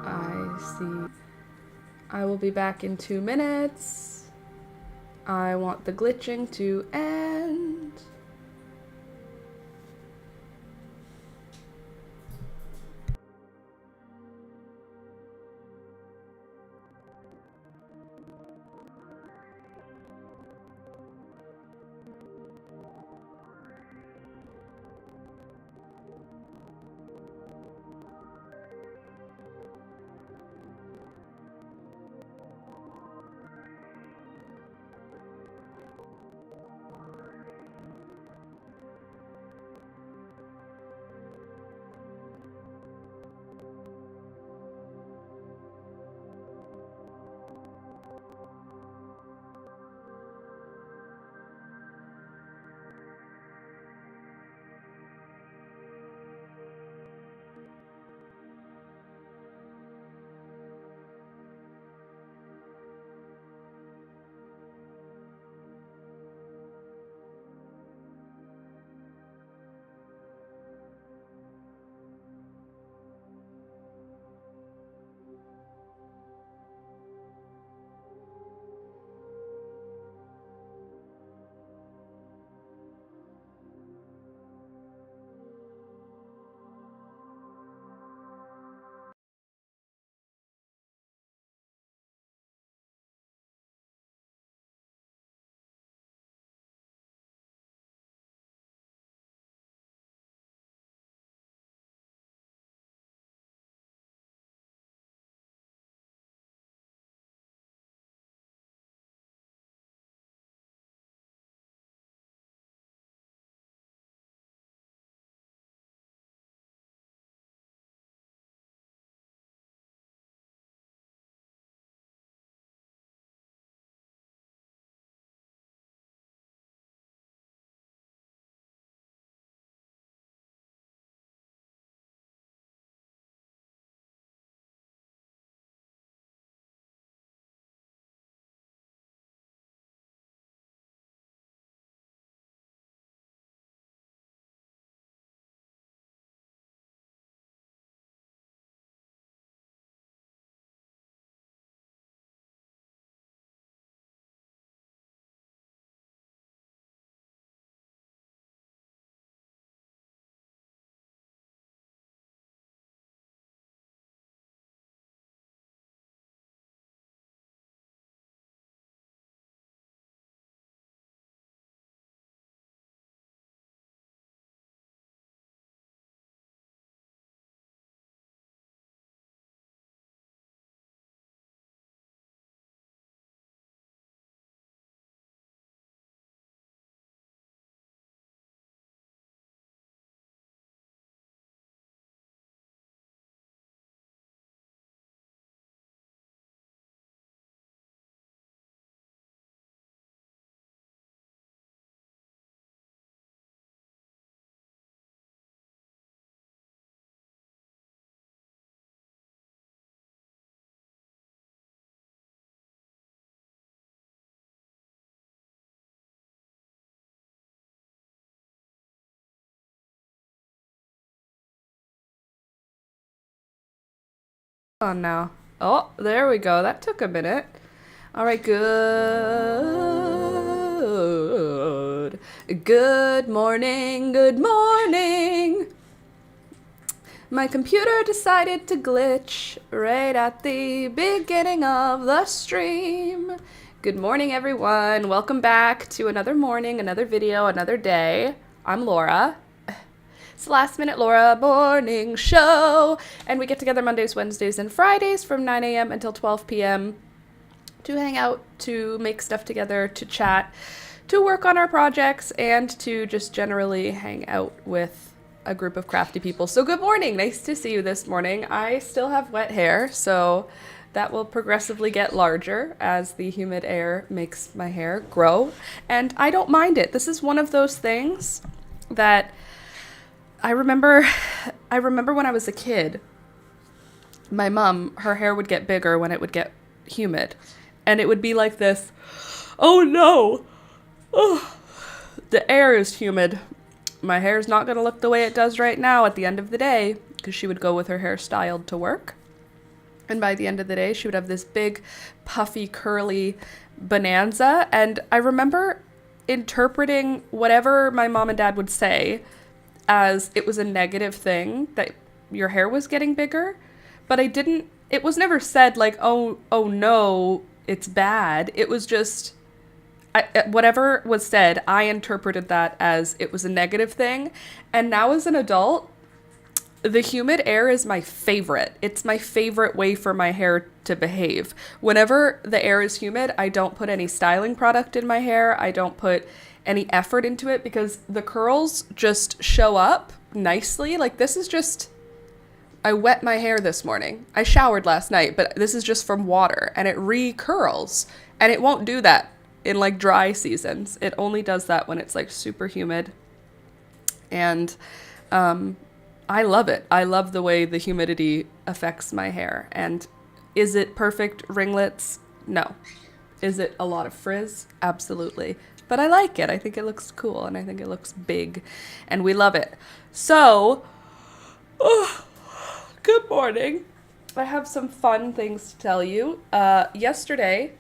I see. I will be back in 2 minutes. I want the glitching to end. On now. Oh, there we go. That took a minute. All right, good. Good morning, good morning. My computer decided to glitch right at the beginning of the stream. Good morning, everyone. Welcome back to another morning, another video, another day. I'm Laura. It's the Last Minute Laura Morning Show, and we get together Mondays, Wednesdays, and Fridays from 9 a.m. until 12 p.m. to hang out, to make stuff together, to chat, to work on our projects, and to just generally hang out with a group of crafty people. So good morning. Nice to see you this morning. I still have wet hair, so that will progressively get larger as the humid air makes my hair grow, and I don't mind it. This is one of those things that I remember when I was a kid, my mom, her hair would get bigger when it would get humid. And it would be like this, oh no, oh, the air is humid. My hair's not going to look the way it does right now at the end of the day, because she would go with her hair styled to work. And by the end of the day, she would have this big, puffy, curly bonanza. And I remember interpreting whatever my mom and dad would say as it was a negative thing that your hair was getting bigger. But it was never said like, oh no, it's bad. It was just, whatever was said, I interpreted that as it was a negative thing. And now as an adult, the humid air is my favorite. It's my favorite way for my hair to behave. Whenever the air is humid, I don't put any styling product in my hair. I don't put any effort into it because the curls just show up nicely. Like this is just, I wet my hair this morning. I showered last night, but this is just from water and it recurls. And it won't do that in like dry seasons. It only does that when it's like super humid. And, I love it. I love the way the humidity affects my hair. And is it perfect ringlets? No. Is it a lot of frizz? Absolutely. But I like it. I think it looks cool and I think it looks big and we love it. So, good morning. I have some fun things to tell you. Yesterday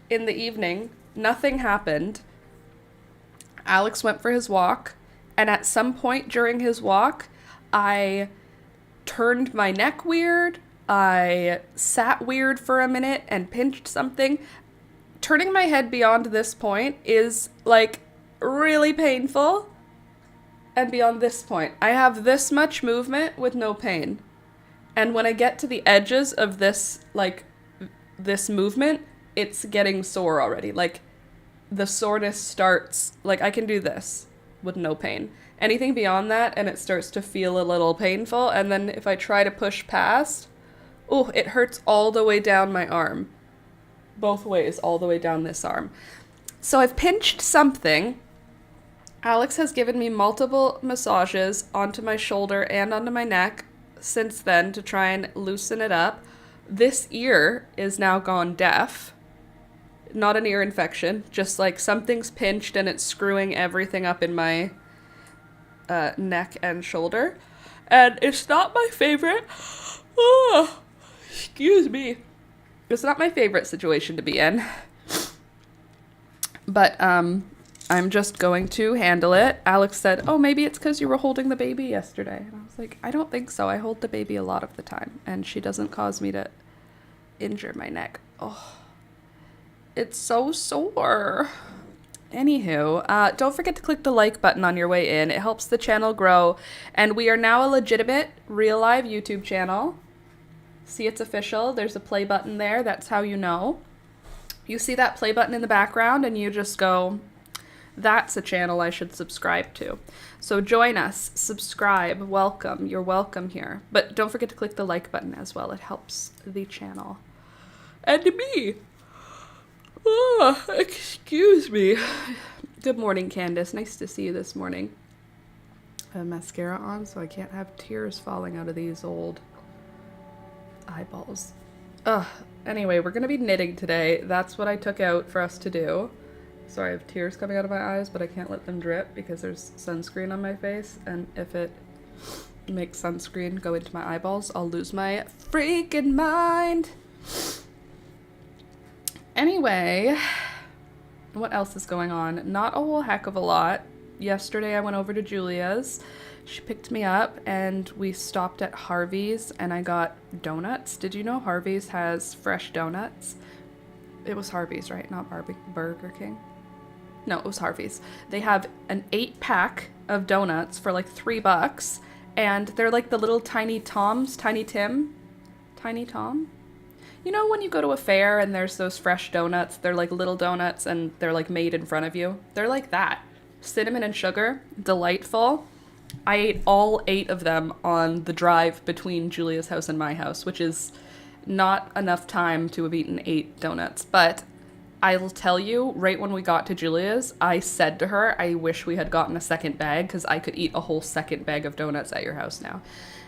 in the evening, nothing happened. Alex went for his walk and at some point during his walk, I turned my neck weird, I sat weird for a minute and pinched something. Turning my head beyond this point is like really painful. And beyond this point, I have this much movement with no pain. And when I get to the edges of this, like this movement, it's getting sore already. Like the soreness starts, like I can do this with no pain. Anything beyond that, and it starts to feel a little painful. And then if I try to push past, it hurts all the way down my arm. Both ways, all the way down this arm. So I've pinched something. Alex has given me multiple massages onto my shoulder and onto my neck since then to try and loosen it up. This ear is now gone deaf. Not an ear infection, just like something's pinched and it's screwing everything up in my neck and shoulder. And it's not my favorite. Excuse me. It's not my favorite situation to be in. But I'm just going to handle it. Alex said, maybe it's because you were holding the baby yesterday. And I was like, I don't think so. I hold the baby a lot of the time. And she doesn't cause me to injure my neck. It's so sore. Anywho, don't forget to click the like button on your way in. It helps the channel grow. And we are now a legitimate, real live YouTube channel. See, it's official. There's a play button there. That's how you know. You see that play button in the background and you just go, that's a channel I should subscribe to. So join us, subscribe, welcome. You're welcome here. But don't forget to click the like button as well. It helps the channel. And me. Excuse me. Good morning, Candace. Nice to see you this morning. I have mascara on, so I can't have tears falling out of these old eyeballs. Anyway, we're gonna be knitting today. That's what I took out for us to do. Sorry, I have tears coming out of my eyes, but I can't let them drip because there's sunscreen on my face, and if it makes sunscreen go into my eyeballs, I'll lose my freaking mind. Anyway, what else is going on? Not a whole heck of a lot. Yesterday I went over to Julia's. She picked me up and we stopped at Harvey's and I got donuts. Did you know Harvey's has fresh donuts? It was Harvey's, right? Not Burger King? No, it was Harvey's. They have an 8-pack of donuts for like $3 and they're like the little Tiny Toms, Tiny Tim? Tiny Tom? You know when you go to a fair and there's those fresh donuts, they're like little donuts and they're like made in front of you? They're like that. Cinnamon and sugar, delightful. I ate all 8 of them on the drive between Julia's house and my house, which is not enough time to have eaten 8 donuts. But I will tell you, right when we got to Julia's, I said to her, I wish we had gotten a second bag because I could eat a whole second bag of donuts at your house now.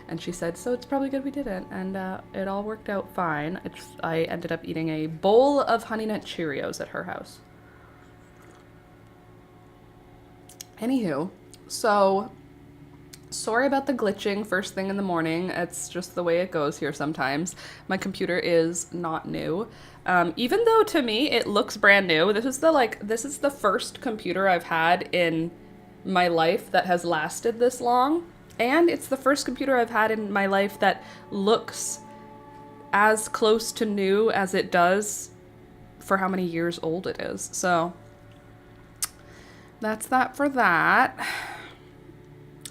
And she said, so it's probably good we didn't. And it all worked out fine. I ended up eating a bowl of Honey Nut Cheerios at her house. Anywho, so Sorry about the glitching first thing in the morning. It's just the way it goes here sometimes. My computer is not new. Even though to me it looks brand new. This is the first computer I've had in my life that has lasted this long. And it's the first computer I've had in my life that looks as close to new as it does for how many years old it is. So that's that for that.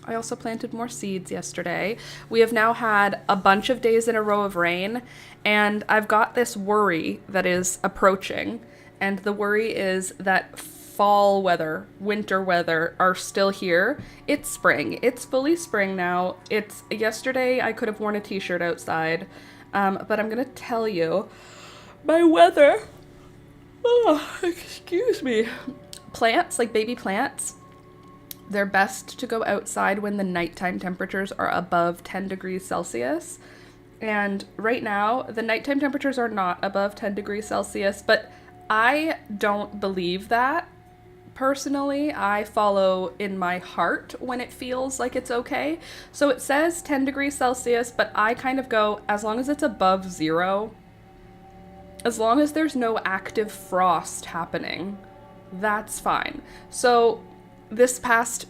I also planted more seeds yesterday. We have now had a bunch of days in a row of rain, and I've got this worry that is approaching. And the worry is that fall weather, winter weather are still here. It's spring. It's fully spring now. Yesterday I could have worn a t-shirt outside, but I'm gonna tell you, my weather, excuse me, plants, like baby plants, they're best to go outside when the nighttime temperatures are above 10 degrees Celsius. And right now, the nighttime temperatures are not above 10 degrees Celsius, but I don't believe that. Personally, I follow in my heart when it feels like it's okay. So it says 10 degrees Celsius, but I kind of go, as long as it's above 0, as long as there's no active frost happening, that's fine. So this past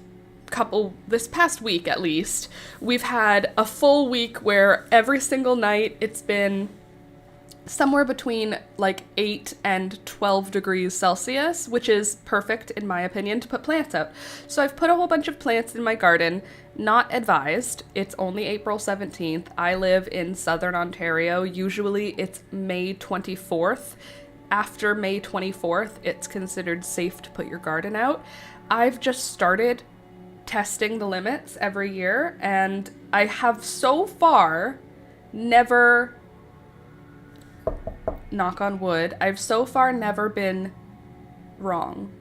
week at least, we've had a full week where every single night it's been somewhere between like 8 and 12 degrees Celsius, which is perfect in my opinion to put plants out. So I've put a whole bunch of plants in my garden, not advised. It's only April 17th. I live in southern Ontario. Usually it's May 24th. After May 24th, it's considered safe to put your garden out. I've just started testing the limits every year, and I have so far never, knock on wood, I've so far never been wrong.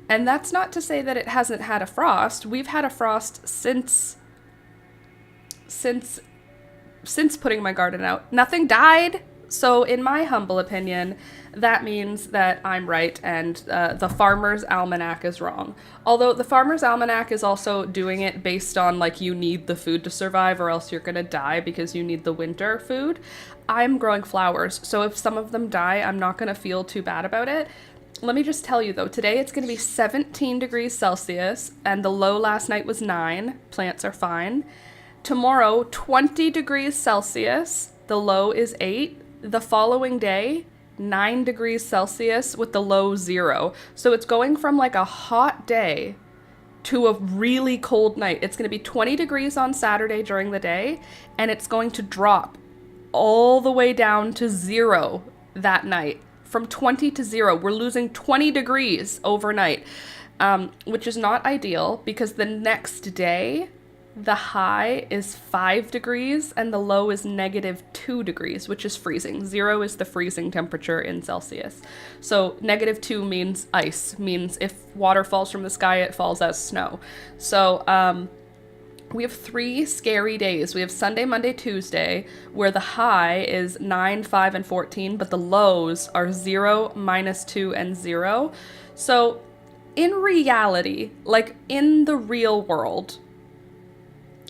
And that's not to say that it hasn't had a frost. We've had a frost since putting my garden out. Nothing died. So in my humble opinion, that means that I'm right and the Farmer's Almanac is wrong. Although the Farmer's Almanac is also doing it based on like you need the food to survive or else you're gonna die because you need the winter food. I'm growing flowers, so if some of them die, I'm not gonna feel too bad about it. Let me just tell you though, today it's gonna be 17 degrees Celsius and the low last night was 9. Plants are fine. Tomorrow, 20 degrees Celsius, the low is 8. The following day, 9 degrees Celsius with the low 0. So it's going from like a hot day to a really cold night. It's going to be 20 degrees on Saturday during the day, and it's going to drop all the way down to 0 that night. From 20 to 0, we're losing 20 degrees overnight, which is not ideal because the next day, the high is 5 degrees and the low is -2 degrees, which is freezing. 0 is the freezing temperature in Celsius. So -2 means ice, means if water falls from the sky, it falls as snow. So we have 3 scary days. We have Sunday, Monday, Tuesday, where the high is 9, 5, and 14, but the lows are 0, -2, and 0. So in reality, like in the real world,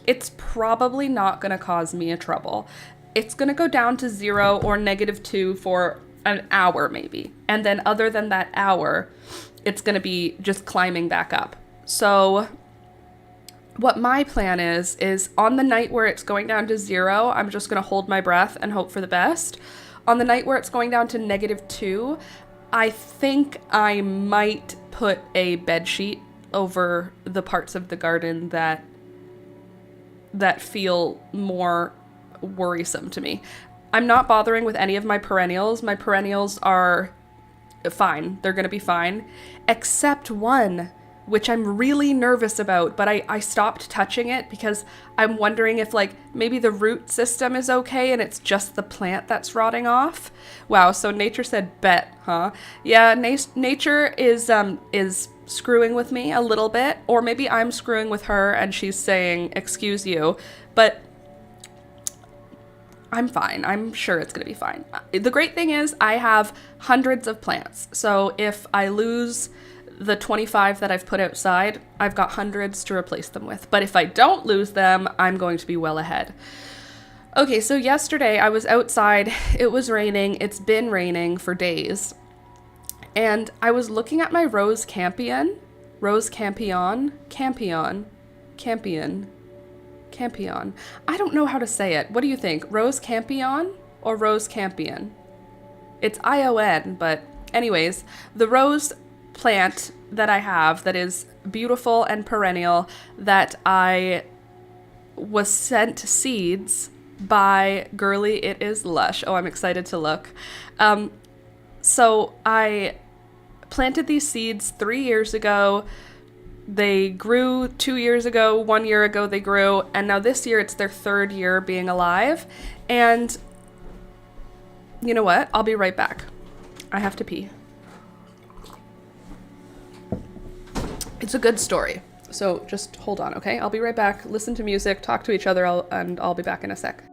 it's probably not going to cause me a trouble. It's going to go down to 0 or -2 for an hour maybe. And then other than that hour, it's going to be just climbing back up. So what my plan is on the night where it's going down to 0, I'm just going to hold my breath and hope for the best. On the night where it's going down to -2, I think I might put a bed sheet over the parts of the garden that feel more worrisome to me. I'm not bothering with any of my perennials. My perennials are fine. They're going to be fine. Except one, which I'm really nervous about, but I stopped touching it because I'm wondering if like maybe the root system is okay and it's just the plant that's rotting off. Wow, so nature said bet, huh? Yeah, nature is screwing with me a little bit, or maybe I'm screwing with her and she's saying, excuse you, but I'm fine. I'm sure it's going to be fine. The great thing is I have hundreds of plants. So if I lose the 25 that I've put outside, I've got hundreds to replace them with. But if I don't lose them, I'm going to be well ahead. Okay, so yesterday I was outside. It was raining. It's been raining for days. And I was looking at my rose campion. Campion. I don't know how to say it. What do you think? Rose campion or rose campion? It's ION, but anyways, the rose plant that I have that is beautiful and perennial that I was sent seeds by Girly It Is Lush. Oh, I'm excited to look. So I planted these seeds 3 years ago. They grew 2 years ago, 1 year ago they grew, and now this year it's their 3rd year being alive. And you know what? I'll be right back. I have to pee. It's a good story. So just hold on, okay? I'll be right back. Listen to music, talk to each other, and I'll be back in a sec.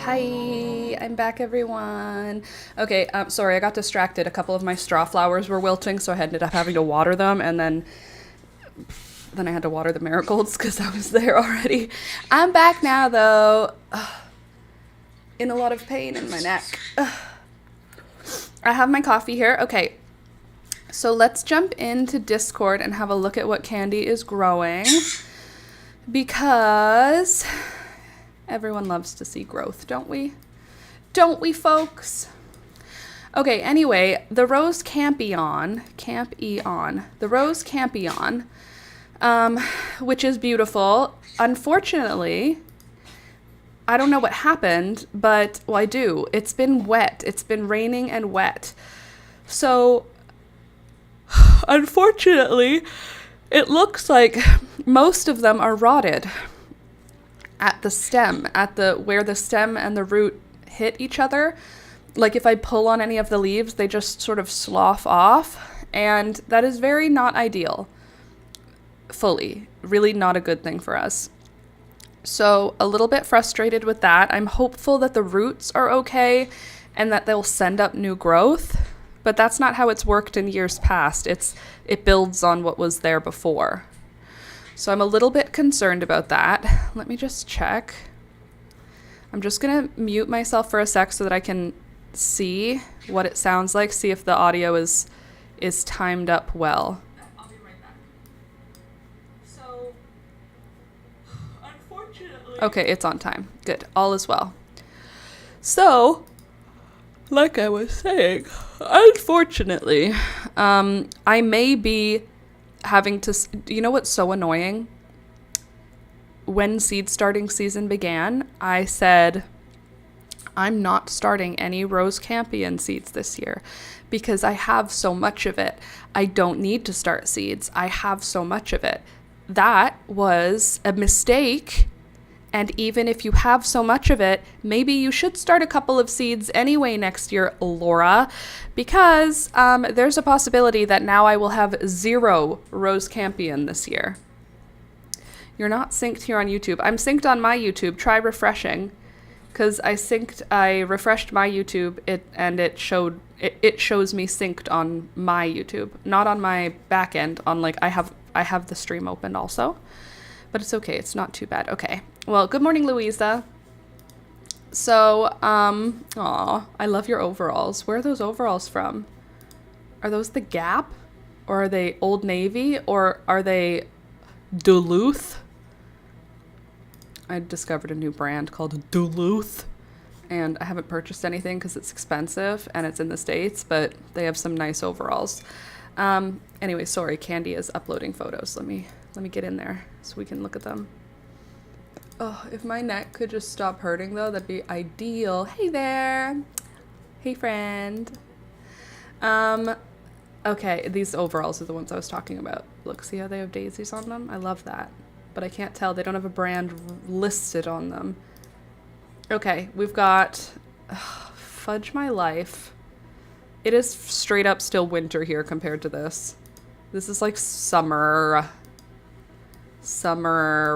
Hi, I'm back, everyone. Okay, sorry, I got distracted. A couple of my straw flowers were wilting, so I ended up having to water them, and then I had to water the marigolds because I was there already. I'm back now, though. In a lot of pain in my neck. I have my coffee here. Okay, so let's jump into Discord and have a look at what Candy is growing, because everyone loves to see growth, don't we? Don't we, folks? Okay, anyway, the Rose Campion, the Rose Campion, which is beautiful. Unfortunately, I don't know what happened, but, well, I do. It's been wet. It's been raining and wet. So, unfortunately, it looks like most of them are rotted at the stem, where the stem and the root hit each other. Like if I pull on any of the leaves, they just sort of slough off, and that is very not ideal. Fully, really not a good thing for us. So a little bit frustrated with that. I'm hopeful that the roots are okay and that they'll send up new growth, but that's not how it's worked in years past. It builds on what was there before. So I'm a little bit concerned about that. Let me just check. I'm just gonna mute myself for a sec so that I can see what it sounds like, see if the audio is timed up well. I'll be right back. So, unfortunately... Okay, it's on time. Good. All is well. So, like I was saying, unfortunately, I may be having to... You know what's so annoying? When seed starting season began, I said, I'm not starting any Rose Campion seeds this year because I have so much of it. I don't need to start seeds. I have so much of it. That was a mistake. And even if you have so much of it, maybe you should start a couple of seeds anyway next year, Laura, because there's a possibility that now I will have 0 Rose Campion this year. You're not synced here on YouTube. I'm synced on my YouTube. Try refreshing, because I refreshed my YouTube, and it shows me synced on my YouTube, not on my back end. On like I have the stream open also, but it's okay. It's not too bad. Okay. Well, good morning, Louisa. So, aw, I love your overalls. Where are those overalls from? Are those the Gap, or are they Old Navy, or are they Duluth? I discovered a new brand called Duluth, and I haven't purchased anything because it's expensive and it's in the States, but they have some nice overalls. Anyway, sorry, Candy is uploading photos. Let me get in there so we can look at them. Oh, if my neck could just stop hurting though, that'd be ideal. Hey there. Hey, friend. Okay, these overalls are the ones I was talking about. Look, see how they have daisies on them? I love that. But I can't tell. They don't have a brand listed on them. Okay, we've got... fudge my life. It is straight up still winter here compared to this. This is like summer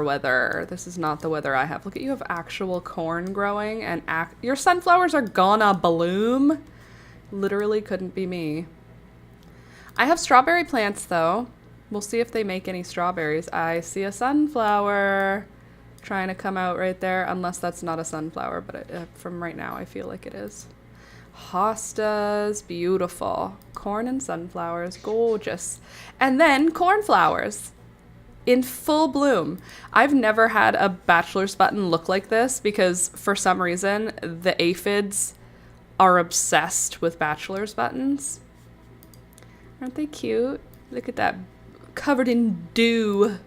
weather. This is not the weather I have. Look at you have actual corn growing, and your sunflowers are gonna bloom. Literally couldn't be me. I have strawberry plants though. We'll see if they make any strawberries. I see a sunflower trying to come out right there, unless that's not a sunflower, but from right now I feel like it is. Hostas, beautiful. Corn and sunflowers, gorgeous. And then cornflowers in full bloom. I've never had a bachelor's button look like this because for some reason the aphids are obsessed with bachelor's buttons. Aren't they cute? Look at that. Covered in dew.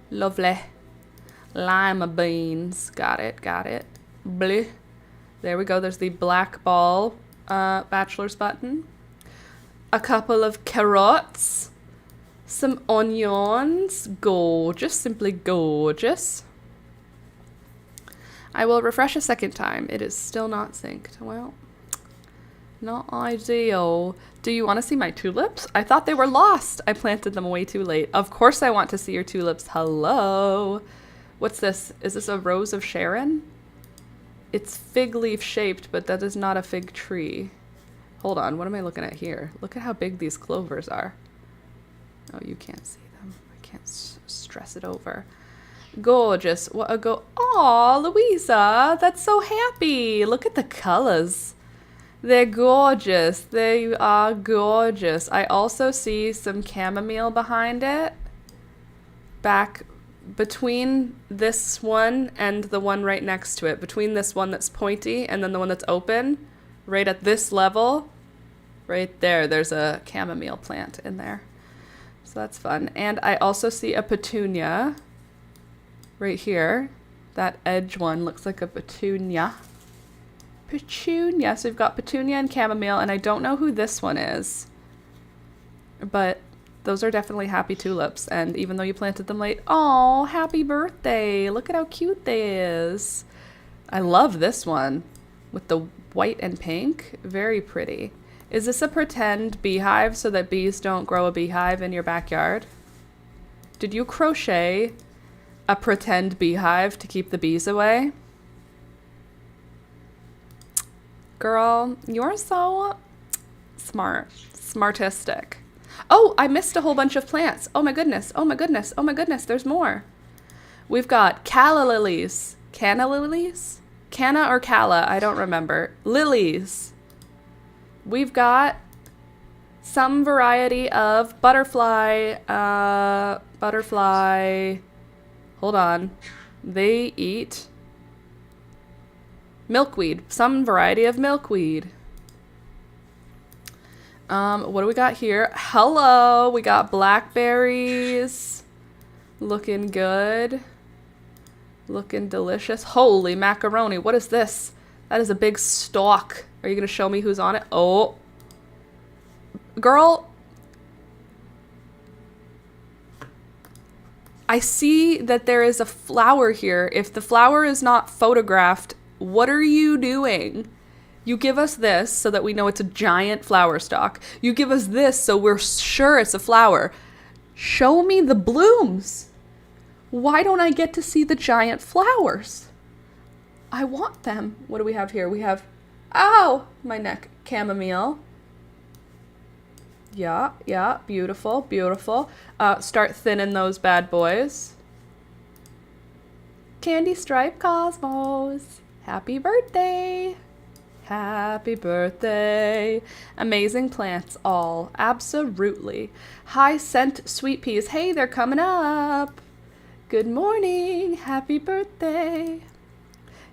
Lovely. Lima beans. Got it. Bleh. There we go. There's the black ball bachelor's button. A couple of carrots. Some onions. Gorgeous. Simply gorgeous. I will refresh a second time. It is still not synced. Well, not ideal. Do you want to see my tulips? I thought they were lost. I planted them way too late. Of course I want to see your tulips. Hello. What's this? Is this a Rose of Sharon? It's fig leaf shaped, but that is not a fig tree. Hold on, what am I looking at here? Look at how big these clovers are. Oh, you can't see them. I can't stress it over. Gorgeous. What a Aw, Louisa, that's so happy. Look at the colors. They're gorgeous. They are gorgeous. I also see some chamomile behind it. Back between this one and the one right next to it. Between this one that's pointy and then the one that's open. Right at this level. Right there. There's a chamomile plant in there. So that's fun. And I also see a petunia. Right here. That edge one looks like a petunia. Petunia. So we've got petunia and chamomile, and I don't know who this one is. But those are definitely happy tulips. And even though you planted them late, oh, happy birthday. Look at how cute they is. I love this one with the white and pink. Very pretty. Is this a pretend beehive so that bees don't grow a beehive in your backyard? Did you crochet a pretend beehive to keep the bees away? Girl, you're so smart. Smartistic. Oh, I missed a whole bunch of plants. Oh my goodness. Oh my goodness. Oh my goodness. There's more. We've got calla lilies. Canna lilies? Canna or calla? I don't remember. Lilies. We've got some variety of butterfly. Hold on. They eat milkweed. Some variety of milkweed. What do we got here? Hello, we got blackberries. Looking good. Looking delicious. Holy macaroni, what is this? That is a big stalk. Are you gonna show me who's on it? Oh. Girl. I see that there is a flower here. If the flower is not photographed, what are you doing? You give us this so that we know it's a giant flower stalk. You give us this so we're sure it's a flower. Show me the blooms. Why don't I get to see the giant flowers? I want them. What do we have here? We have, ow, my neck, chamomile. Yeah, beautiful, beautiful. Start thinning those bad boys. Candy Stripe Cosmos. Happy birthday. Happy birthday. Amazing plants all. Absolutely. High scent sweet peas. Hey, they're coming up. Good morning. Happy birthday.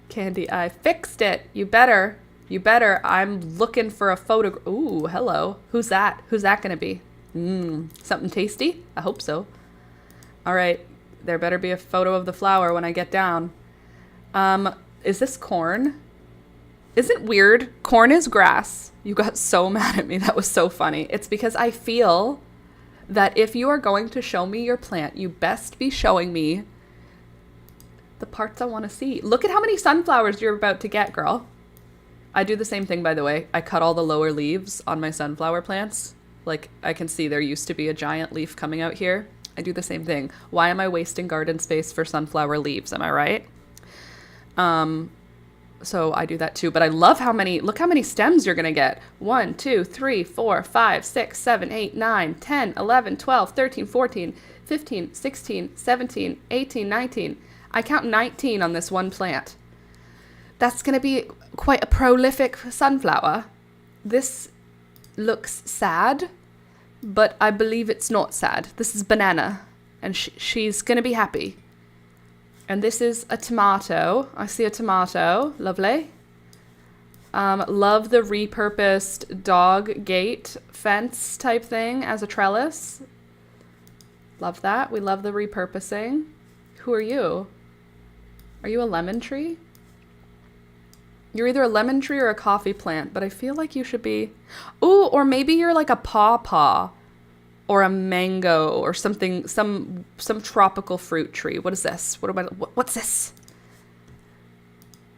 Candy, I fixed it. You better. You better. I'm looking for a photo. Ooh, hello. Who's that? Who's that going to be? Something tasty? I hope so. All right. There better be a photo of the flower when I get down. Is this corn? Isn't weird? Corn is grass. You got so mad at me. That was so funny. It's because I feel that if you are going to show me your plant, you best be showing me the parts I want to see. Look at how many sunflowers you're about to get, girl. I do the same thing, by the way. I cut all the lower leaves on my sunflower plants. Like, I can see there used to be a giant leaf coming out here. I do the same thing. Why am I wasting garden space for sunflower leaves? Am I right? So I do that too, but I love look how many stems you're going to get. 1, 2, 3, 4, 5, 6, 7, 8, 9, 10, 11, 12, 13, 14, 15, 16, 17, 18, 19. I count 19 on this one plant. That's going to be quite a prolific sunflower. This looks sad, but I believe it's not sad. This is banana, and she's going to be happy. And this is a tomato. I see a tomato. Lovely. Love the repurposed dog gate fence type thing as a trellis. Love that. We love the repurposing. Who are you? Are you a lemon tree? You're either a lemon tree or a coffee plant, but I feel like you should be... Ooh, or maybe you're like a pawpaw. Or a mango or something, some tropical fruit tree. What is this? What's this?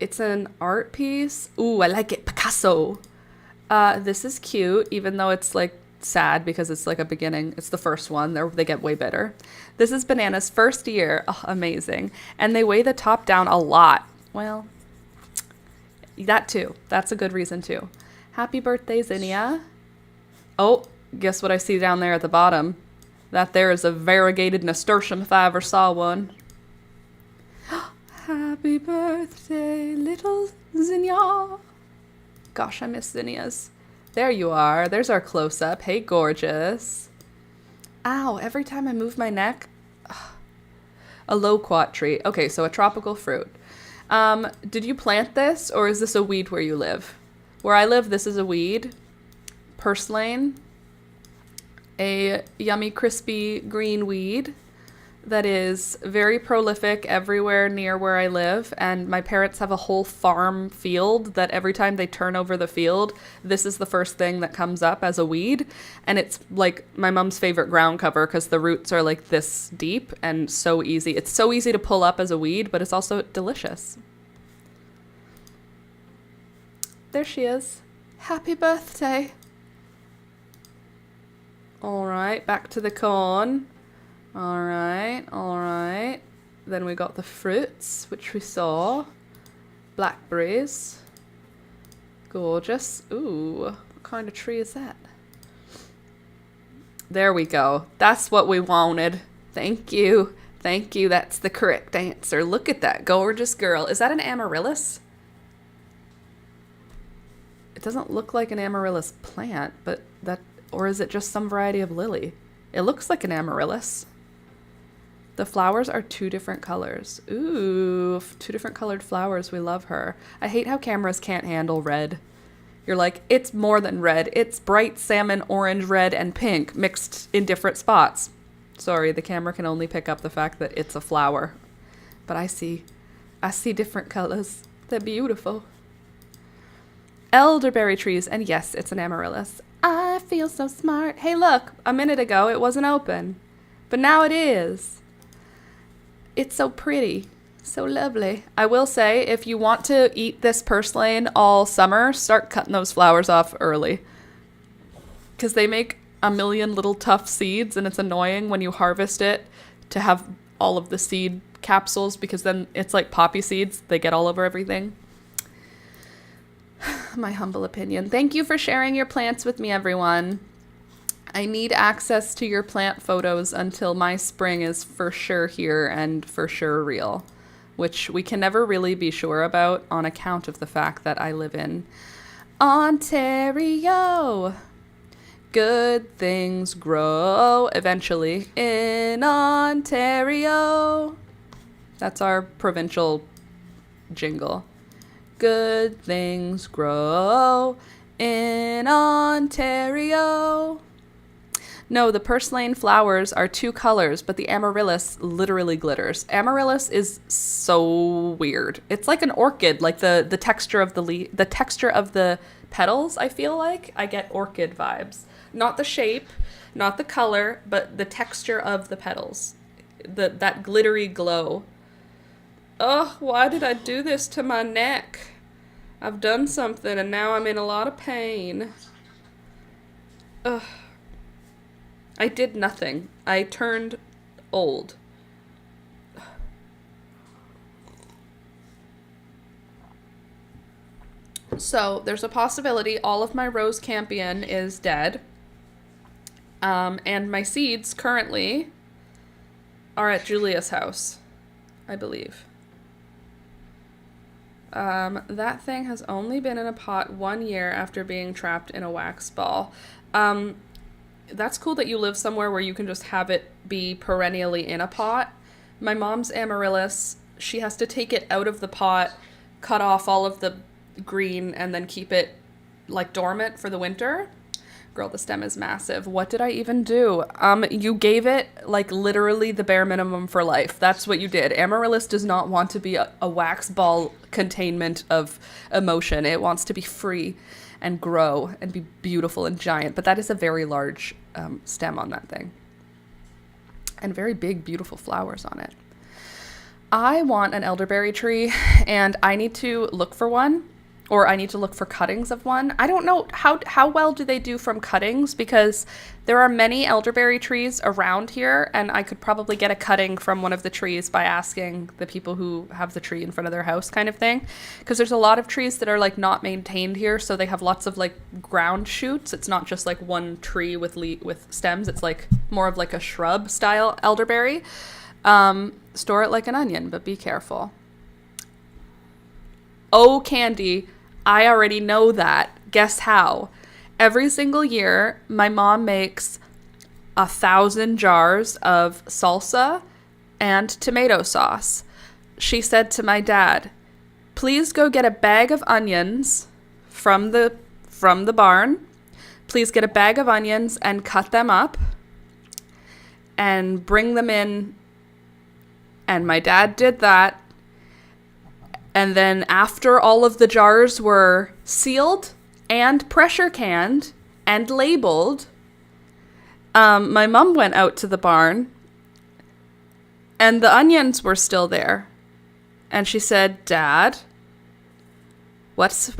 It's an art piece. Ooh, I like it. Picasso. This is cute, even though it's like sad because it's like a beginning. It's the first one. They get way better. This is Banana's first year. Oh, amazing. And they weigh the top down a lot. Well, That too. That's a good reason too. Happy birthday, Zinnia. Oh, guess what I see down there at the bottom? That there is a variegated nasturtium if I ever saw one. Happy birthday, little Zinnia. Gosh, I miss zinnias. There you are. There's our close-up. Hey, gorgeous. Ow, every time I move my neck. A loquat tree. Okay, so a tropical fruit. Did you plant this, or is this a weed where you live? Where I live, this is a weed. Purslane. A yummy, crispy green weed that is very prolific everywhere near where I live. And my parents have a whole farm field that every time they turn over the field, this is the first thing that comes up as a weed. And it's like my mom's favorite ground cover because the roots are like this deep and so easy. It's so easy to pull up as a weed, but it's also delicious. There she is. Happy birthday. All right, back to the corn. All right, all right. Then we got the fruits, which we saw. Blackberries. Gorgeous. Ooh, what kind of tree is that? There we go. That's what we wanted. Thank you. Thank you. That's the correct answer. Look at that gorgeous girl. Is that an amaryllis? It doesn't look like an amaryllis plant, but that, or is it just some variety of lily? It looks like an amaryllis. The flowers are 2 different colors. Ooh, 2 different colored flowers. We love her. I hate how cameras can't handle red. You're like, it's more than red. It's bright salmon, orange, red, and pink mixed in different spots. Sorry, the camera can only pick up the fact that it's a flower. But I see different colors. They're beautiful. Elderberry trees, and yes, it's an amaryllis. I feel so smart. Hey, look, a minute ago it wasn't open, but now it is. It's so pretty, so lovely. I will say, if you want to eat this purslane all summer, start cutting those flowers off early. Because they make a million little tough seeds, and it's annoying when you harvest it to have all of the seed capsules, because then it's like poppy seeds. They get all over everything. My humble opinion. Thank you for sharing your plants with me, everyone. I need access to your plant photos until my spring is for sure here and for sure real, which we can never really be sure about on account of the fact that I live in Ontario. Good things grow eventually in Ontario. That's our provincial jingle. Good things grow in Ontario. No, the purslane flowers are 2 colors, but the amaryllis literally glitters. Amaryllis is so weird. It's like an orchid, like the texture of the texture of the petals, I feel like. I get orchid vibes. Not the shape, not the color, but the texture of the petals. That glittery glow. Ugh, why did I do this to my neck? I've done something and now I'm in a lot of pain. Ugh. I did nothing. I turned old. So there's a possibility all of my rose campion is dead. And my seeds currently are at Julia's house, I believe. That thing has only been in a pot 1 year after being trapped in a wax ball. That's cool that you live somewhere where you can just have it be perennially in a pot. My mom's amaryllis, she has to take it out of the pot, cut off all of the green, and then keep it like dormant for the winter. Girl, the stem is massive. What did I even do? You gave it like literally the bare minimum for life. That's what you did. Amaryllis does not want to be a wax ball containment of emotion. It wants to be free and grow and be beautiful and giant. But that is a very large stem on that thing. And very big, beautiful flowers on it. I want an elderberry tree, and I need to look for one, or I need to look for cuttings of one. I don't know how well do they do from cuttings, because there are many elderberry trees around here, and I could probably get a cutting from one of the trees by asking the people who have the tree in front of their house, kind of thing. Because there's a lot of trees that are like not maintained here, so they have lots of like ground shoots. It's not just like one tree with stems. It's like more of like a shrub style elderberry. Store it like an onion, but be careful. Oh, Candy, I already know that. Guess how? Every single year, my mom makes 1,000 jars of salsa and tomato sauce. She said to my dad, please go get a bag of onions from the barn. Please get a bag of onions and cut them up and bring them in. And my dad did that. And then after all of the jars were sealed and pressure canned and labeled, my mom went out to the barn and the onions were still there. And she said, Dad, what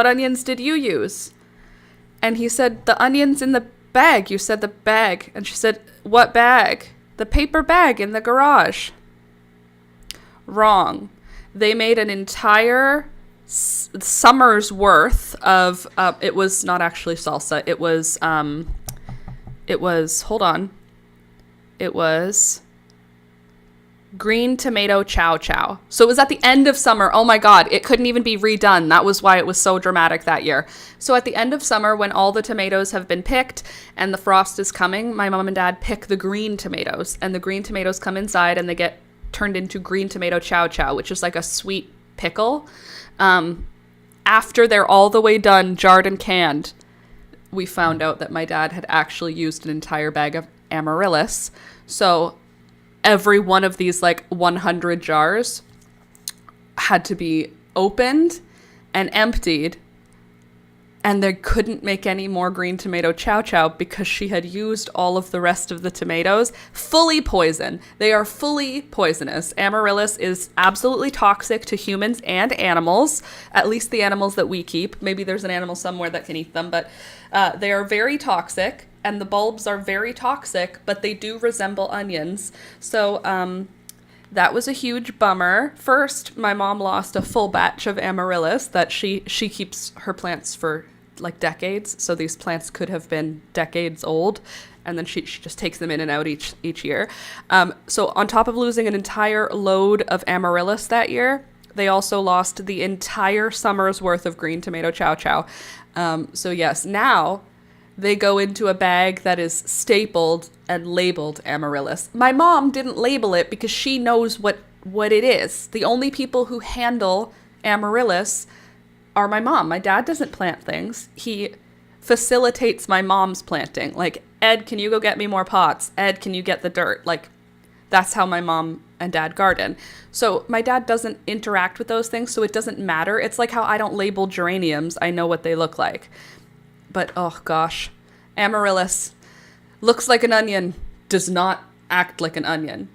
onions did you use? And he said, the onions in the bag. You said the bag. And she said, what bag? The paper bag in the garage. Wrong. They made an entire summer's worth of, it was not actually salsa. It was, hold on. It was green tomato chow chow. So it was at the end of summer. Oh my God, it couldn't even be redone. That was why it was so dramatic that year. So at the end of summer, when all the tomatoes have been picked and the frost is coming, my mom and dad pick the green tomatoes, and the green tomatoes come inside and they get turned into green tomato chow chow, which is like a sweet pickle. After they're all the way done, jarred and canned, we found out that my dad had actually used an entire bag of amaryllis. So every one of these like 100 jars had to be opened and emptied, and they couldn't make any more green tomato chow chow because she had used all of the rest of the tomatoes. Fully poison. They are fully poisonous. Amaryllis is absolutely toxic to humans and animals, at least the animals that we keep. Maybe there's an animal somewhere that can eat them, but they are very toxic, and the bulbs are very toxic, but they do resemble onions. So that was a huge bummer. First, my mom lost a full batch of amaryllis that she keeps her plants for like decades. So these plants could have been decades old. And then she just takes them in and out each year. So on top of losing an entire load of amaryllis that year, they also lost the entire summer's worth of green tomato chow chow. So yes, now they go into a bag that is stapled and labeled amaryllis. My mom didn't label it because she knows what it is. The only people who handle amaryllis are my mom. My dad doesn't plant things. He facilitates my mom's planting. Like, Ed, can you go get me more pots? Ed, can you get the dirt? Like, that's how my mom and dad garden. So my dad doesn't interact with those things, so it doesn't matter. It's like how I don't label geraniums. I know what they look like. But, oh gosh, amaryllis looks like an onion, does not act like an onion.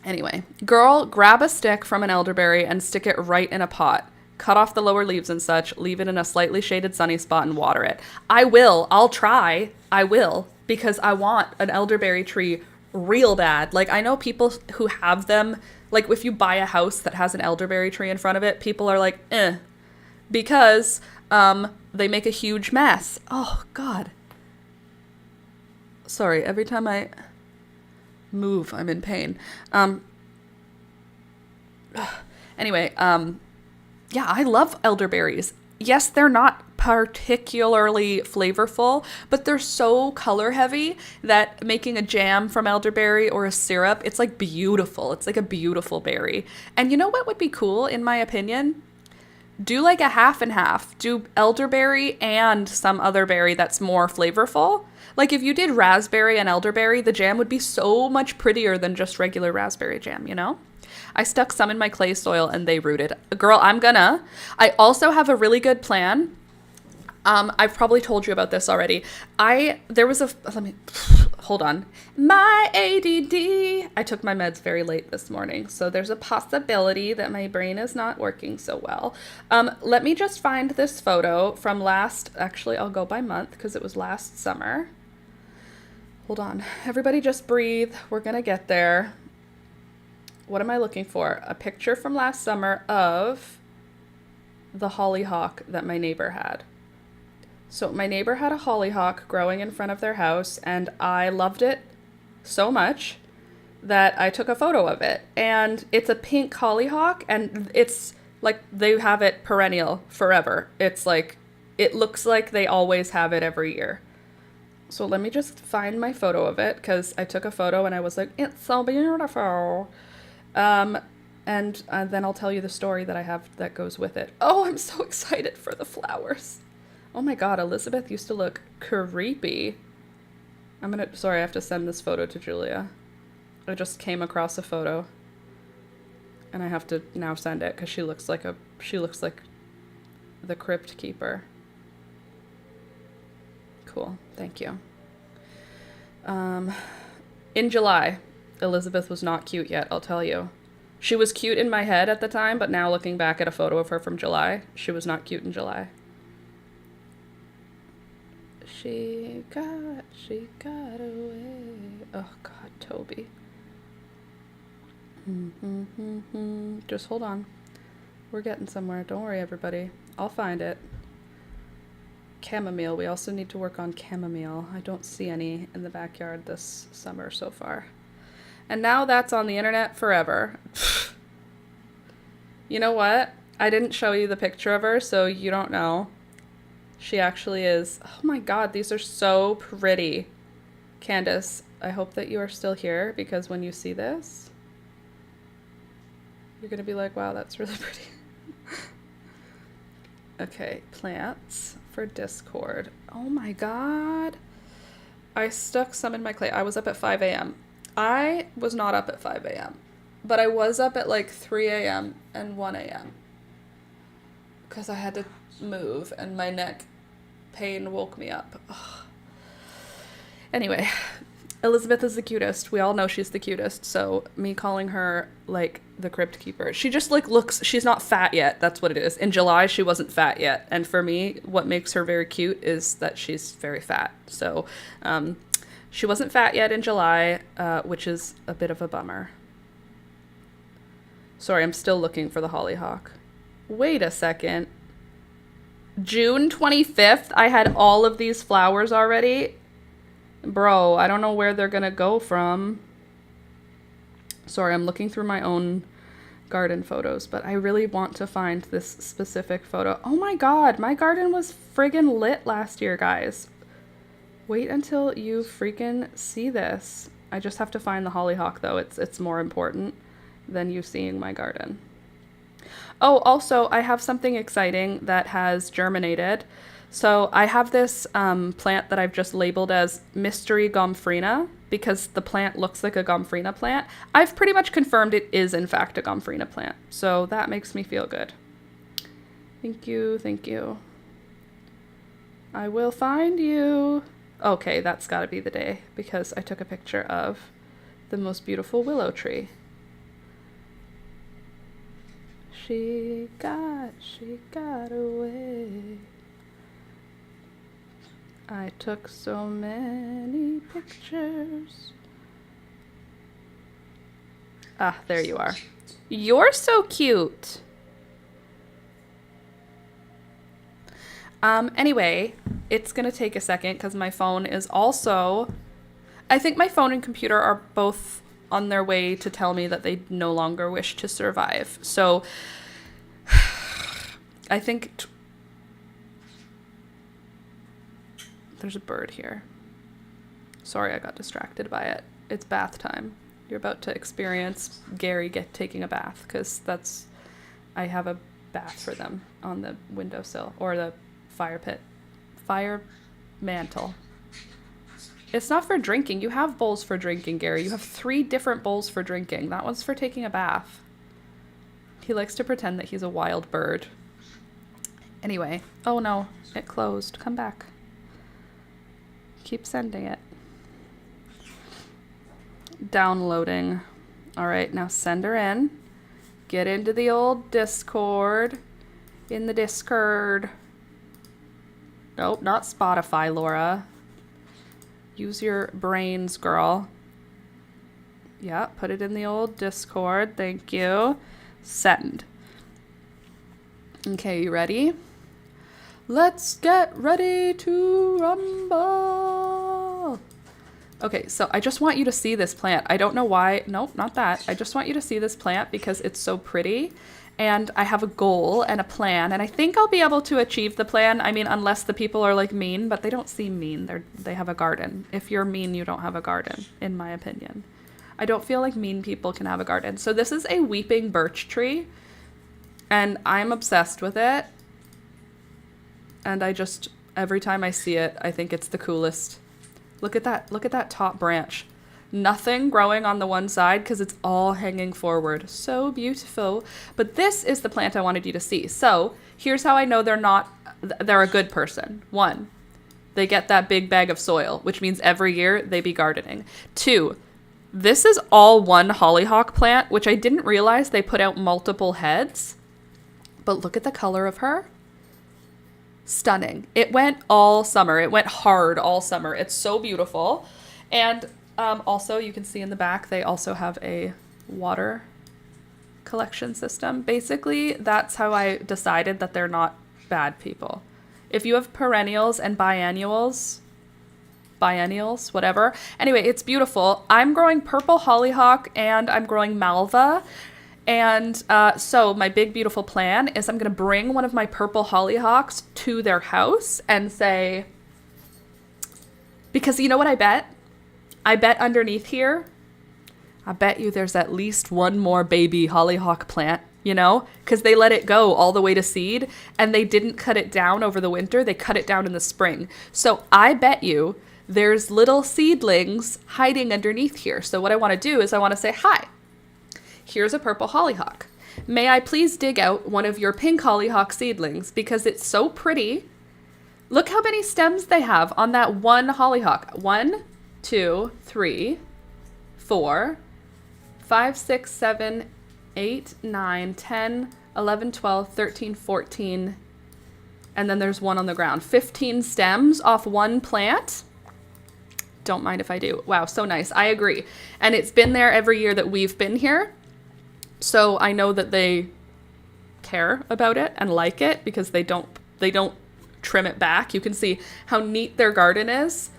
Anyway, girl, grab a stick from an elderberry and stick it right in a pot. Cut off the lower leaves and such, leave it in a slightly shaded sunny spot and water it. I'll try, because I want an elderberry tree real bad. Like, I know people who have them, like if you buy a house that has an elderberry tree in front of it, people are like, because they make a huge mess. Oh, God. Sorry, every time I move, I'm in pain. Anyway, yeah, I love elderberries. Yes, they're not particularly flavorful, but they're so color heavy that making a jam from elderberry or a syrup, it's like beautiful. It's like a beautiful berry. And you know what would be cool, in my opinion? Do like a half and half. Do elderberry and some other berry that's more flavorful. Like if you did raspberry and elderberry, the jam would be so much prettier than just regular raspberry jam, you know? I stuck some in my clay soil and they rooted. Girl, I also have a really good plan. I've probably told you about this already. Let me hold on. My ADD. I took my meds very late this morning, so there's a possibility that my brain is not working so well. Let me just find this photo from actually, I'll go by month because it was last summer. Hold on. Everybody just breathe. We're going to get there. What am I looking for? A picture from last summer of the hollyhock that my neighbor had. So my neighbor had a hollyhock growing in front of their house, and I loved it so much that I took a photo of it. And it's a pink hollyhock, and it's like they have it perennial forever. It's like, it looks like they always have it every year. So let me just find my photo of it, because I took a photo and I was like, it's so beautiful. And then I'll tell you the story that I have that goes with it. Oh, I'm so excited for the flowers. Oh my God, Elizabeth used to look creepy. Sorry, I have to send this photo to Julia. I just came across a photo and I have to now send it because she looks like the crypt keeper. Cool, thank you. In July, Elizabeth was not cute yet, I'll tell you. She was cute in my head at the time, but now looking back at a photo of her from July, she was not cute in July. She got away. Oh God, Toby. Just hold on. We're getting somewhere. Don't worry, everybody. I'll find it. Chamomile. We also need to work on chamomile. I don't see any in the backyard this summer so far. And now that's on the internet forever. You know what? I didn't show you the picture of her, so you don't know. She actually is. Oh my God, these are so pretty. Candace, I hope that you are still here, because when you see this, you're going to be like, wow, that's really pretty. Okay, plants for Discord. Oh my God. I stuck some in my clay. I was up at 5 a.m. I was not up at 5 a.m., but I was up at like 3 a.m. and 1 a.m. because I had to move and my neck pain woke me up. Ugh. Anyway, Elizabeth is the cutest. We all know she's the cutest, so me calling her like the crypt keeper. She just like looks, she's not fat yet. That's what it is. In July, she wasn't fat yet. And for me, what makes her very cute is that she's very fat. So she wasn't fat yet in July, which is a bit of a bummer. Sorry, I'm still looking for the hollyhock. Wait a second. June 25th, I had all of these flowers already. Bro, I don't know where they're gonna go from. Sorry, I'm looking through my own garden photos, but I really want to find this specific photo. Oh my God, my garden was friggin' lit last year, guys. Wait until you freaking see this. I just have to find the hollyhock, though. It's more important than you seeing my garden. Oh, also, I have something exciting that has germinated. So I have this plant that I've just labeled as Mystery Gomphrena because the plant looks like a Gomphrena plant. I've pretty much confirmed it is, in fact, a Gomphrena plant. So that makes me feel good. Thank you, thank you. I will find you. Okay, that's got to be the day because I took a picture of the most beautiful willow tree. She got away. I took so many pictures. Ah, there you are. You're so cute. Anyway, it's gonna take a second because my phone is also... I think my phone and computer are both on their way to tell me that they no longer wish to survive. So I think there's a bird here. Sorry, I got distracted by it. It's bath time. You're about to experience Gary taking a bath because I have a bath for them on the windowsill or the fire mantle. It's not for drinking. You have bowls for drinking, Gary. You have 3 different bowls for drinking. That one's for taking a bath. He likes to pretend that he's a wild bird. Anyway. Oh no, it closed. Come back. Keep sending it. downloading. All right, now send her in. Get into the old Discord. In the Discord. Nope, not Spotify, Laura. Use your brains, girl. Yeah, put it in the old Discord. Thank you. Send. Okay, you ready? Let's get ready to rumble. Okay, so I just want you to see this plant. I don't know why. Nope, not that. I just want you to see this plant because it's so pretty. And I have a goal and a plan, and I think I'll be able to achieve the plan. I mean, unless the people are like mean, but they don't seem mean. They have a garden. If you're mean, you don't have a garden, in my opinion. I don't feel like mean people can have a garden. So this is a weeping birch tree, and I'm obsessed with it. And I just, every time I see it, I think it's the coolest. Look at that top branch. Nothing growing on the one side because it's all hanging forward. So beautiful. But this is the plant I wanted you to see. So here's how I know they're a good person. 1, they get that big bag of soil, which means every year they be gardening. 2, this is all one hollyhock plant, which I didn't realize they put out multiple heads. But look at the color of her. Stunning. It went all summer. It went hard all summer. It's so beautiful. And also, you can see in the back, they also have a water collection system. Basically, that's how I decided that they're not bad people. If you have perennials and biennials, whatever. Anyway, it's beautiful. I'm growing purple hollyhock and I'm growing malva. And so my big, beautiful plan is I'm going to bring one of my purple hollyhocks to their house and say, because you know what I bet? I bet underneath here, I bet you there's at least one more baby hollyhock plant, you know, because they let it go all the way to seed and they didn't cut it down over the winter. They cut it down in the spring. So I bet you there's little seedlings hiding underneath here. So what I want to do is I want to say, hi, here's a purple hollyhock. May I please dig out one of your pink hollyhock seedlings because it's so pretty. Look how many stems they have on that one hollyhock. 1, 2, 3, 4, 5, 6, 7, 8, 9, 10, 11, 12, 13, 14, and then there's one on the ground. 15 stems off one plant. Don't mind if I do. Wow, so nice. I agree. And it's been there every year that we've been here. So I know that they care about it and like it because they don't trim it back. You can see how neat their garden is.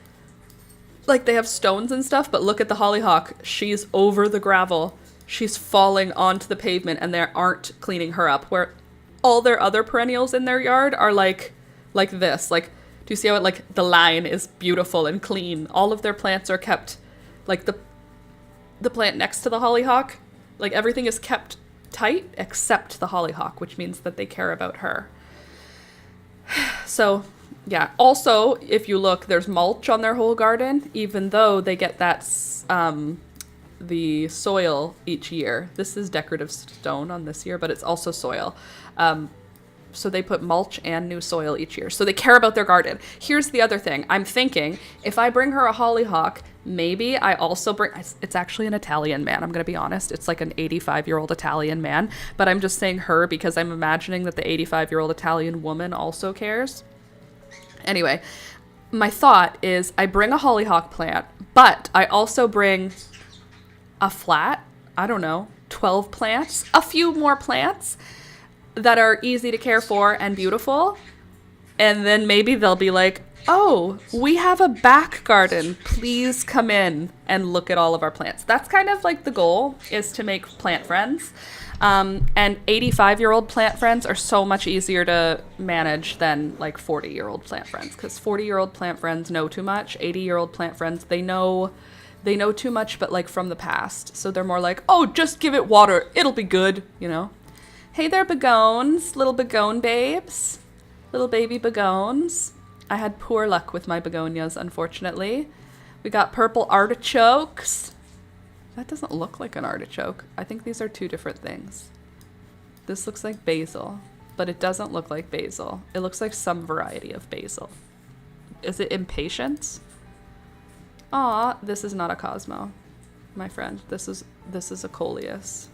Like they have stones and stuff, but look at the hollyhock. She's over the gravel. She's falling onto the pavement and they aren't cleaning her up. Where all their other perennials in their yard are like this. Like, do you see how the line is beautiful and clean? All of their plants are kept, like the plant next to the hollyhock. Like everything is kept tight except the hollyhock, which means that they care about her. So yeah. Also, if you look, there's mulch on their whole garden, even though they get that the soil each year. This is decorative stone on this year, but it's also soil. So they put mulch and new soil each year. So they care about their garden. Here's the other thing. I'm thinking if I bring her a hollyhock, maybe I also bring, it's actually an Italian man. I'm going to be honest. It's like an 85-year-old Italian man, but I'm just saying her because I'm imagining that the 85-year-old Italian woman also cares. Anyway, my thought is I bring a hollyhock plant, but I also bring a flat, 12 plants, a few more plants that are easy to care for and beautiful. And then maybe they'll be like, oh, we have a back garden. Please come in and look at all of our plants. That's kind of like the goal, is to make plant friends. And 85-year-old plant friends are so much easier to manage than like 40-year-old plant friends, because 40-year-old plant friends know too much. 80-year-old plant friends, they know too much, but like from the past. So they're more like, oh, just give it water. It'll be good, you know? Hey there, begones, little begone babes, little baby begones. I had poor luck with my begonias, unfortunately. We got purple artichokes. That doesn't look like an artichoke. I think these are two different things. This looks like basil, but it doesn't look like basil. It looks like some variety of basil. Is it impatience? Aw, this is not a Cosmo. my friend. This is a coleus.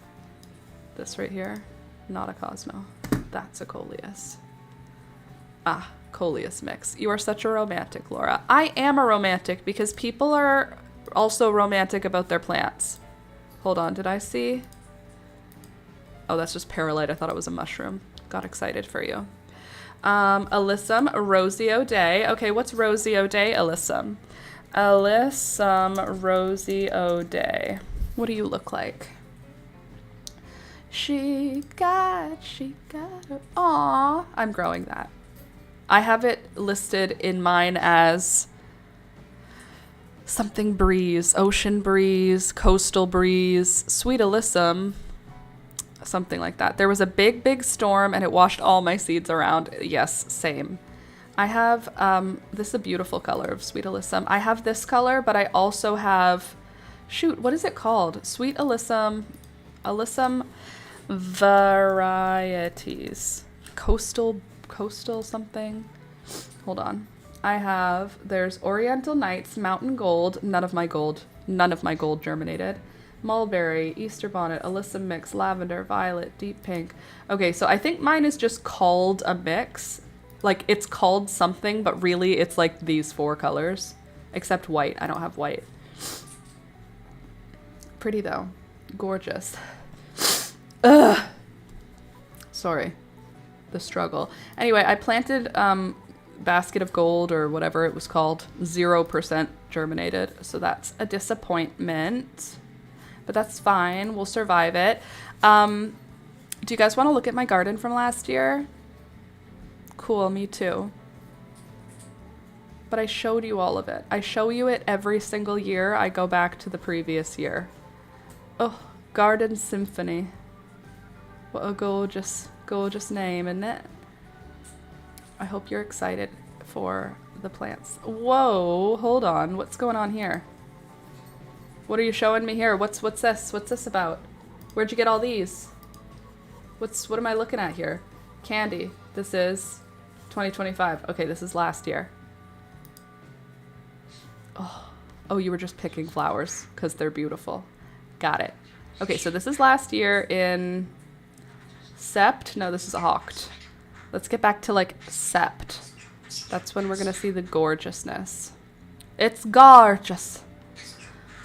This right here, not a Cosmo. That's a coleus. Ah, coleus mix. You are such a romantic, Laura. I am a romantic because people are also romantic about their plants. Hold on, did I see? Oh, that's just perlite. I thought it was a mushroom. Got excited for you. Alyssum, Rosie O'Day. Okay, what's Rosie O'Day, Alyssum? Alyssum, Rosie O'Day. What do you look like? She got her. Aw, I'm growing that. I have it listed in mine as something breeze, ocean breeze, coastal breeze, sweet alyssum, something like that. There was a big storm and it washed all my seeds around. Yes, same. I have, this is a beautiful color of sweet alyssum. I have this color, but I also have, shoot, what is it called? Sweet alyssum varieties. Coastal something. Hold on. I have, there's Oriental Nights, Mountain Gold, none of my gold germinated. Mulberry, Easter Bonnet, Alyssum Mix, Lavender, Violet, Deep Pink. Okay, so I think mine is just called a mix. Like, it's called something, but really it's like these 4 colors. Except white. I don't have white. Pretty though. Gorgeous. Ugh. Sorry. The struggle. Anyway, I planted Basket of Gold or whatever it was called. 0% germinated. So that's a disappointment. But that's fine. We'll survive it. Do you guys want to look at my garden from last year? Cool, me too. But I showed you all of it. I show you it every single year. I go back to the previous year. Oh, Garden Symphony. What a gorgeous name, isn't it? I hope you're excited for the plants. Whoa, hold on. What's going on here? What are you showing me here? What's this? What's this about? Where'd you get all these? What am I looking at here? Candy. This is 2025. Okay, this is last year. Oh, you were just picking flowers because they're beautiful. Got it. Okay, so this is last year in Sept. No, this is Oct. Let's get back to like Sept. That's when we're gonna see the gorgeousness. It's gorgeous.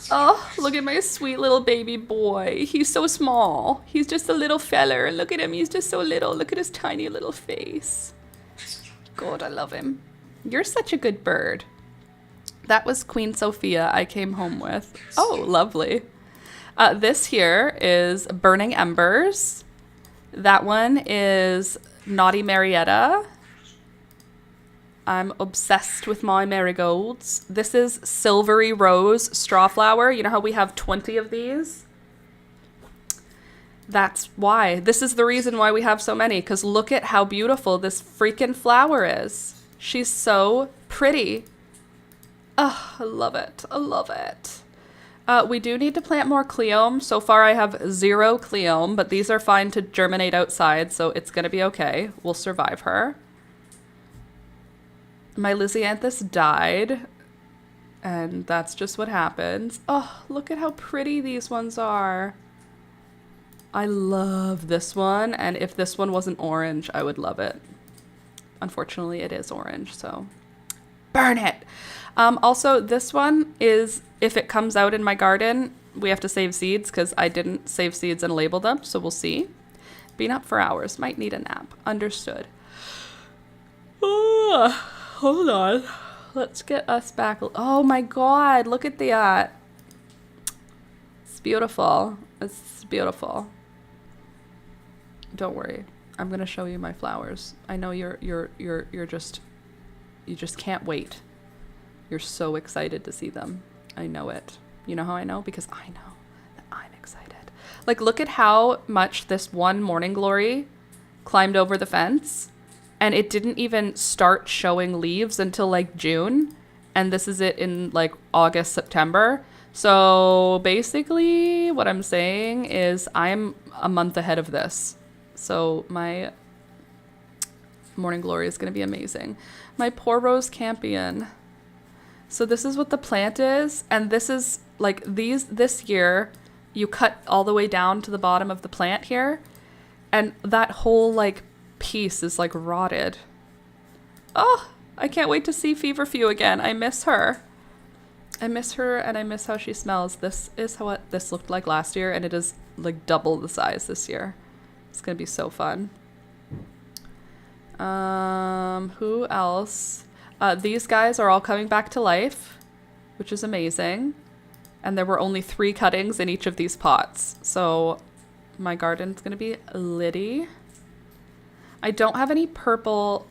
Oh, look at my sweet little baby boy. He's so small. He's just a little feller. Look at him. He's just so little. Look at his tiny little face. God, I love him. You're such a good bird. That was Queen Sophia I came home with. Oh, lovely. This here is Burning Embers. That one is Naughty Marietta. I'm obsessed with my marigolds. This is Silvery Rose Strawflower. You know how we have 20 of these? That's why. This is the reason why we have so many, because look at how beautiful this freaking flower is. She's so pretty. Oh, I love it. I love it. We do need to plant more Cleome. So far I have 0 Cleome, but these are fine to germinate outside, so it's going to be okay. We'll survive her. My Lisianthus died, and that's just what happens. Oh, look at how pretty these ones are. I love this one, and if this one wasn't orange, I would love it. Unfortunately, it is orange, so burn it. Also, this one is, if it comes out in my garden, we have to save seeds because I didn't save seeds and label them, so we'll see. Been up for hours. Might need a nap. Understood. Hold on. Let's get us back. Oh my god, look at that. It's beautiful. It's beautiful. Don't worry. I'm going to show you my flowers. I know you just can't wait. You're so excited to see them. I know it. You know how I know? Because I know that I'm excited. Like, look at how much this one morning glory climbed over the fence, and it didn't even start showing leaves until like June, and this is it in like August, September. So basically what I'm saying is I'm a month ahead of this. So my morning glory is going to be amazing. My poor Rose Campion. So this is what the plant is, and this is like this year you cut all the way down to the bottom of the plant here, and that whole like piece is like rotted. Oh, I can't wait to see Feverfew again. I miss her. I miss her and I miss how she smells. This is what this looked like last year, and it is like double the size this year. It's gonna be so fun. Who else? These guys are all coming back to life, which is amazing. And there were only 3 cuttings in each of these pots. So my garden's gonna be litty. I don't have any purple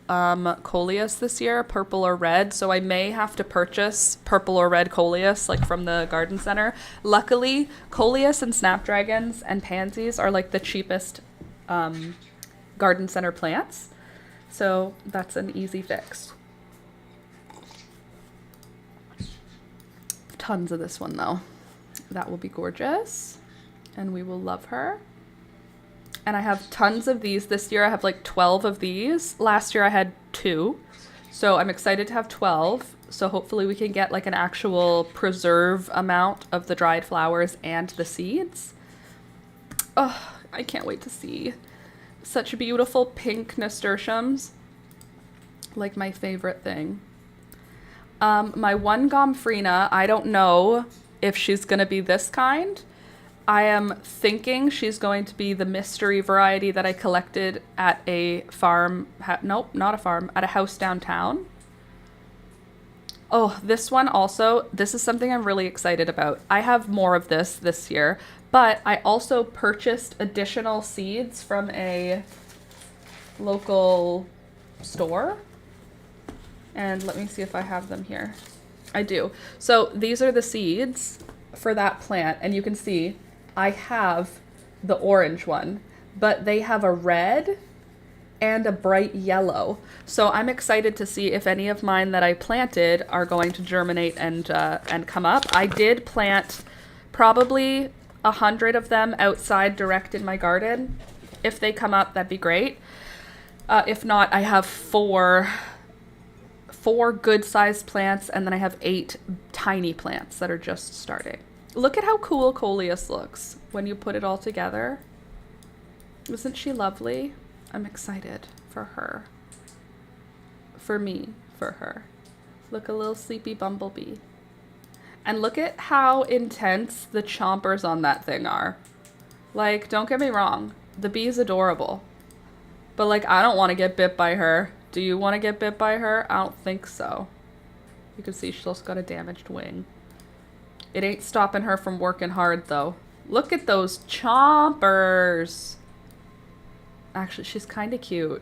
coleus this year, purple or red, so I may have to purchase purple or red coleus like from the garden center. Luckily, coleus and snapdragons and pansies are like the cheapest garden center plants, so that's an easy fix. Tons of this one though. That will be gorgeous, and we will love her. And I have tons of these this year. I have like 12 of these. Last year I had 2. So I'm excited to have 12. So hopefully we can get like an actual preserve amount of the dried flowers and the seeds. Oh, I can't wait to see such beautiful pink nasturtiums. Like my favorite thing. My one Gomphrena, I don't know if she's going to be this kind. I am thinking she's going to be the mystery variety that I collected at a farm. Nope, not a farm. At a house downtown. Oh, this one also. This is something I'm really excited about. I have more of this year, but I also purchased additional seeds from a local store. And let me see if I have them here. I do. So these are the seeds for that plant, and you can see I have the orange one, but they have a red and a bright yellow. So I'm excited to see if any of mine that I planted are going to germinate and come up. I did plant probably 100 of them outside direct in my garden. If they come up, that'd be great. If not, I have four good-sized plants, and then I have 8 tiny plants that are just starting. Look at how cool Coleus looks when you put it all together. Isn't she lovely? I'm excited for her. For me, for her. Look, a little sleepy bumblebee. And look at how intense the chompers on that thing are. Like, don't get me wrong. The bee's adorable. But, like, I don't want to get bit by her. Do you want to get bit by her? I don't think so. You can see she's also got a damaged wing. It ain't stopping her from working hard, though. Look at those chompers. Actually, she's kind of cute.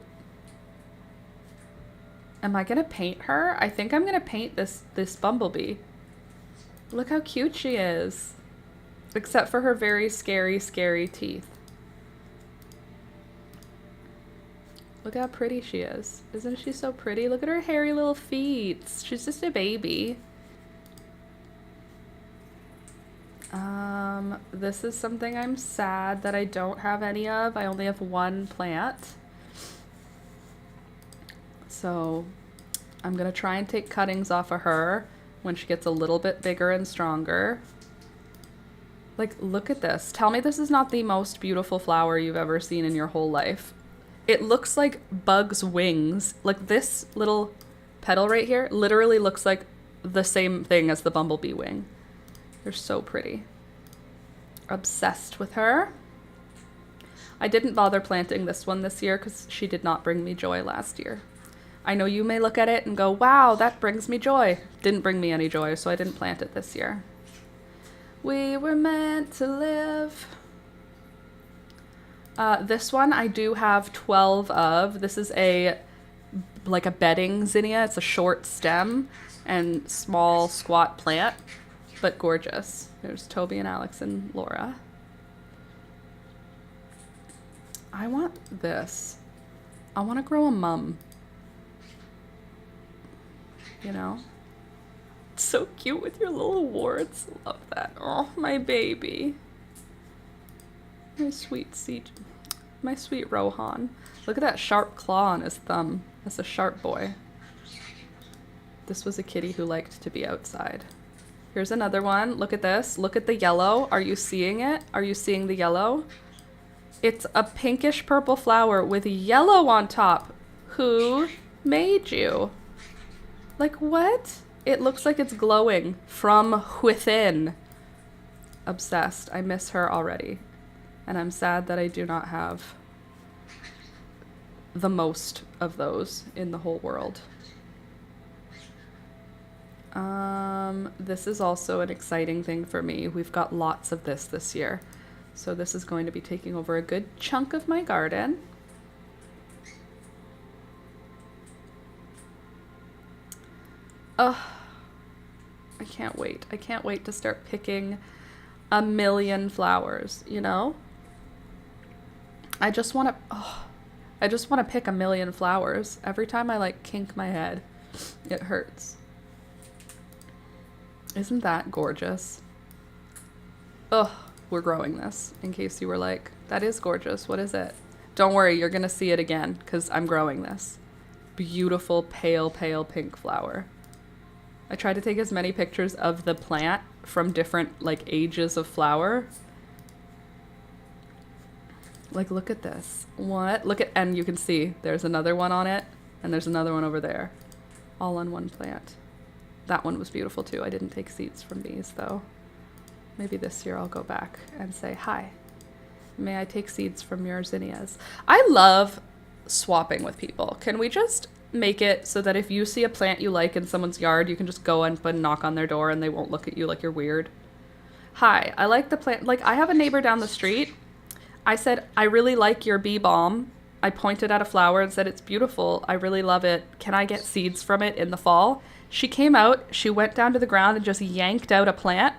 Am I going to paint her? I think I'm going to paint this bumblebee. Look how cute she is. Except for her very scary, scary teeth. Look how pretty she is. Isn't she so pretty? Look at her hairy little feet. She's just a baby. This is something I'm sad that I don't have any of. I only have 1 plant. So I'm gonna try and take cuttings off of her when she gets a little bit bigger and stronger. Like, look at this. Tell me this is not the most beautiful flower you've ever seen in your whole life. It looks like bugs' wings. Like, this little petal right here literally looks like the same thing as the bumblebee wing. They're so pretty. Obsessed with her. I didn't bother planting this one this year because she did not bring me joy last year. I know you may look at it and go, wow, that brings me joy. Didn't bring me any joy, so I didn't plant it this year. We were meant to live. This one I do have 12 of. This is like a bedding zinnia. It's a short stem and small squat plant, but gorgeous. There's Toby and Alex and Laura. I want this. I want to grow a mum. You know? It's so cute with your little warts. Love that. Oh, my baby. My sweet Rohan. Look at that sharp claw on his thumb. That's a sharp boy. This was a kitty who liked to be outside. Here's another one. Look at this. Look at the yellow. Are you seeing it? Are you seeing the yellow? It's a pinkish purple flower with yellow on top. Who made you? Like, what? It looks like it's glowing from within. Obsessed. I miss her already. And I'm sad that I do not have the most of those in the whole world. This is also an exciting thing for me. We've got lots of this year. So this is going to be taking over a good chunk of my garden. I can't wait. I can't wait to start picking a million flowers, you know? I just want to pick a million flowers. Every time I like kink my head, it hurts. Isn't that gorgeous? Ugh, we're growing this, in case you were like, that is gorgeous, what is it? Don't worry, you're gonna see it again, because I'm growing this. Beautiful, pale, pale pink flower. I tried to take as many pictures of the plant from different, like, ages of flower. Like, look at this. What? Look at, and you can see there's another one on it, and there's another one over there. All on one plant. That one was beautiful too. I didn't take seeds from these though. Maybe this year I'll go back and say, hi, may I take seeds from your zinnias? I love swapping with people. Can we just make it so that if you see a plant you like in someone's yard, you can just go and knock on their door and they won't look at you like you're weird? Hi, I like the plant. Like, I have a neighbor down the street. I said, I really like your bee balm. I pointed at a flower and said, it's beautiful. I really love it. Can I get seeds from it in the fall? She came out, she went down to the ground and just yanked out a plant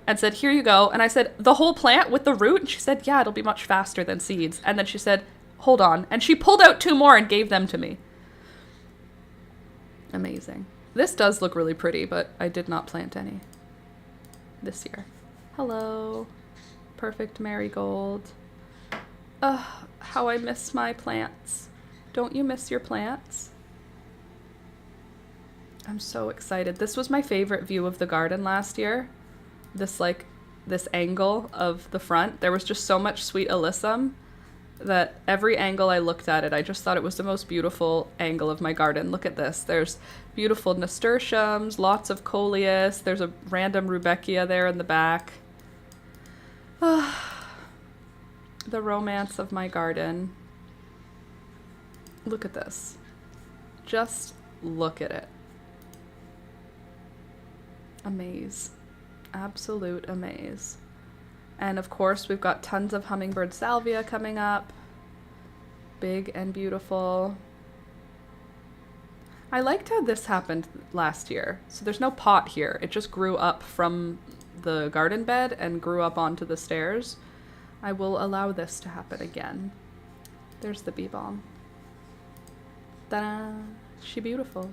and said, here you go. And I said, the whole plant with the root? And she said, yeah, it'll be much faster than seeds. And then she said, hold on. And she pulled out 2 more and gave them to me. Amazing. This does look really pretty, but I did not plant any this year. Hello. Perfect marigold. Ugh, how I miss my plants. Don't you miss your plants? I'm so excited. This was my favorite view of the garden last year. This angle of the front. There was just so much sweet alyssum that every angle I looked at it, I just thought it was the most beautiful angle of my garden. Look at this. There's beautiful nasturtiums, lots of coleus. There's a random rudbeckia there in the back. The romance of my garden. Look at this. Just look at it. Amaze. Absolute amaze. And of course, we've got tons of hummingbird salvia coming up. Big and beautiful. I liked how this happened last year. So there's no pot here. It just grew up from the garden bed and grew up onto the stairs. I will allow this to happen again. There's the bee balm. Ta-da! She beautiful.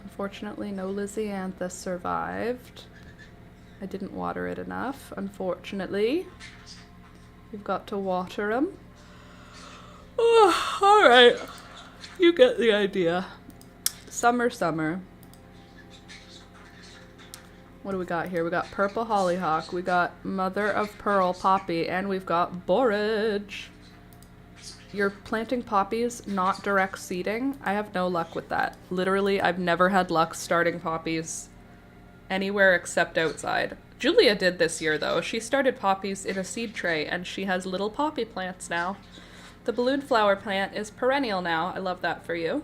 Unfortunately, no Lysianthus survived. I didn't water it enough, unfortunately. You've got to water them. Oh, all right. You get the idea. Summer, summer. What do we got here? We got purple hollyhock, we got mother of pearl poppy, and we've got borage. You're planting poppies, not direct seeding? I have no luck with that. Literally, I've never had luck starting poppies anywhere except outside. Julia did this year, though. She started poppies in a seed tray, and she has little poppy plants now. The balloon flower plant is perennial now. I love that for you.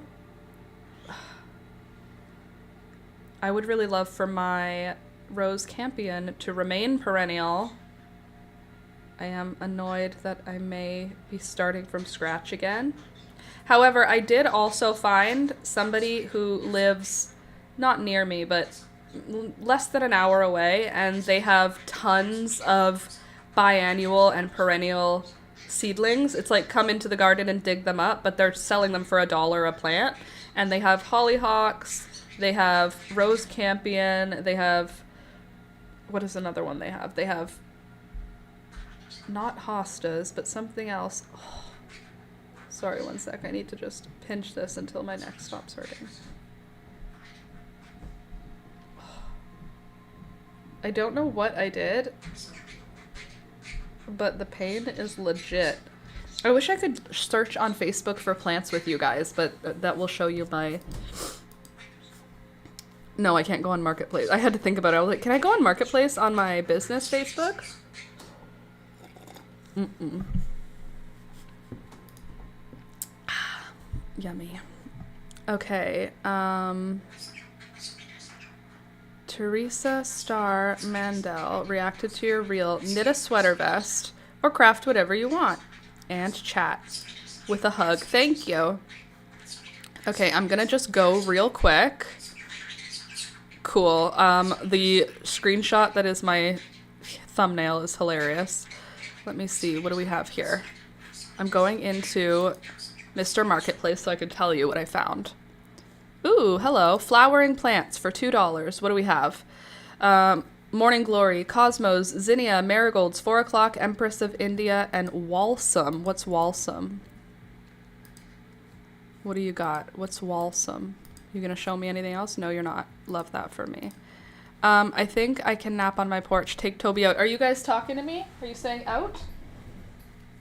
I would really love for my rose campion to remain perennial. I am annoyed that I may be starting from scratch again. However, I did also find somebody who lives not near me, but less than an hour away, and they have tons of biannual and perennial seedlings. It's like come into the garden and dig them up, but they're selling them for $1 a plant. And they have hollyhocks, they have rose campion, they have, what is another one they have? They have not hostas, but something else. Oh, sorry, one sec. I need to just pinch this until my neck stops hurting. I don't know what I did, but the pain is legit. I wish I could search on Facebook for plants with you guys, but that will show you my... No, I can't go on Marketplace. I had to think about it. I was like, can I go on Marketplace on my business Facebook? Mm-mm. Yummy. Okay, Teresa Star Mandel reacted to your reel. Knit a sweater vest or craft whatever you want. And chat with a hug. Thank you. Okay, I'm gonna just go real quick. Cool. The screenshot that is my thumbnail is hilarious. Let me see. What do we have here? I'm going into Mr. Marketplace so I can tell you what I found. Ooh, hello. Flowering plants for $2. What do we have? Morning Glory, Cosmos, Zinnia, Marigolds, 4 o'clock, Empress of India, and Walsum. What's Walsum? What do you got? What's Walsum? You gonna show me anything else? No, you're not. Love that for me. I think I can nap on my porch. Take Toby out. Are you guys talking to me? Are you saying out?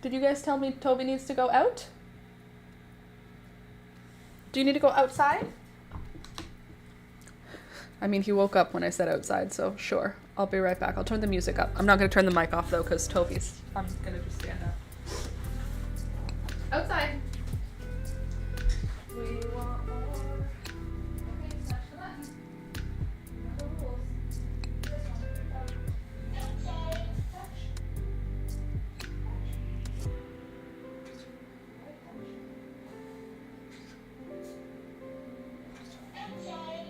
Did you guys tell me Toby needs to go out? Do you need to go outside? I mean, he woke up when I said outside, so sure. I'll be right back. I'll turn the music up. I'm not going to turn the mic off, though, because Toby's... I'm going to just stand up. Outside. We want more. Okay, smash the button. Remember the rules. This one. Outside. Touch. Outside.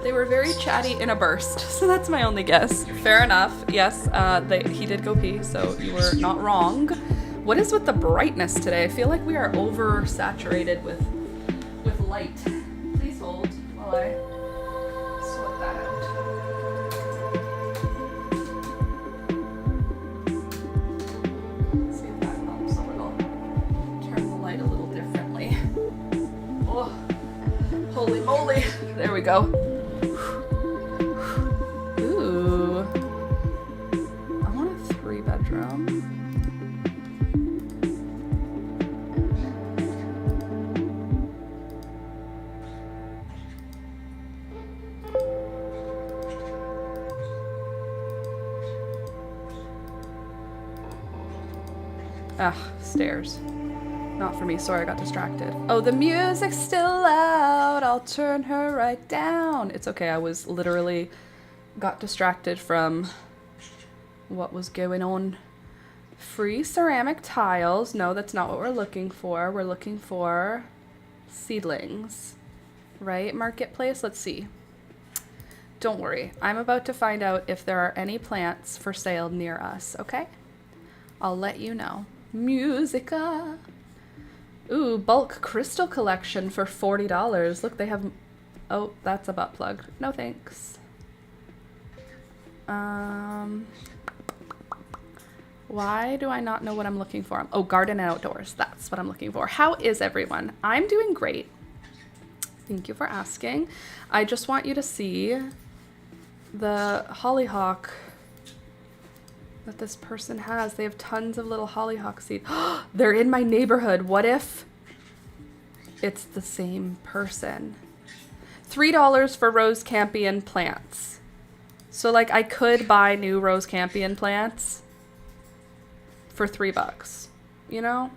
They were very chatty in a burst, so that's my only guess. Fair enough. Yes, he did go pee, so you were not wrong. What is with the brightness today? I feel like we are oversaturated with light. Please hold while I sort that out. See if that helps a little. Turn the light a little differently. Oh, holy moly. There we go. Ugh, stairs. Not for me. Sorry, I got distracted. Oh, the music's still loud. I'll turn her right down. It's okay. I was literally got distracted from what was going on. Free ceramic tiles. No, that's not what we're looking for. We're looking for seedlings. Right? Marketplace? Let's see. Don't worry. I'm about to find out if there are any plants for sale near us, okay? I'll let you know. Musica. Ooh, bulk crystal collection for $40. Look, they have... Oh, that's a butt plug. No thanks. Why do I not know what I'm looking for? Oh, garden and outdoors. That's what I'm looking for. How is everyone? I'm doing great. Thank you for asking. I just want you to see the hollyhock that this person has. They have tons of little hollyhock seeds. They're in my neighborhood. What if it's the same person? $3 for rose campion plants. So like I could buy new rose campion plants for $3, you know?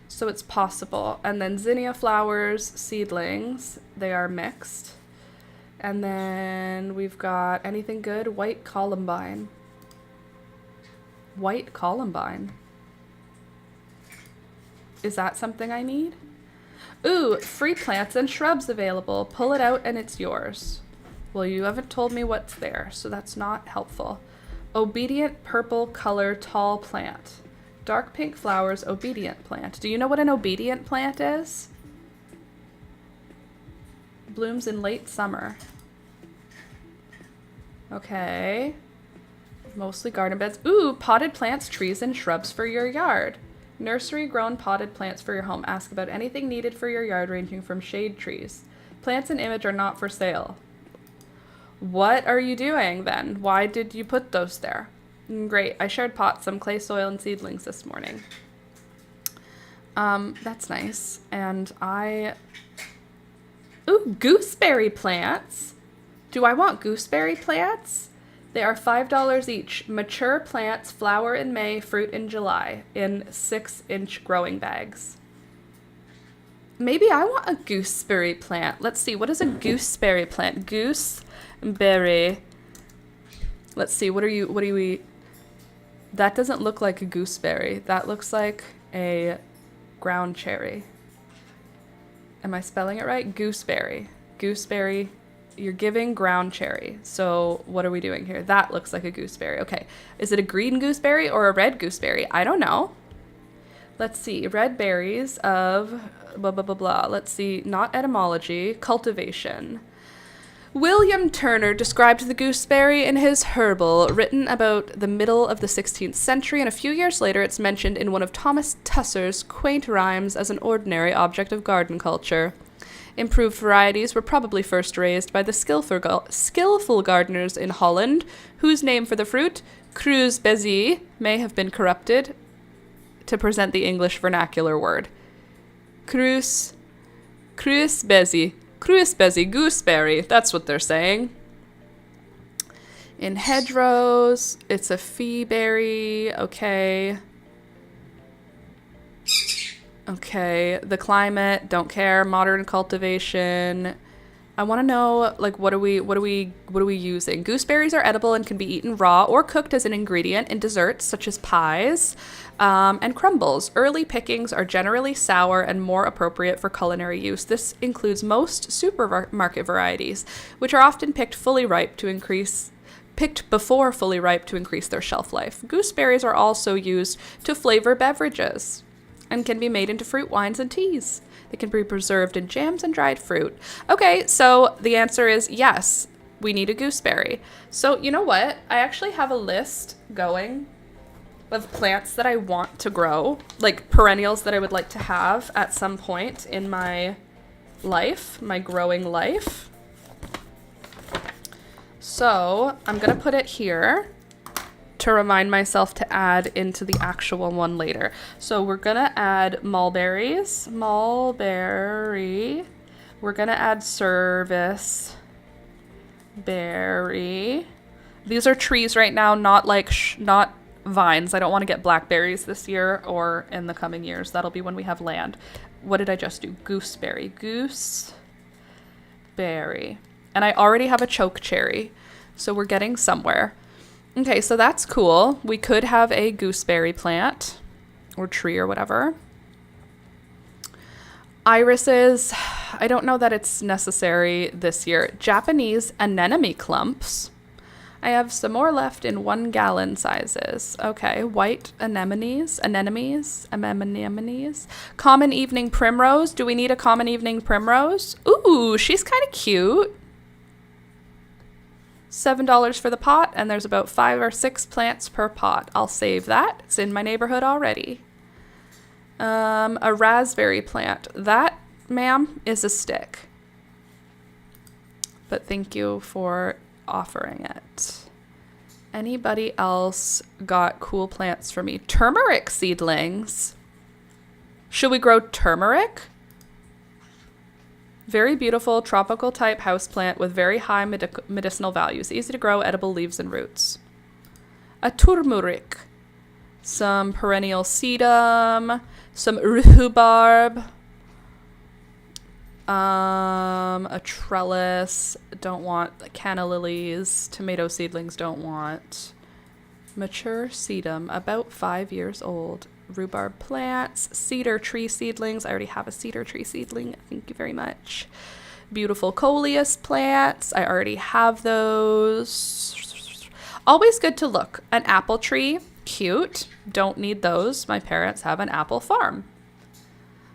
So it's possible. And then zinnia flowers, seedlings, they are mixed. And then we've got anything good? White columbine. White columbine. Is that something I need? Ooh, free plants and shrubs available. Pull it out and it's yours. Well, you haven't told me what's there, so that's not helpful. Obedient purple color tall plant. Dark pink flowers, obedient plant. Do you know what an obedient plant is? Blooms in late summer. Okay. Mostly garden beds. Ooh, potted plants, trees, and shrubs for your yard. Nursery grown potted plants for your home. Ask about anything needed for your yard, ranging from shade trees. Plants and image are not for sale. What are you doing then? Why did you put those there? Great. I shared pots, some clay soil, and seedlings this morning. That's nice. And ooh, gooseberry plants. Do I want gooseberry plants? They are $5 each. Mature plants flower in May, fruit in July, in 6-inch growing bags. Maybe I want a gooseberry plant. Let's see. What is a gooseberry plant? Gooseberry. Let's see. What do you eat? That doesn't look like a gooseberry. That looks like a ground cherry. Am I spelling it right? Gooseberry. Gooseberry. You're giving ground cherry. So what are we doing here? That looks like a gooseberry. Okay. Is it a green gooseberry or a red gooseberry? I don't know. Let's see. Red berries of blah, blah, blah, blah. Let's see. Not etymology. Cultivation. William Turner described the gooseberry in his Herbal, written about the middle of the 16th century, and a few years later it's mentioned in one of Thomas Tusser's quaint rhymes as an ordinary object of garden culture. Improved varieties were probably first raised by the skillful gardeners in Holland, whose name for the fruit, kruisbezzy, may have been corrupted to present the English vernacular word. Kruisbezzy. Kruisbezzy, gooseberry, that's what they're saying. In hedgerows, it's a feeberry, okay. Okay, the climate, don't care. Modern cultivation. I want to know, like, what are we using? Gooseberries are edible and can be eaten raw or cooked as an ingredient in desserts such as pies and crumbles. Early pickings are generally sour and more appropriate for culinary use. This includes most supermarket varieties, which are often picked before fully ripe to increase their shelf life. Gooseberries are also used to flavor beverages and can be made into fruit wines and teas. They can be preserved in jams and dried fruit. Okay, so the answer is yes, we need a gooseberry. So you know what? I actually have a list going of plants that I want to grow, like perennials that I would like to have at some point in my life, my growing life. So I'm gonna put it here to remind myself to add into the actual one later. So we're gonna add mulberries, mulberry. We're gonna add service berry. These are trees right now, not like not vines. I don't want to get blackberries this year or in the coming years. That'll be when we have land. What did I just do? Gooseberry. Gooseberry. And I already have a choke cherry, so we're getting somewhere. Okay, so that's cool. We could have a gooseberry plant or tree or whatever. Irises, I don't know that it's necessary this year. Japanese anemone clumps. I have some more left in 1 gallon sizes. Okay, white anemones. Common evening primrose. Do we need a common evening primrose? Ooh, she's kind of cute. $7 for the pot, and there's about 5 or 6 plants per pot. I'll save that. It's in my neighborhood already. A raspberry plant. That, ma'am, is a stick. But thank you for offering it. Anybody else got cool plants for me? Turmeric seedlings. Should we grow turmeric? Very beautiful tropical type houseplant with very high medicinal values. Easy to grow, edible leaves and roots. A turmeric. Some perennial sedum. Some rhubarb. A trellis. Don't want canna lilies. Tomato seedlings don't want. Mature sedum, about 5 years old. Rhubarb plants, cedar tree seedlings. I already have a cedar tree seedling. Thank you very much. Beautiful coleus plants. I already have those. Always good to look. An apple tree, cute. Don't need those. My parents have an apple farm.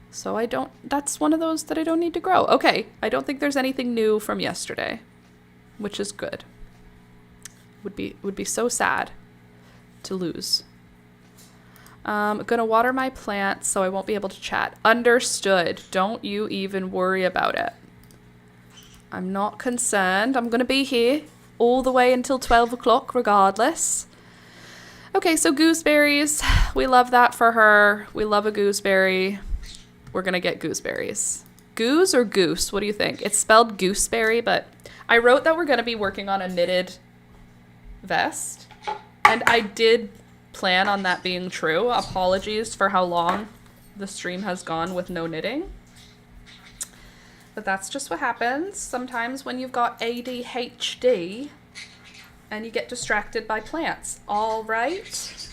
So that's one of those that I don't need to grow. Okay, I don't think there's anything new from yesterday, which is good. Would be so sad to lose. I'm gonna water my plants so I won't be able to chat. Understood. Don't you even worry about it. I'm not concerned. I'm gonna be here all the way until 12 o'clock regardless. Okay, so gooseberries. We love that for her. We love a gooseberry. We're gonna get gooseberries. Goose or goose? What do you think? It's spelled gooseberry, but I wrote that we're gonna be working on a knitted vest, and I did plan on that being true. Apologies for how long the stream has gone with no knitting. But that's just what happens sometimes when you've got ADHD and you get distracted by plants. All right.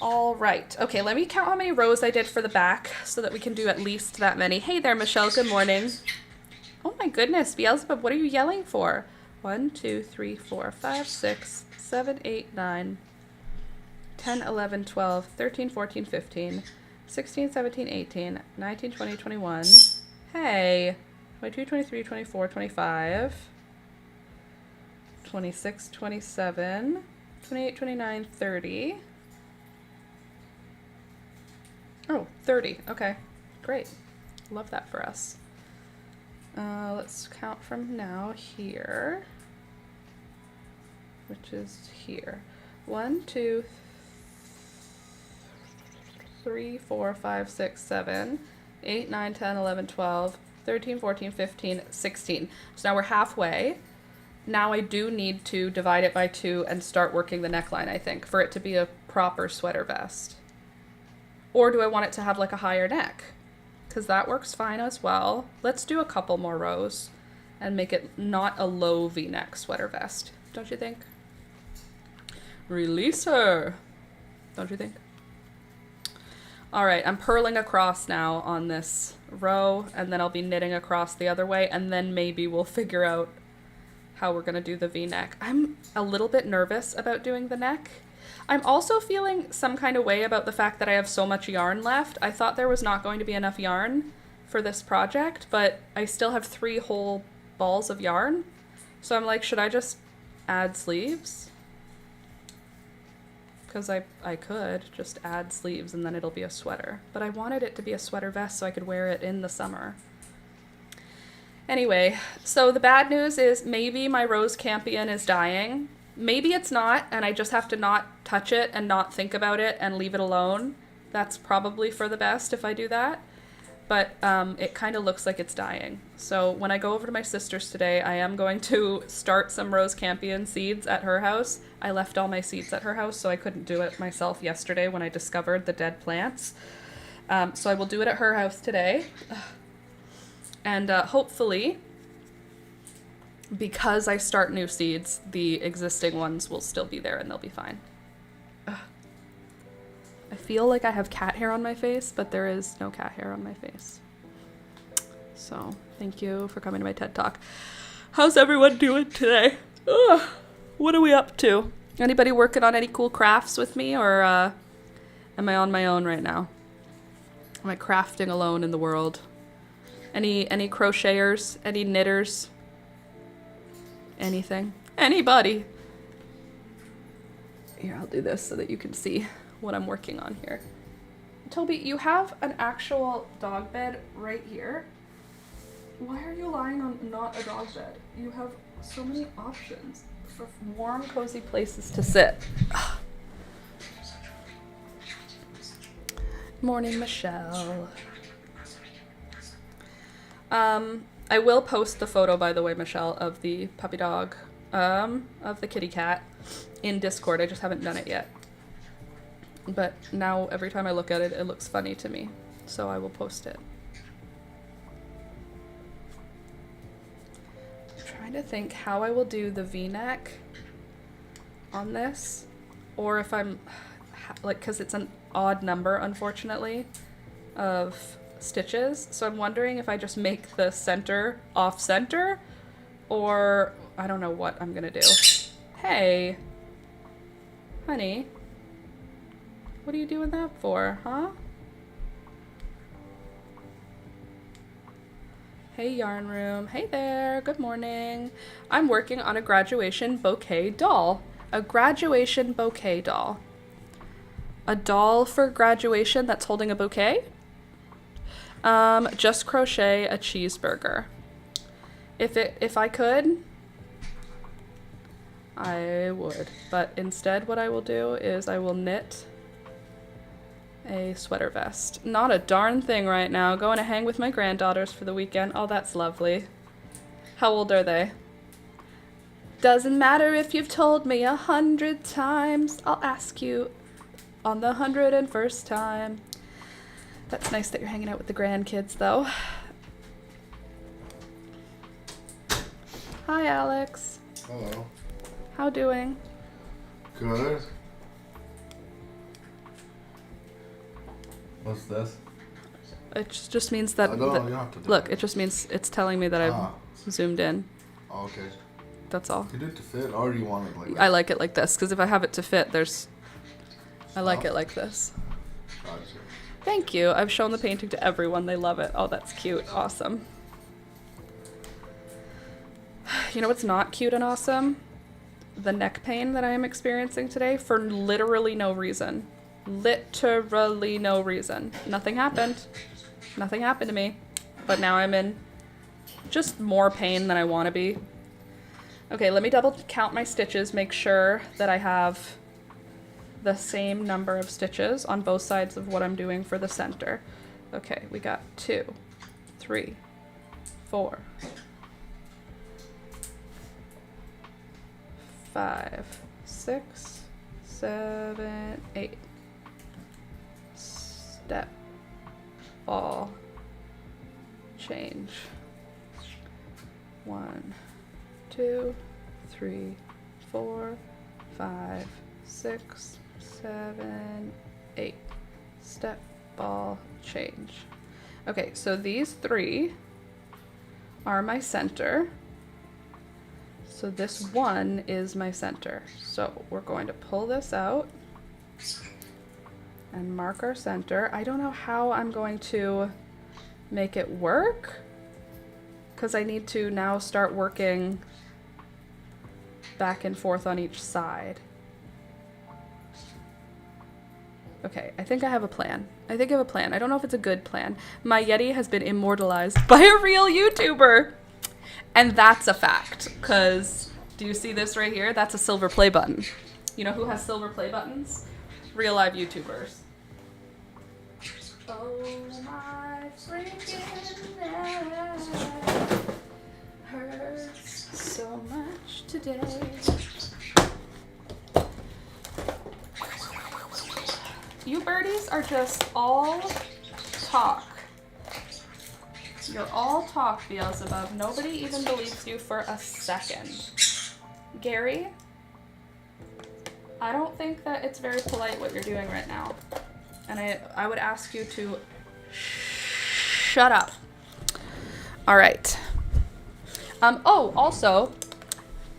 All right. Okay, let me count how many rows I did for the back so that we can do at least that many. Hey there, Michelle. Good morning. Oh my goodness, Beelzebub, what are you yelling for? 1, 2, 3, 4, 5, 6, 7, 8, 9, 10, 11, 12, 13, 14, 15, 16, 17, 18, 19, 20, 21. Hey. 22, 23, 24, 25, 26, 27, 28, 29, 30. Oh, 30. Okay, great. Love that for us. Let's count from now here, which is here. 1, 2, 3, 4, 5, 6, 7, 8, 9, 10, 11, 12, 13, 14, 15, 16. So now we're halfway. Now I do need to divide it by 2 and start working the neckline, I think, for it to be a proper sweater vest. Or do I want it to have like a higher neck? Because that works fine as well. Let's do a couple more rows and make it not a low V-neck sweater vest. Don't you think? Release her. Don't you think? All right, I'm purling across now on this row, and then I'll be knitting across the other way, and then maybe we'll figure out how we're gonna do the V-neck. I'm a little bit nervous about doing the neck. I'm also feeling some kind of way about the fact that I have so much yarn left. I thought there was not going to be enough yarn for this project, but I still have 3 whole balls of yarn. So I'm like, should I just add sleeves? Because I could just add sleeves and then it'll be a sweater. But I wanted it to be a sweater vest so I could wear it in the summer. Anyway, so the bad news is maybe my rose campion is dying. Maybe it's not, and I just have to not touch it and not think about it and leave it alone. That's probably for the best if I do that. but it kind of looks like it's dying. So when I go over to my sister's today, I am going to start some rose campion seeds at her house. I left all my seeds at her house, so I couldn't do it myself yesterday when I discovered the dead plants. So I will do it at her house today. And hopefully, because I start new seeds, the existing ones will still be there and they'll be fine. I feel like I have cat hair on my face, but there is no cat hair on my face. So, thank you for coming to my TED Talk. How's everyone doing today? Ugh, what are we up to? Anybody working on any cool crafts with me, or am I on my own right now? Am I crafting alone in the world? Any crocheters? Any knitters? Anything? Anybody? Here, I'll do this so that you can see what I'm working on here. Toby, you have an actual dog bed right here. Why are you lying on not a dog bed? You have so many options for warm, cozy places to sit. Morning, Michelle. I will post the photo, by the way, Michelle, of the puppy dog, of the kitty cat in Discord. I just haven't done it yet. But now every time I look at it, it looks funny to me. So I will post it. I'm trying to think how I will do the V-neck on this. Or if I'm, like, because it's an odd number, unfortunately, of stitches. So I'm wondering if I just make the center off-center, or I don't know what I'm gonna do. Hey, honey. What are you doing that for, huh? Hey, Yarn Room. Hey there. Good morning. I'm working on a graduation bouquet doll. A graduation bouquet doll. A doll for graduation that's holding a bouquet? Just crochet a cheeseburger. If I could, I would. But instead what I will do is I will knit a sweater vest. Not a darn thing right now. Going to hang with my granddaughters for the weekend. Oh, that's lovely. How old are they? Doesn't matter if you've told me 100 times. I'll ask you on the 101st time. That's nice that you're hanging out with the grandkids, though. Hi, Alex. Hello. How doing? Good. What's this? It just means that... No, you have to do look, it. it just means it's telling me that I've zoomed in. Oh, okay. That's all. You do it to fit, or you want it like that? I like it like this, because if I have it to fit, there's... I like it like this. Gotcha. Thank you. I've shown the painting to everyone. They love it. Oh, that's cute. Awesome. You know what's not cute and awesome? The neck pain that I am experiencing today for literally no reason. Literally no reason. Nothing happened. Nothing happened to me. But now I'm in just more pain than I want to be. Okay, let me double count my stitches, make sure that I have the same number of stitches on both sides of what I'm doing for the center. Okay, we got 2, 3, 4, 5, 6, 7, 8. Step, ball, change. 1, 2, 3, 4, 5, 6, 7, 8. Step, ball, change. Okay, so these 3 are my center. So this 1 is my center. So we're going to pull this out and mark our center. I don't know how I'm going to make it work, because I need to now start working back and forth on each side. Okay, I think I have a plan. I don't know if it's a good plan. My Yeti has been immortalized by a real YouTuber. And that's a fact, because do you see this right here? That's a silver play button. You know who has silver play buttons? Real live YouTubers. Oh my freaking neck hurts so much today. You birdies are just all talk. You're all talk, Beelzebub. Nobody even believes you for a second. Gary, I don't think that it's very polite what you're doing right now. And I would ask you to shut up. All right. Oh, also,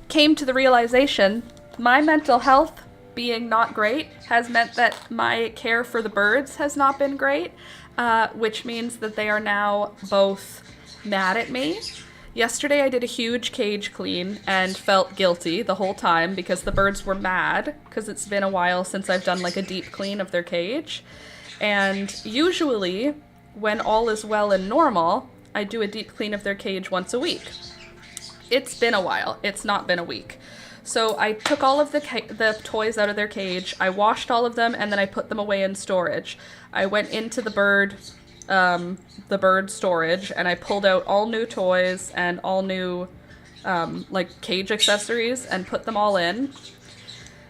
came to the realization my mental health being not great has meant that my care for the birds has not been great, which means that they are now both mad at me. Yesterday I did a huge cage clean and felt guilty the whole time because the birds were mad because it's been a while since I've done like a deep clean of their cage. And usually when all is well and normal, I do a deep clean of their cage once a week. It's been a while. It's not been a week. So I took all of the toys out of their cage, I washed all of them, and then I put them away in storage. I went into the bird storage, and I pulled out all new toys and all new like cage accessories and put them all in.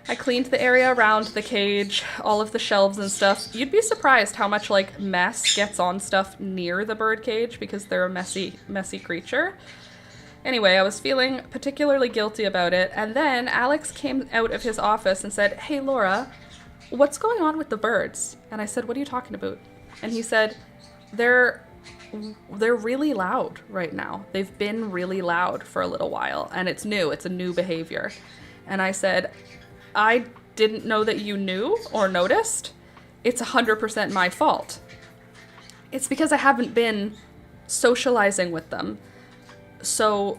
I cleaned the area around the cage, all of the shelves and stuff. You'd be surprised how much like mess gets on stuff near the bird cage because they're a messy creature. Anyway, I was feeling particularly guilty about it, and then Alex came out of his office and said, "Hey Laura, what's going on with the birds?" And I said, "What are you talking about?" And he said, they're really loud right now. They've been really loud for a little while, and it's new. It's a new behavior. And I said, "I didn't know that you knew or noticed. It's 100% my fault. It's because I haven't been socializing with them." So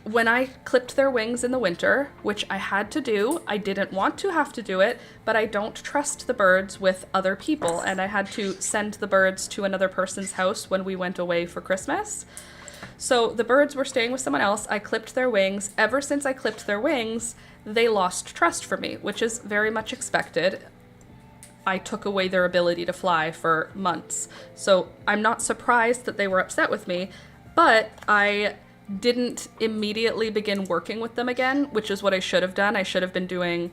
when I clipped their wings in the winter, which I had to do, I didn't want to have to do it, but I don't trust the birds with other people, and I had to send the birds to another person's house when we went away for Christmas. So the birds were staying with someone else. I clipped their wings. Ever since I clipped their wings, they lost trust for me, which is very much expected. I took away their ability to fly for months. So I'm not surprised that they were upset with me, but I didn't immediately begin working with them again, which is what I should have done. I should have been doing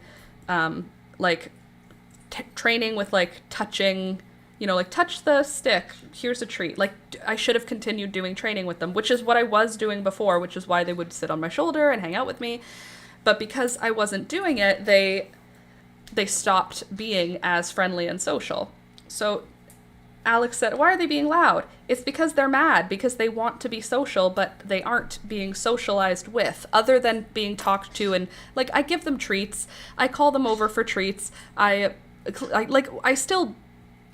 training with like touching, like touch the stick, here's a treat. Like I should have continued doing training with them, which is what I was doing before, which is why they would sit on my shoulder and hang out with me. But because I wasn't doing it, they stopped being as friendly and social. So Alex said, "Why are they being loud?" It's because they're mad, because they want to be social, but they aren't being socialized with, other than being talked to. And like, I give them treats. I call them over for treats. I still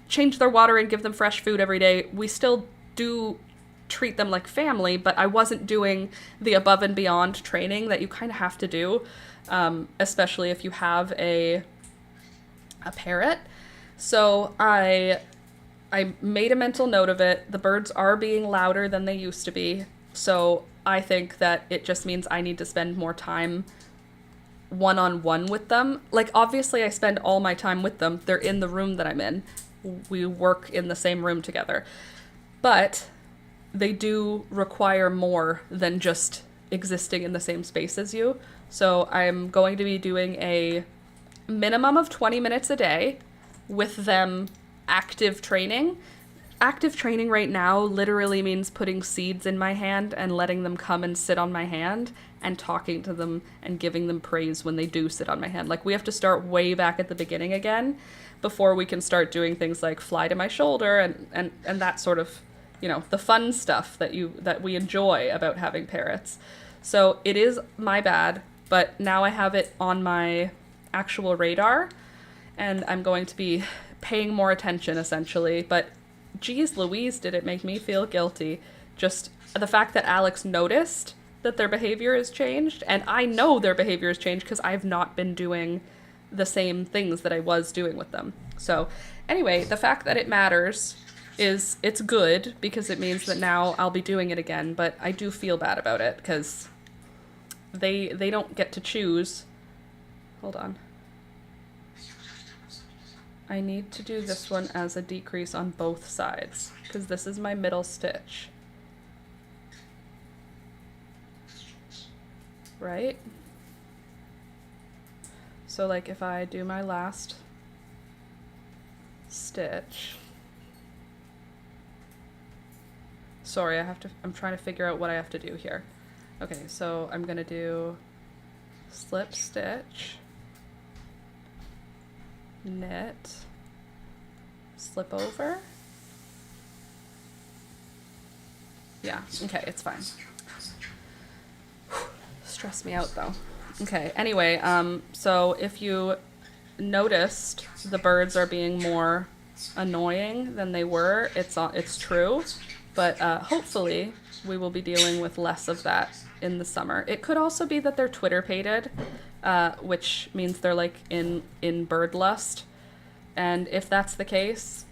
change their water and give them fresh food every day. We still do treat them like family, but I wasn't doing the above and beyond training that you kind of have to do, especially if you have a parrot. So I made a mental note of it. The birds are being louder than they used to be. So I think that it just means I need to spend more time one-on-one with them. Like, obviously I spend all my time with them. They're in the room that I'm in. We work in the same room together. But they do require more than just existing in the same space as you. So I'm going to be doing a minimum of 20 minutes a day with them. Active training. Active training right now literally means putting seeds in my hand and letting them come and sit on my hand and talking to them and giving them praise when they do sit on my hand. Like, we have to start way back at the beginning again before we can start doing things like fly to my shoulder and that sort of, the fun stuff that we enjoy about having parrots. So it is my bad, but now I have it on my actual radar and I'm going to be paying more attention, essentially. But geez Louise, did it make me feel guilty. Just the fact that Alex noticed that their behavior has changed, and I know their behavior has changed because I've not been doing the same things that I was doing with them. So anyway, the fact that it matters it's good because it means that now I'll be doing it again, but I do feel bad about it because they don't get to choose. Hold on. I need to do this one as a decrease on both sides because this is my middle stitch. Right? So like if I do my last stitch, sorry, I'm trying to figure out what I have to do here. Okay, so I'm gonna do slip stitch, knit, slip over. Yeah, okay, it's fine. Stress me out though. Okay, anyway, so if you noticed the birds are being more annoying than they were, it's true, but hopefully we will be dealing with less of that in the summer. It could also be that they're Twitter pated, which means they're like in bird lust, and if that's the case,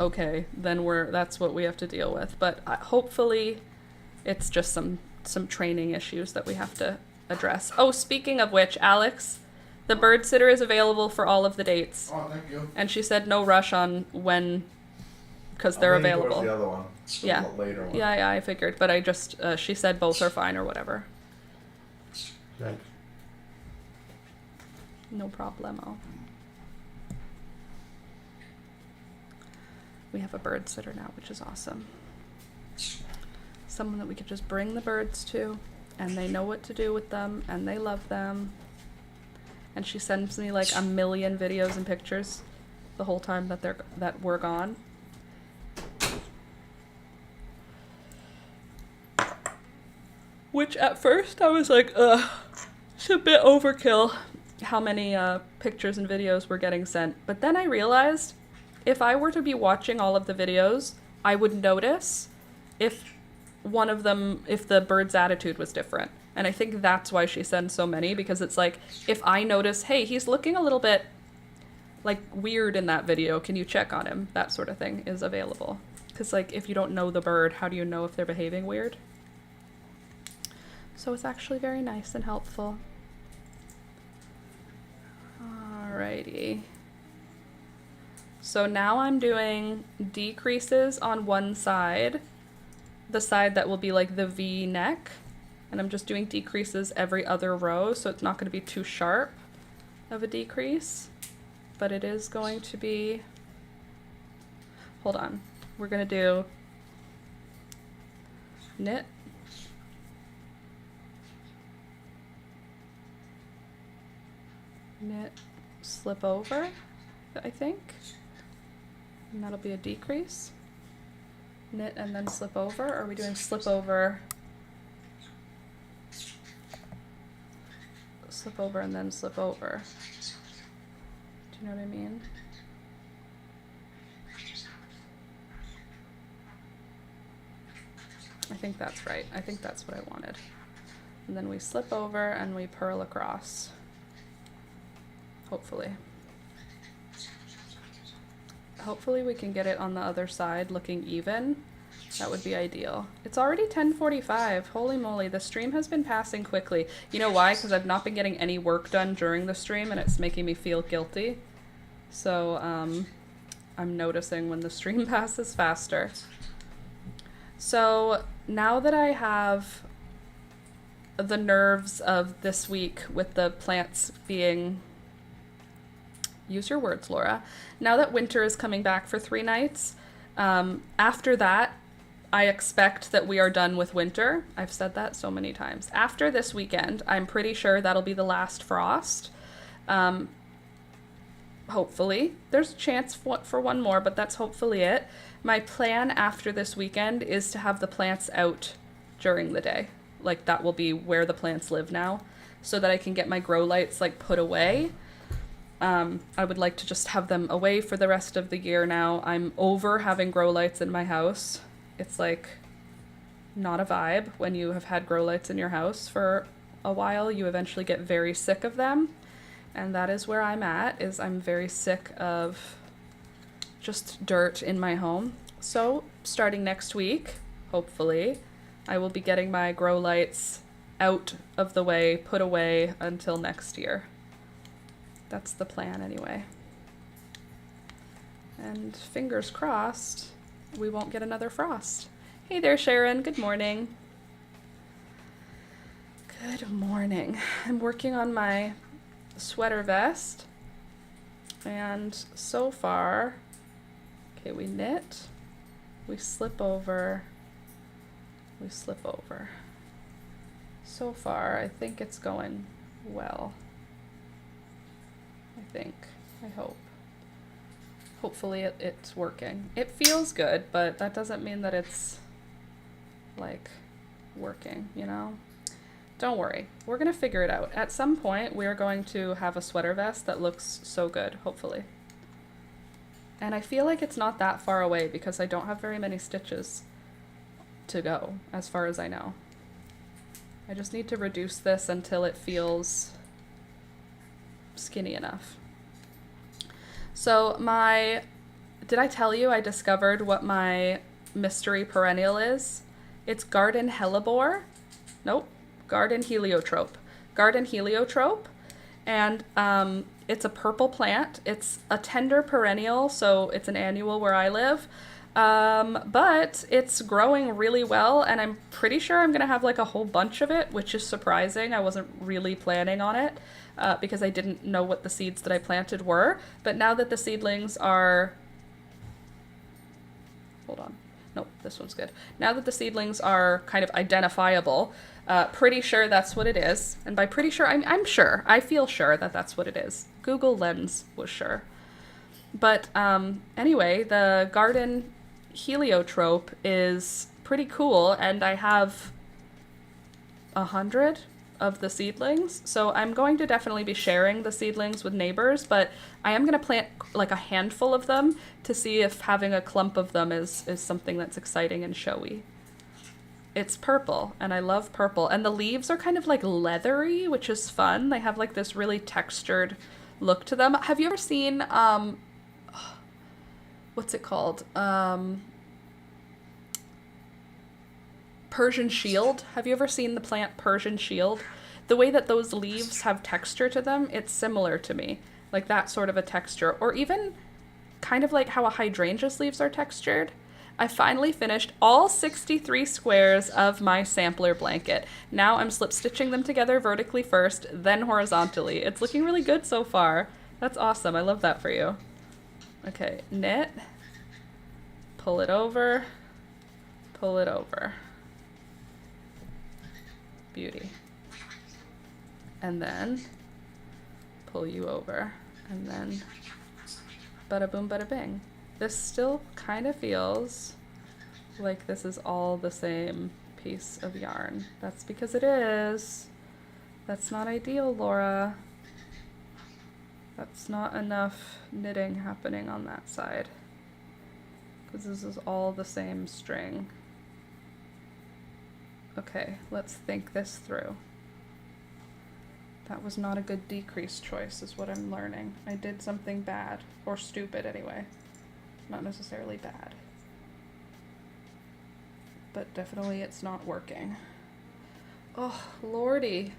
okay, then that's what we have to deal with. But hopefully it's just some training issues that we have to address. Oh, speaking of which, Alex, the bird sitter is available for all of the dates. Oh, thank you. And she said no rush on when, because they're available. The other one. Yeah. The later one. Yeah, I figured, but I just, she said both are fine or whatever. Thanks. No problemo. We have a bird sitter now, which is awesome. Someone that we could just bring the birds to, and they know what to do with them, and they love them. And she sends me like a million videos and pictures the whole time that we're gone. Which at first I was like, ugh, it's a bit overkill how many pictures and videos were getting sent. But then I realized if I were to be watching all of the videos, I would notice if one of them, if the bird's attitude was different. And I think that's why she sends so many, because it's like, if I notice, hey, he's looking a little bit like weird in that video, can you check on him? That sort of thing is available. Because like, if you don't know the bird, how do you know if they're behaving weird? So it's actually very nice and helpful. Alrighty. So now I'm doing decreases on one side, the side that will be like the V neck, and I'm just doing decreases every other row, so it's not going to be too sharp of a decrease, but it is going to be, hold on, we're going to do knit, knit, slip over, I think, and that'll be a decrease. Knit and then slip over. Or are we doing slip over, slip over and then slip over? Do you know what I mean? I think that's right. I think that's what I wanted. And then we slip over and we purl across. Hopefully. Hopefully we can get it on the other side looking even. That would be ideal. It's already 10:45. Holy moly, the stream has been passing quickly. You know why? Because I've not been getting any work done during the stream and it's making me feel guilty. So I'm noticing when the stream passes faster. So now that I have the nerves of this week with the plants being... Use your words, Laura. Now that winter is coming back for 3 nights, after that, I expect that we are done with winter. I've said that so many times. After this weekend, I'm pretty sure that'll be the last frost. Hopefully. There's a chance for one more, but that's hopefully it. My plan after this weekend is to have the plants out during the day. Like, that will be where the plants live now, so that I can get my grow lights, like, put away. I would like to just have them away for the rest of the year now. I'm over having grow lights in my house. It's like not a vibe when you have had grow lights in your house for a while. You eventually get very sick of them. And that is where I'm at, is I'm very sick of just dirt in my home. So starting next week, hopefully, I will be getting my grow lights out of the way, put away until next year. That's the plan anyway. And fingers crossed, we won't get another frost. Hey there, Sharon. Good morning. Good morning. I'm working on my sweater vest. And so far, okay, we knit, we slip over, we slip over. So far, I think it's going well. I hope. Hopefully it's working. It feels good, but that doesn't mean that it's like working, you know? Don't worry, we're gonna figure it out. At some point, we're going to have a sweater vest that looks so good, hopefully. And I feel like it's not that far away because I don't have very many stitches to go, as far as I know. I just need to reduce this until it feels skinny enough. So did I tell you I discovered what my mystery perennial is? It's garden hellebore. Nope. Garden heliotrope. Garden heliotrope. And it's a purple plant. It's a tender perennial, so it's an annual where I live. But it's growing really well, and I'm pretty sure I'm gonna have like a whole bunch of it, which is surprising. I wasn't really planning on it because I didn't know what the seeds that I planted were. But now that the seedlings are... Hold on. Nope, this one's good. Now that the seedlings are kind of identifiable, pretty sure that's what it is. And by pretty sure, I'm sure. I feel sure that that's what it is. Google Lens was sure. But anyway, the garden heliotrope is pretty cool, and I have 100 of the seedlings. So I'm going to definitely be sharing the seedlings with neighbors, but I am going to plant like a handful of them to see if having a clump of them is something that's exciting and showy. It's purple, and I love purple. And the leaves are kind of like leathery, which is fun. They have like this really textured look to them. Have you ever seen, what's it called? Persian shield. Have you ever seen the plant Persian shield? The way that those leaves have texture to them, it's similar to me. Like that sort of a texture. Or even kind of like how a hydrangea's leaves are textured. I finally finished all 63 squares of my sampler blanket. Now I'm slip stitching them together vertically first, then horizontally. It's looking really good so far. That's awesome. I love that for you. Okay, knit, pull it over, pull it over. Beauty. And then pull you over, and then bada boom, bada bing. This still kind of feels like this is all the same piece of yarn. That's because it is. That's not ideal, Laura. That's not enough knitting happening on that side, because this is all the same string. Okay, let's think this through. That was not a good decrease choice, is what I'm learning. I did something bad, or stupid anyway. Not necessarily bad. But definitely it's not working. Oh, lordy.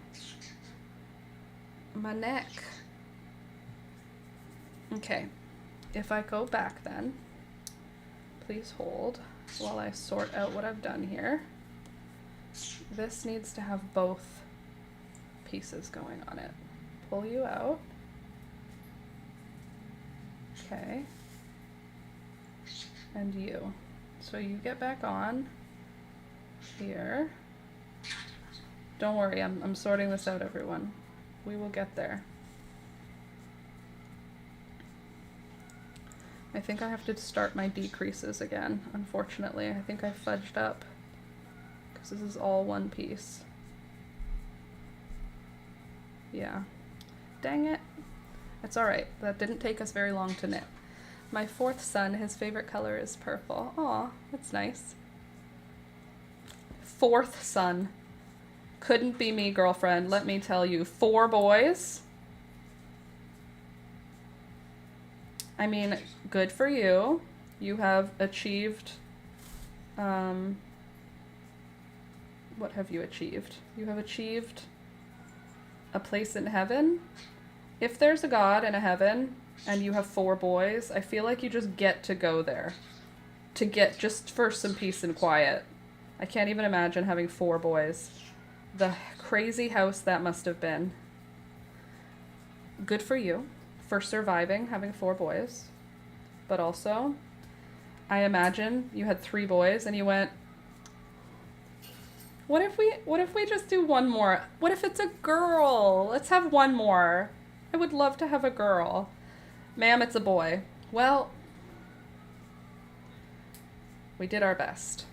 My neck. Okay, if I go back then, please hold while I sort out what I've done here. This needs to have both pieces going on it. Pull you out. Okay. And you. So you get back on here. Don't worry, I'm sorting this out, everyone. We will get there. I think I have to start my decreases again, unfortunately. I think I fudged up, because this is all one piece. Yeah. Dang it. It's alright. That didn't take us very long to knit. My fourth son, his favorite color is purple. Aw, that's nice. Fourth son. Couldn't be me, girlfriend, let me tell you. 4 boys. I mean, good for you. You have achieved, what have you achieved? You have achieved a place in heaven, If there's a God in a heaven and you have 4 boys, I feel like you just get to go there. To get just for some peace and quiet. I can't even imagine having 4 boys. The crazy house that must have been. Good for you for surviving having 4 boys. But also, I imagine you had 3 boys and you went, what if we just do one more? What if it's a girl? Let's have one more. I would love to have a girl. Ma'am, it's a boy. Well, we did our best.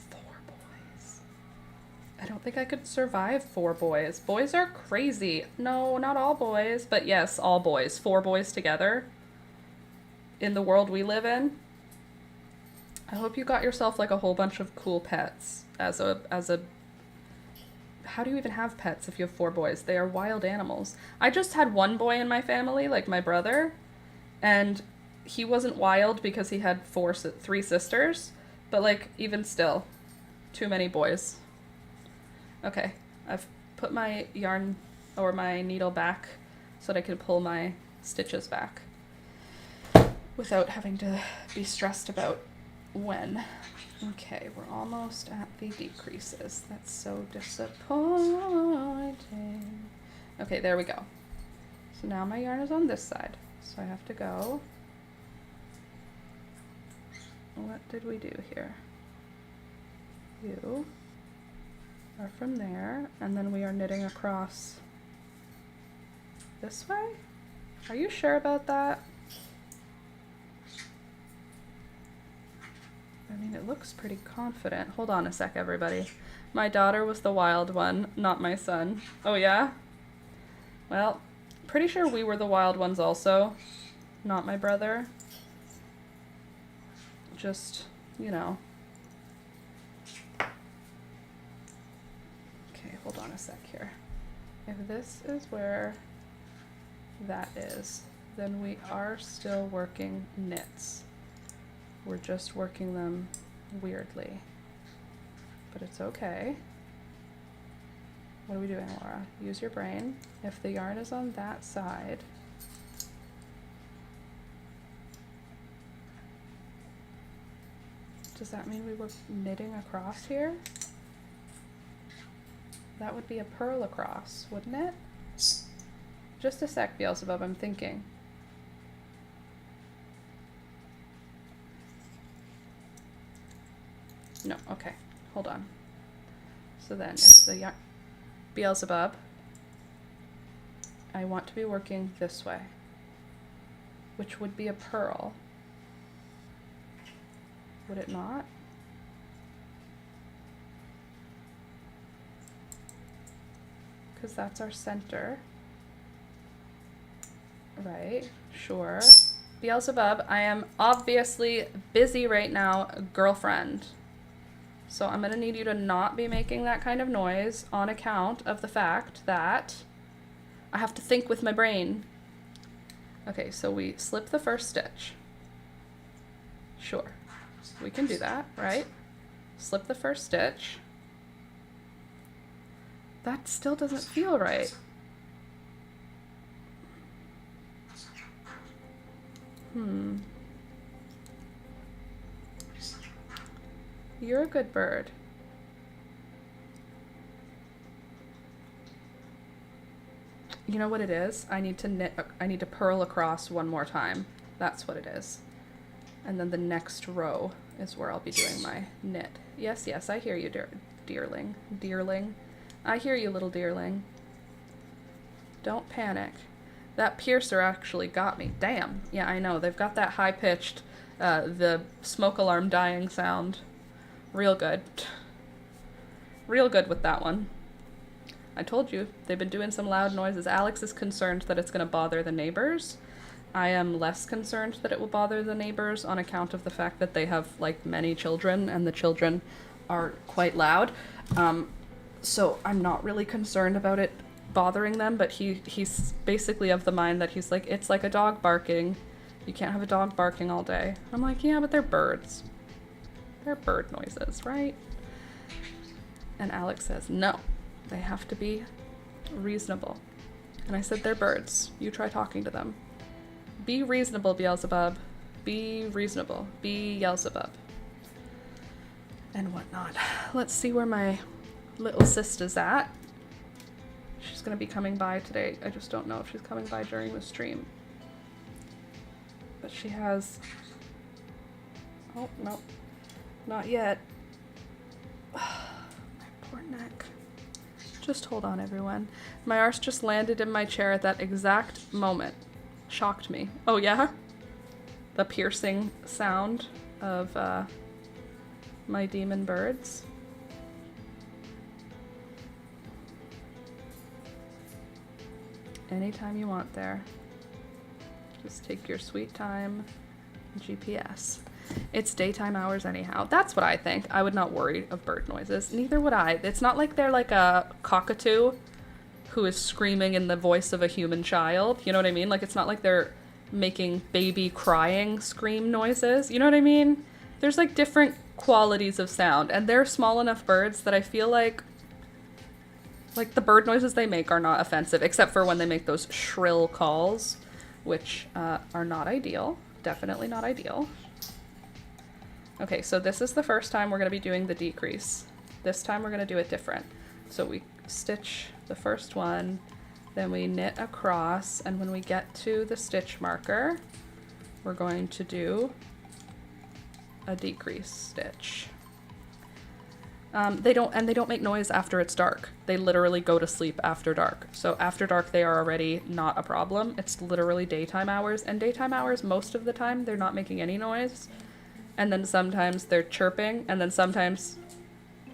4 boys. I don't think I could survive 4 boys. Boys are crazy. No, not all boys, but yes, all boys. 4 boys together in the world we live in. I hope you got yourself like a whole bunch of cool pets as a how do you even have pets if you have 4 boys? They are wild animals. I just had 1 boy in my family, like my brother, and he wasn't wild because he had 3 sisters, but like even still, too many boys. Okay, I've put my yarn or my needle back so that I can pull my stitches back without having to be stressed about when. Okay, we're almost at the decreases. That's so disappointing. Okay, there we go. So now my yarn is on this side. So I have to go. What did we do here? You are from there, and then we are knitting across this way? Are you sure about that? I mean, it looks pretty confident. Hold on a sec, everybody. My daughter was the wild one, not my son. Oh, yeah? Well, pretty sure we were the wild ones also, not my brother. Just, you know. Okay, hold on a sec here. If this is where that is, then we are still working knits. We're just working them weirdly. But it's okay. What are we doing, Laura? Use your brain. If the yarn is on that side, does that mean we were knitting across here? That would be a purl across, wouldn't it? Just a sec, Beelzebub, I'm thinking. No, okay, hold on. So then it's the yarn. Beelzebub, I want to be working this way, which would be a purl. Would it not? Because that's our center. Right, sure. Beelzebub, I am obviously busy right now, girlfriend. So I'm gonna need you to not be making that kind of noise on account of the fact that I have to think with my brain. Okay, so we slip the first stitch. Sure, we can do that, right? Slip the first stitch. That still doesn't feel right. You're a good bird. You know what it is? I need to purl across one more time. That's what it is. And then the next row is where I'll be doing my knit. Yes, yes, I hear you, dearling. Dearling. I hear you, little dearling. Don't panic. That piercer actually got me. Damn. Yeah, I know. They've got that high-pitched, the smoke alarm dying sound. Real good. Real good with that one. I told you, they've been doing some loud noises. Alex is concerned that it's going to bother the neighbors. I am less concerned that it will bother the neighbors on account of the fact that they have, like, many children, and the children are quite loud. So I'm not really concerned about it bothering them, but he's basically of the mind that he's like, it's like a dog barking. You can't have a dog barking all day. I'm like, yeah, but they're birds. They're bird noises, right? And Alex says, no, they have to be reasonable. And I said, they're birds. You try talking to them. Be reasonable, Beelzebub. Be reasonable. Be Beelzebub. And whatnot. Let's see where my little sister's at. She's gonna be coming by today. I just don't know if she's coming by during the stream. But she has... Oh, no. Not yet. My poor neck. Just hold on, everyone. My arse just landed in my chair at that exact moment. Shocked me. Oh, yeah? The piercing sound of my demon birds. Anytime you want there. Just take your sweet time. GPS. It's daytime hours anyhow. That's what I think. I would not worry of bird noises. Neither would I. It's not like they're like a cockatoo who is screaming in the voice of a human child. You know what I mean? Like, it's not like they're making baby crying scream noises. You know what I mean? There's like different qualities of sound, and they're small enough birds that I feel like the bird noises they make are not offensive, except for when they make those shrill calls, which are not ideal. Definitely not ideal. Okay, so this is the first time we're going to be doing the decrease. This time we're going to do it different. So we stitch the first one, then we knit across, and when we get to the stitch marker, we're going to do a decrease stitch. They don't make noise after it's dark. They literally go to sleep after dark. So after dark, they are already not a problem. It's literally daytime hours, and daytime hours, most of the time, they're not making any noise. And then sometimes they're chirping, and then sometimes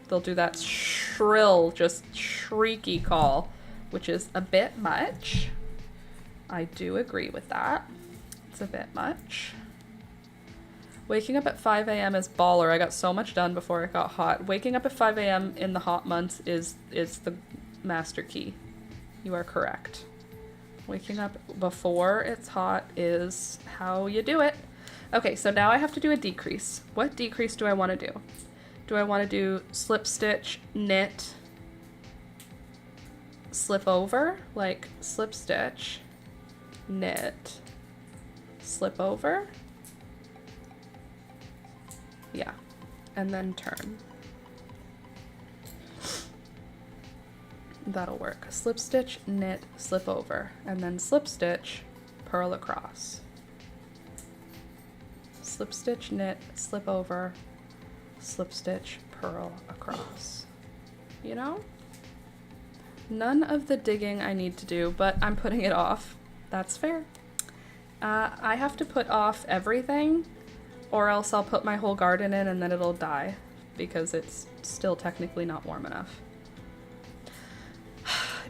they'll do that shrill, just shrieky call, which is a bit much. I do agree with that. It's a bit much. Waking up at 5 a.m. is baller. I got so much done before it got hot. Waking up at 5 a.m. in the hot months is the master key. You are correct. Waking up before it's hot is how you do it. Okay, so now I have to do a decrease. What decrease do I want to do? Do I want to do slip stitch, knit, slip over? Like slip stitch, knit, slip over? Yeah, and then turn. That'll work. Slip stitch, knit, slip over, and then slip stitch, purl across. Slip stitch, knit, slip over, slip stitch, purl across. You know? None of the digging I need to do, but I'm putting it off. That's fair. I have to put off everything, or else I'll put my whole garden in and then it'll die because it's still technically not warm enough.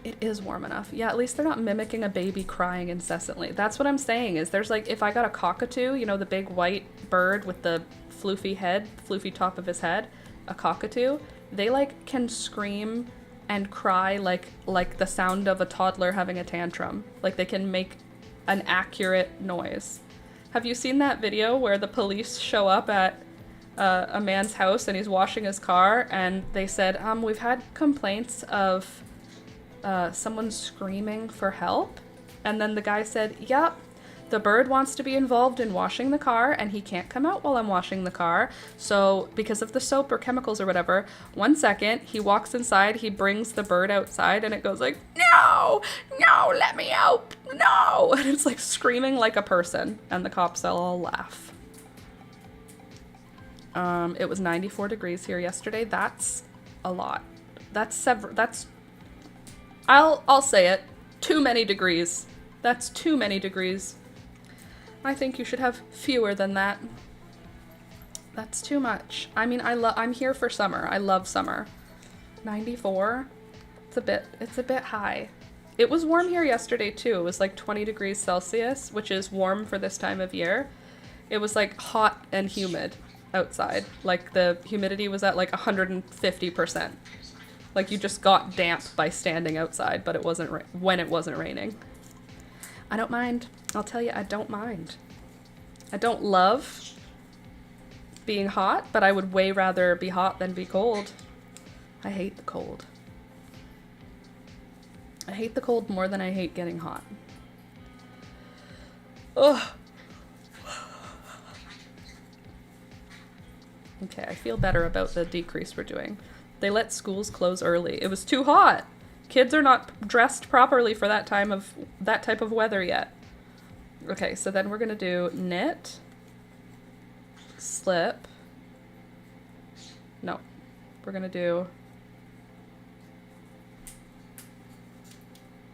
It is warm enough. Yeah, at least they're not mimicking a baby crying incessantly. That's what I'm saying, is there's like, if I got a cockatoo, you know, the big white bird with the floofy head, floofy top of his head, a cockatoo, they like can scream and cry like the sound of a toddler having a tantrum. Like they can make an accurate noise. Have you seen that video where the police show up at a man's house and he's washing his car, and they said, we've had complaints of someone screaming for help? And then the guy said, yep, the bird wants to be involved in washing the car and he can't come out while I'm washing the car. So because of the soap or chemicals or whatever, 1 second, he walks inside, he brings the bird outside and it goes like, no, let me out, no. And it's like screaming like a person, and the cops all laugh. It was 94 degrees here yesterday. That's a lot. I'll say it. Too many degrees. That's too many degrees. I think you should have fewer than that. That's too much. I mean, I'm here for summer. I love summer. 94? It's a bit high. It was warm here yesterday too. It was like 20 degrees Celsius, which is warm for this time of year. It was like hot and humid outside. Like the humidity was at like 150%. Like you just got damp by standing outside, but it wasn't when it wasn't raining. I don't mind. I'll tell you, I don't mind. I don't love being hot, but I would way rather be hot than be cold. I hate the cold. I hate the cold more than I hate getting hot. Ugh. Okay, I feel better about the decrease we're doing. They let schools close early. It was too hot. Kids are not dressed properly for that type of weather yet. Okay, so then we're gonna do knit, slip. No, we're gonna do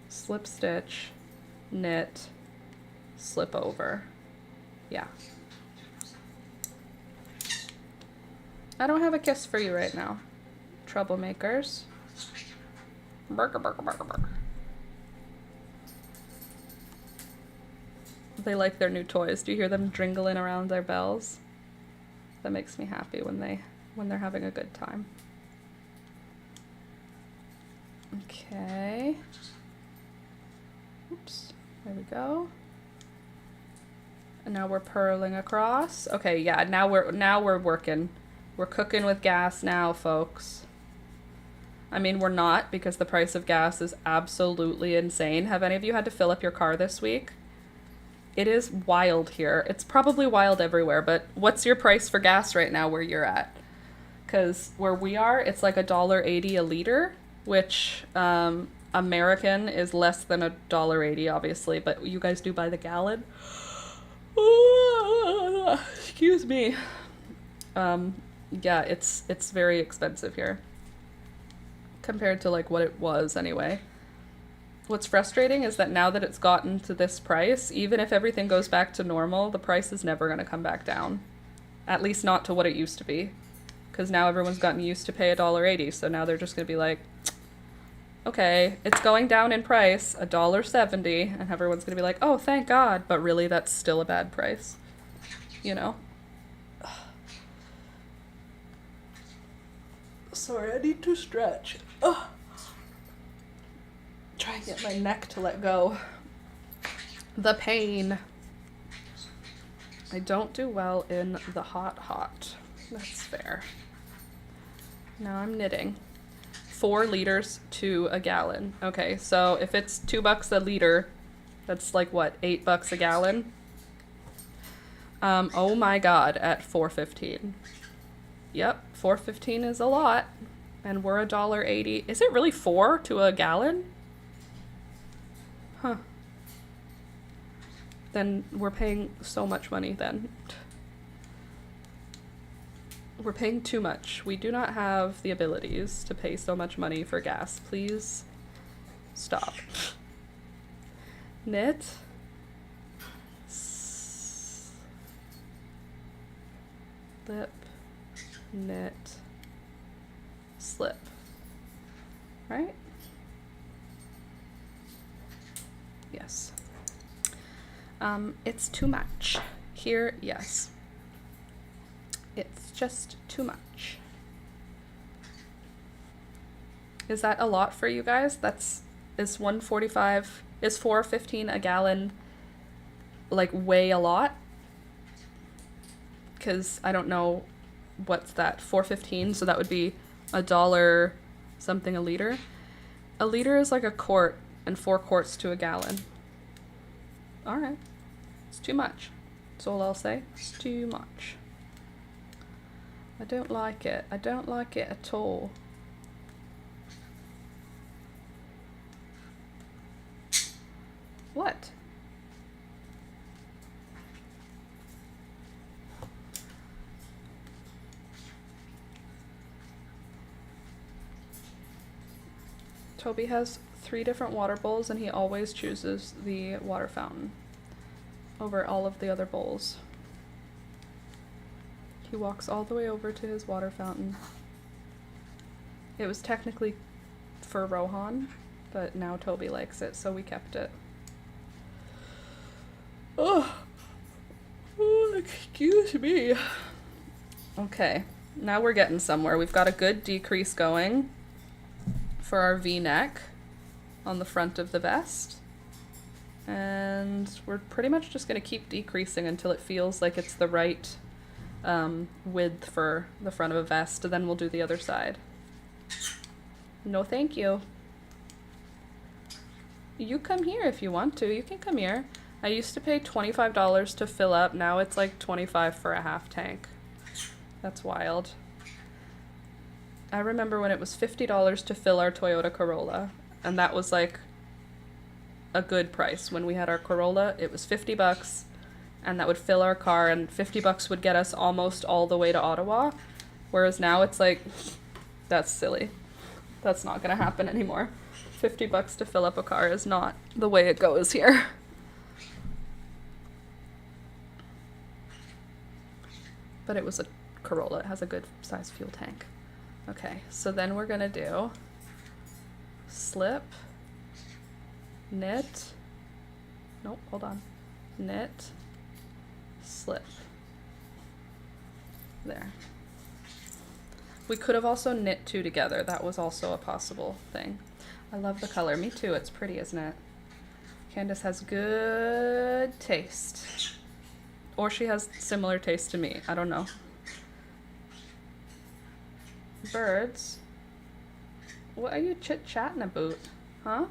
slip stitch, knit, slip over. Yeah. I don't have a kiss for you right now, troublemakers. Burger, burger, burger, burger. They like their new toys. Do you hear them jingling around their bells? That makes me happy when they're having a good time. Okay. Oops. There we go. And now we're purling across. Okay, yeah, now we're working. We're cooking with gas now, folks. I mean, we're not, because the price of gas is absolutely insane. Have any of you had to fill up your car this week? It is wild here. It's probably wild everywhere, but what's your price for gas right now where you're at? Because where we are, it's like $1.80 a liter, which American is less than $1.80, obviously, but you guys do by the gallon. Excuse me. Yeah, it's very expensive here compared to like what it was anyway. What's frustrating is that now that it's gotten to this price, even if everything goes back to normal, the price is never going to come back down. At least not to what it used to be. Because now everyone's gotten used to pay $1.80, so now they're just going to be like, okay, it's going down in price, $1.70, and everyone's going to be like, oh, thank God, but really that's still a bad price. You know? Sorry, I need to stretch. Ugh. Try and get my neck to let go. The pain. I don't do well in the hot. That's fair. Now I'm knitting. 4 liters to a gallon. Okay, so if it's $2 a liter, that's like what, $8 a gallon? Oh my God, at $4.15. Yep, $4.15 is a lot, and we're $1.80. Is it really 4 to a gallon? Huh. Then we're paying so much money then. We're paying too much. We do not have the abilities to pay so much money for gas. Please stop. Knit. Slip. Knit. Slip. Right? Yes. It's too much. Here, yes. It's just too much. Is that a lot for you guys? Is $4.15 a gallon like way a lot? Because I don't know what's that, $4.15, so that would be $1 something a liter. A liter is like a quart, and 4 quarts to a gallon. All right, it's too much. That's all I'll say. It's too much. I don't like it. I don't like it at all. What? Toby has 3 different water bowls, and he always chooses the water fountain over all of the other bowls. He walks all the way over to his water fountain. It was technically for Rohan, but now Toby likes it, so we kept it. Oh, excuse me. Okay, now we're getting somewhere. We've got a good decrease going for our V-neck on the front of the vest. And we're pretty much just going to keep decreasing until it feels like it's the right width for the front of a vest, and then we'll do the other side. No thank you. You come here if you want to. You can come here. I used to pay $25 to fill up. Now it's like $25 for a half tank. That's wild. I remember when it was $50 to fill our Toyota Corolla, and that was like a good price. When we had our Corolla, it was $50, and that would fill our car, and $50 would get us almost all the way to Ottawa. Whereas now it's like, that's silly. That's not gonna happen anymore. $50 to fill up a car is not the way it goes here. But it was a Corolla. It has a good size fuel tank. Okay, so then we're gonna do slip, knit, nope, hold on, knit, slip. There. We could have also knit two together. That was also a possible thing. I love the color. Me too. It's pretty, isn't it? Candace has good taste. Or she has similar taste to me. I don't know. Birds. What are you chit-chatting about? Huh?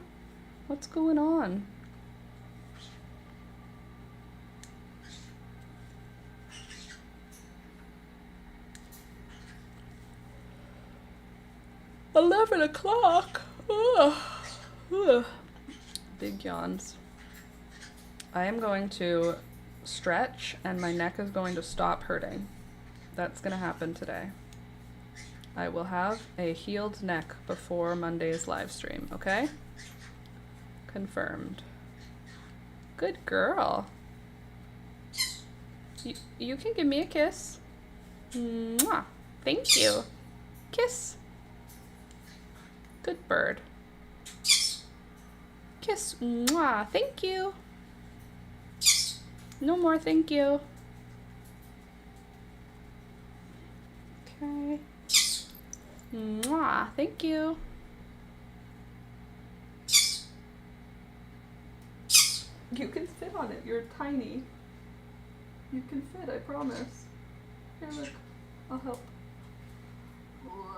What's going on? $11 o'clock. Ugh. Big yawns. I am going to stretch and my neck is going to stop hurting. That's gonna happen today. I will have a healed neck before Monday's live stream, okay? Confirmed. Good girl. You can give me a kiss. Mwah. Thank you. Kiss. Good bird. Kiss. Mwah. Thank you. No more thank you. Okay. Mwah. Thank you. You can fit on it. You're tiny. You can fit, I promise. Here, look. I'll help.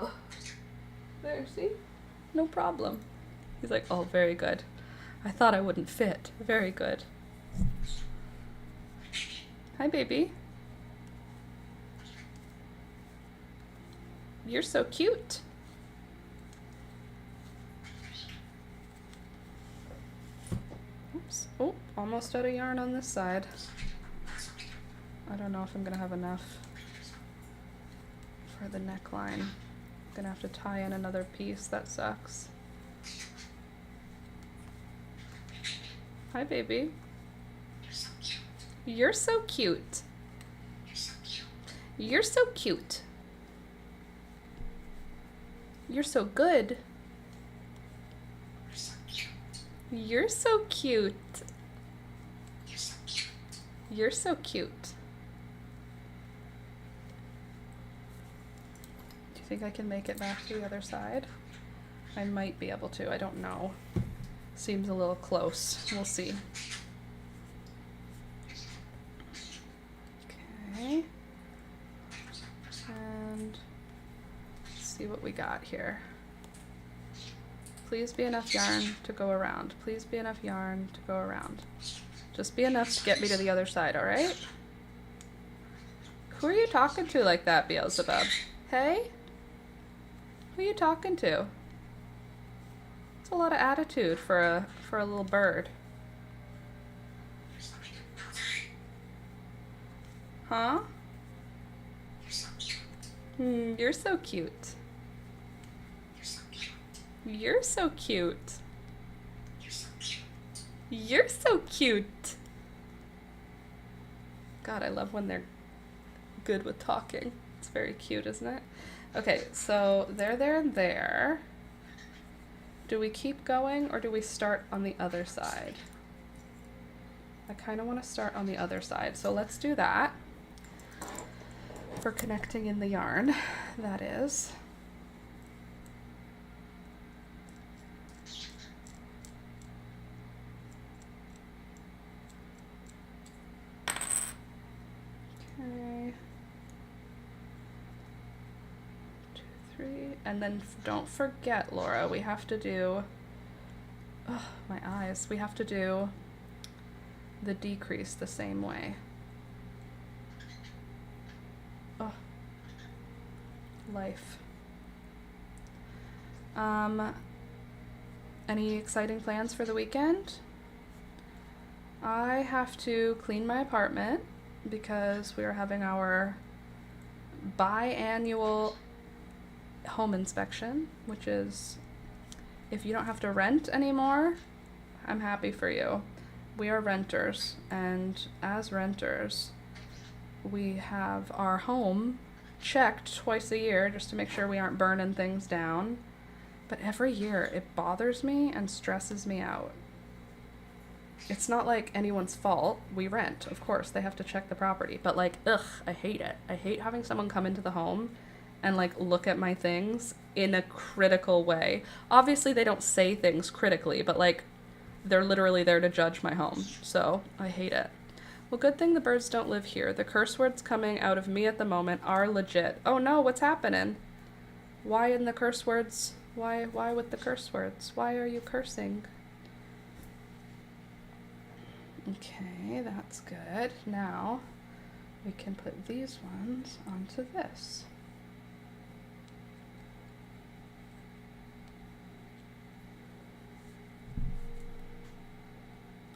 Ugh. There, see? No problem. He's like, oh, very good. I thought I wouldn't fit. Very good. Hi, baby. You're so cute. Oops. Oh, almost out of yarn on this side. I don't know if I'm gonna have enough for the neckline. I'm gonna have to tie in another piece. That sucks. Hi, baby. You're so cute. You're so cute. You're so good. You're so cute. You're so cute. Do you think I can make it back to the other side? I might be able to. I don't know. Seems a little close. We'll see. Okay. And let's see what we got here. Please be enough yarn to go around. Please be enough yarn to go around. Just be enough to get me to the other side, alright? Who are you talking to like that, Beelzebub? Hey? Who are you talking to? It's a lot of attitude for a little bird. Huh? You're so cute. You're so cute. You're so cute. God, I love when they're good with talking. It's very cute, isn't it? Okay, so there, and there. Do we keep going or do we start on the other side? I kind of want to start on the other side, so let's do that. For connecting in the yarn, that is. Okay. 2, 3, and then don't forget, Laura, we have to do Ugh, my eyes. We have to do the decrease the same way. Oh, life. Any exciting plans for the weekend? I have to clean my apartment because we are having our biannual home inspection, which is if you don't have to rent anymore, I'm happy for you. We are renters, and as renters, we have our home checked twice a year just to make sure we aren't burning things down. But every year it bothers me and stresses me out. It's not like anyone's fault. We rent, of course, they have to check the property. But like, ugh, I hate it. I hate having someone come into the home and like look at my things in a critical way. Obviously they don't say things critically, but like they're literally there to judge my home. So I hate it. Well, good thing the birds don't live here. The curse words coming out of me at the moment are legit. Oh no, what's happening? Why in the curse words? Why with the curse words? Why are you cursing? Okay, that's good. Now we can put these ones onto this.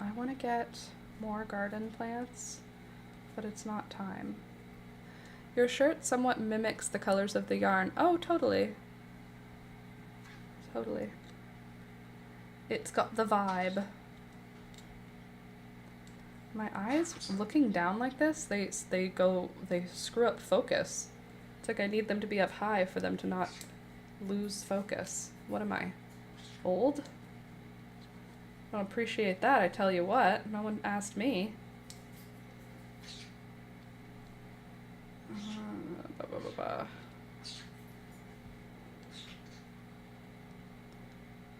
I want to get more garden plants, but it's not time. Your shirt somewhat mimics the colors of the yarn. Oh, totally. Totally. It's got the vibe. My eyes looking down like this, they screw up focus. It's like I need them to be up high for them to not lose focus. What am I? Old? I don't appreciate that, I tell you what. No one asked me.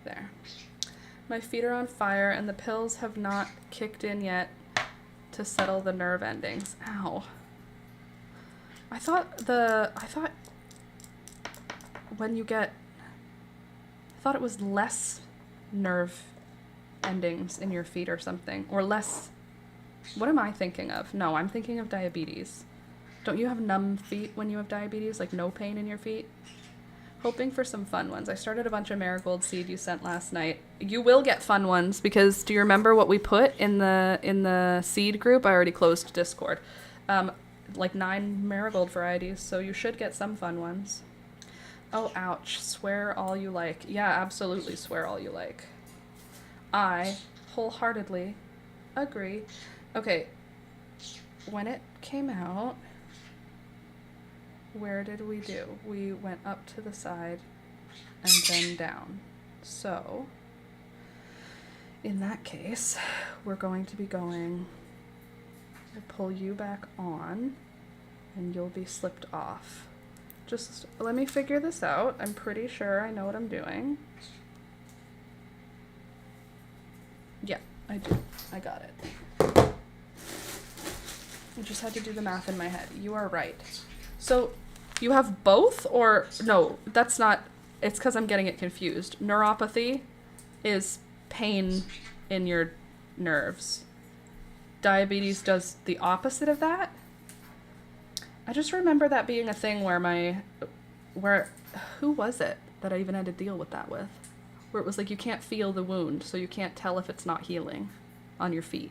There. My feet are on fire and the pills have not kicked in yet to settle the nerve endings. Ow. I thought when you get, I thought it was less nerve endings in your feet or something, or less. What am I thinking of? No, I'm thinking of diabetes. Don't you have numb feet when you have diabetes, like no pain in your feet? Hoping for some fun ones. I started a bunch of marigold seed you sent last night. You will get fun ones because do you remember what we put in the seed group? I already closed Discord. Like 9 marigold varieties, so you should get some fun ones. Oh, ouch. Swear all you like. Yeah, absolutely swear all you like. I wholeheartedly agree. Okay, when it came out, where did we do? We went up to the side and then down. So, in that case, we're going to be going, I'll pull you back on and you'll be slipped off. Just let me figure this out. I'm pretty sure I know what I'm doing. Yeah, I do. I got it. I just had to do the math in my head. You are right. So, you have both, or no, that's not, it's because I'm getting it confused. Neuropathy is pain in your nerves. Diabetes does the opposite of that. I just remember that being a thing where who was it that I even had to deal with that with? Where it was like you can't feel the wound, so you can't tell if it's not healing on your feet.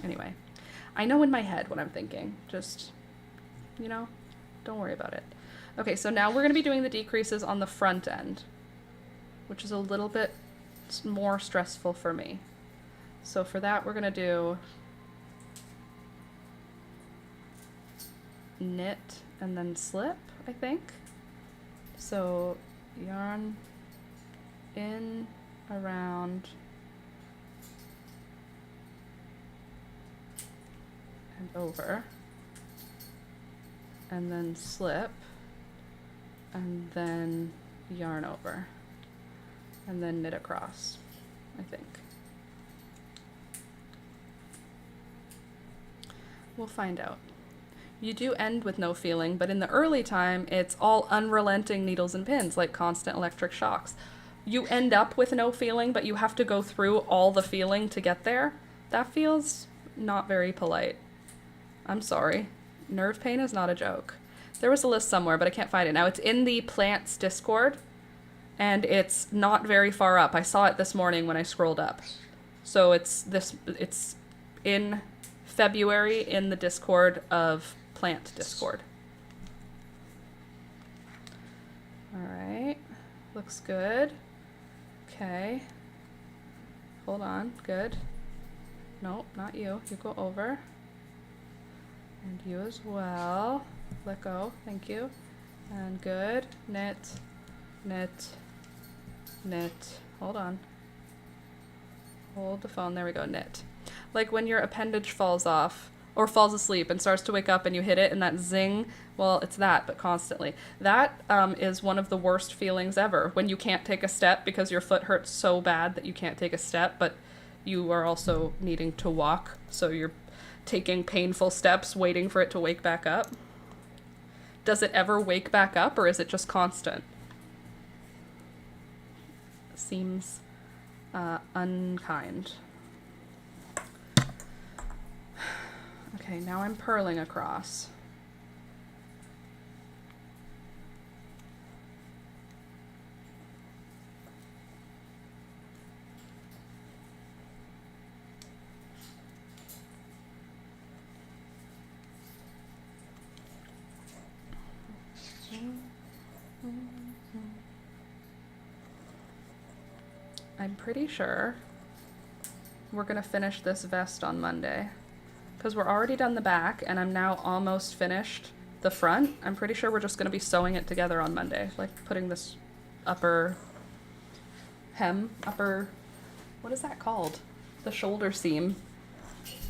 Anyway, I know in my head what I'm thinking. Just, don't worry about it. Okay, so now we're going to be doing the decreases on the front end, which is a little bit more stressful for me. So for that, we're going to do knit and then slip, I think. So yarn in, around, and over, and then slip, and then yarn over, and then knit across, I think. We'll find out. You do end with no feeling, but in the early time, it's all unrelenting needles and pins, like constant electric shocks. you end up with no feeling, but you have to go through all the feeling to get there. That feels not very polite. I'm sorry. Nerve pain is not a joke. There was a list somewhere, but I can't find it now. It's in the plants Discord, and it's not very far up. I saw it this morning when I scrolled up. So it's in February in the Discord of Plant Discord. All right, looks good. Okay, hold on, good. Nope, not you, you go over. And you as well. Let go, thank you. And good, knit, knit, knit, hold on. Hold the phone, there we go, knit. Like when your appendage falls off or falls asleep and starts to wake up and you hit it and that zing, well, it's that, but constantly. That is one of the worst feelings ever, when you can't take a step because your foot hurts so bad that you can't take a step, but you are also needing to walk, so you're taking painful steps waiting for it to wake back up. Does it ever wake back up, or is it just constant? Seems unkind. Okay, now I'm purling across. I'm pretty sure we're gonna finish this vest on Monday, because we're already done the back and I'm now almost finished the front. I'm pretty sure we're just gonna be sewing it together on Monday, like putting this upper hem, what is that called? The shoulder seam,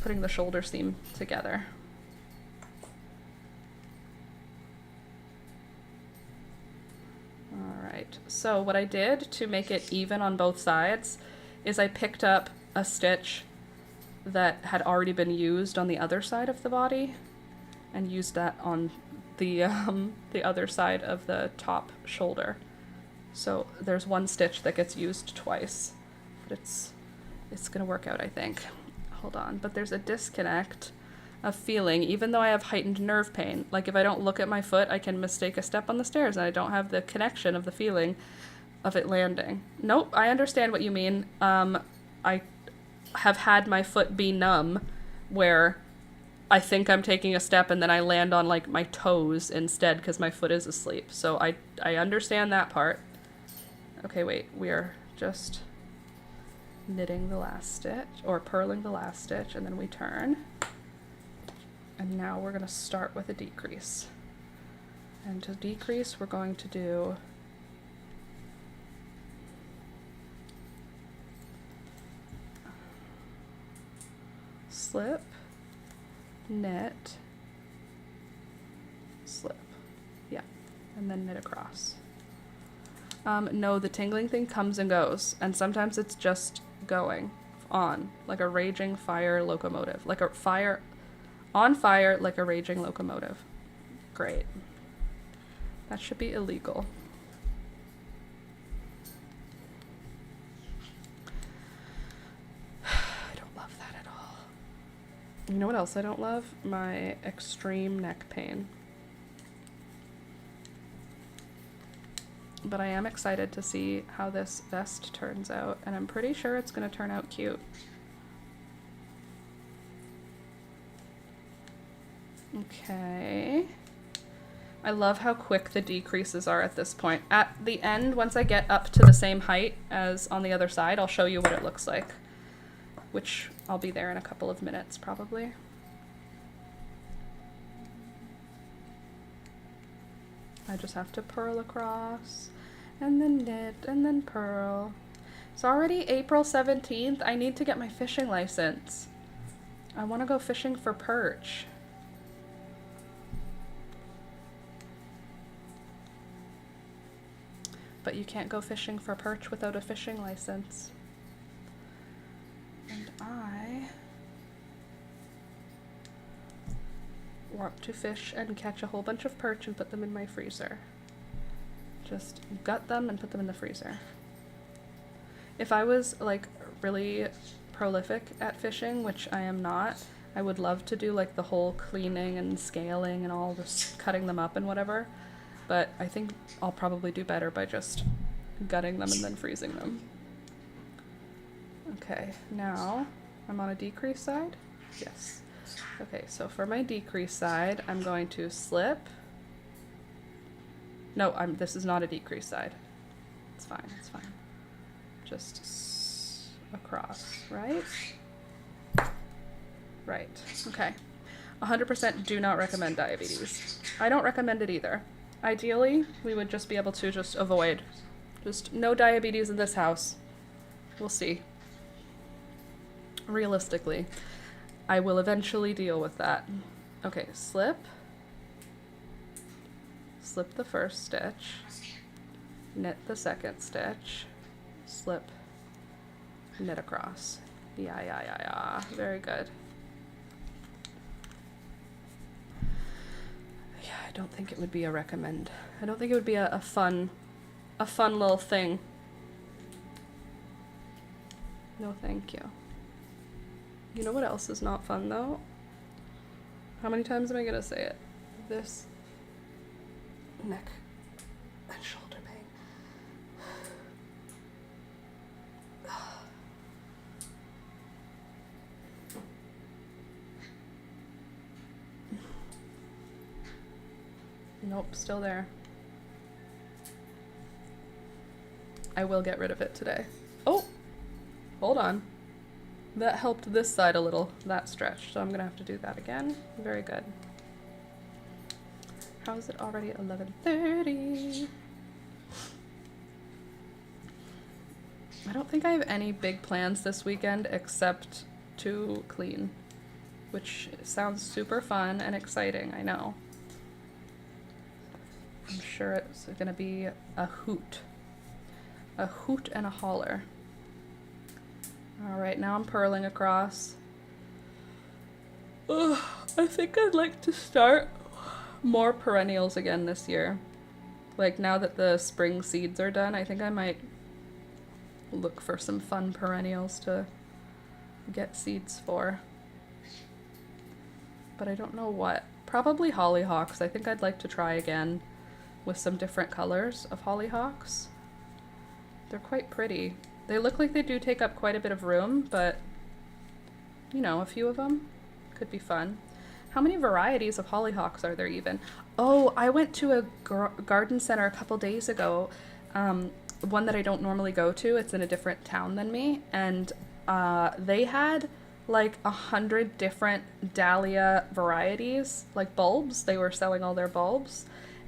putting the shoulder seam together. Alright, so what I did to make it even on both sides is I picked up a stitch that had already been used on the other side of the body and used that on the other side of the top shoulder. So there's one stitch that gets used twice, but it's gonna work out, I think. Hold on, but there's a disconnect of feeling, even though I have heightened nerve pain. Like if I don't look at my foot, I can mistake a step on the stairs and I don't have the connection of the feeling of it landing. Nope, I understand what you mean. I have had my foot be numb where I think I'm taking a step and then I land on like my toes instead because my foot is asleep. So I understand that part. Okay, wait, we are just knitting the last stitch, or purling the last stitch, and then we turn. And now we're going to start with a decrease. And to decrease, we're going to do slip, knit, slip. Yeah, and then knit across. No, the tingling thing comes and goes, and sometimes it's just going on, like a raging fire locomotive, like a fire, on fire like a raging locomotive. Great. That should be illegal. I don't love that at all. You know what else I don't love? My extreme neck pain. But I am excited to see how this vest turns out, and I'm pretty sure it's going to turn out cute. Okay. I love how quick the decreases are at this point. At the end, once I get up to the same height as on the other side, I'll show you what it looks like, which I'll be there in a couple of minutes probably. I just have to purl across and then knit and then purl. It's already April 17th. I need to get my fishing license. I want to go fishing for perch. But you can't go fishing for perch without a fishing license. And I want to fish and catch a whole bunch of perch and put them in my freezer. Just gut them and put them in the freezer. If I was like really prolific at fishing, which I am not, I would love to do like the whole cleaning and scaling and all this cutting them up and whatever. But I think I'll probably do better by just gutting them and then freezing them. Okay, now I'm on a decrease side. Yes. Okay, so for my decrease side, I'm going to slip. No, this is not a decrease side. It's fine, it's fine. Just across, right? Right, okay. 100% do not recommend diabetes. I don't recommend it either. Ideally, we would just be able to just avoid. Just no diabetes in this house. We'll see. Realistically, I will eventually deal with that. Okay, slip. Slip the first stitch. Knit the second stitch. Slip. Knit across. Yeah. Very good. Yeah, I don't think it would be a recommend. I don't think it would be a fun little thing. No, thank you. You know what else is not fun though? How many times am I gonna say it? This neck and shoulder pain. Nope, still there. I will get rid of it today. Oh, hold on. That helped this side a little, that stretch, so I'm gonna have to do that again. Very good. How is it already 11:30? I don't think I have any big plans this weekend except to clean, which sounds super fun and exciting, I know. I'm sure it's gonna be a hoot. A hoot and a holler. Alright, now I'm purling across. Ugh, I think I'd like to start more perennials again this year. Like, now that the spring seeds are done, I think I might look for some fun perennials to get seeds for. But I don't know what. Probably hollyhocks. I think I'd like to try again with some different colors of hollyhocks. They're quite pretty. They look like they do take up quite a bit of room, but, you know, a few of them could be fun. How many varieties of hollyhocks are there even? Oh, I went to a garden center a couple days ago, one that I don't normally go to. It's in a different town than me, and they had like 100 different dahlia varieties, like bulbs. They were selling all their bulbs,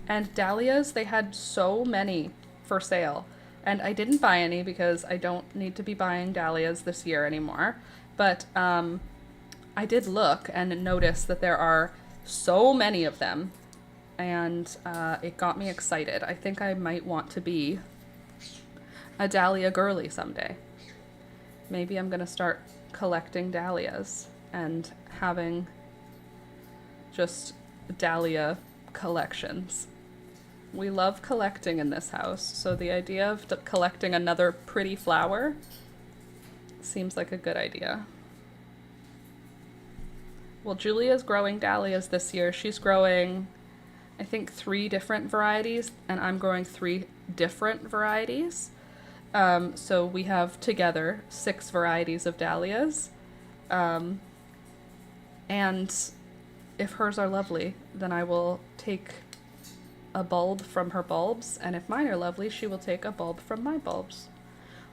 and dahlias, they had so many for sale. And I didn't buy any because I don't need to be buying dahlias this year anymore. But I did look and notice that there are so many of them. And it got me excited. I think I might want to be a dahlia girly someday. Maybe I'm going to start collecting dahlias and having just dahlia collections. We love collecting in this house, so the idea of collecting another pretty flower seems like a good idea. Well, Julia's growing dahlias this year. She's growing, I think, 3 different varieties, and I'm growing 3 different varieties. So we have together 6 varieties of dahlias. And if hers are lovely, then I will take a bulb from her bulbs, and if mine are lovely, she will take a bulb from my bulbs.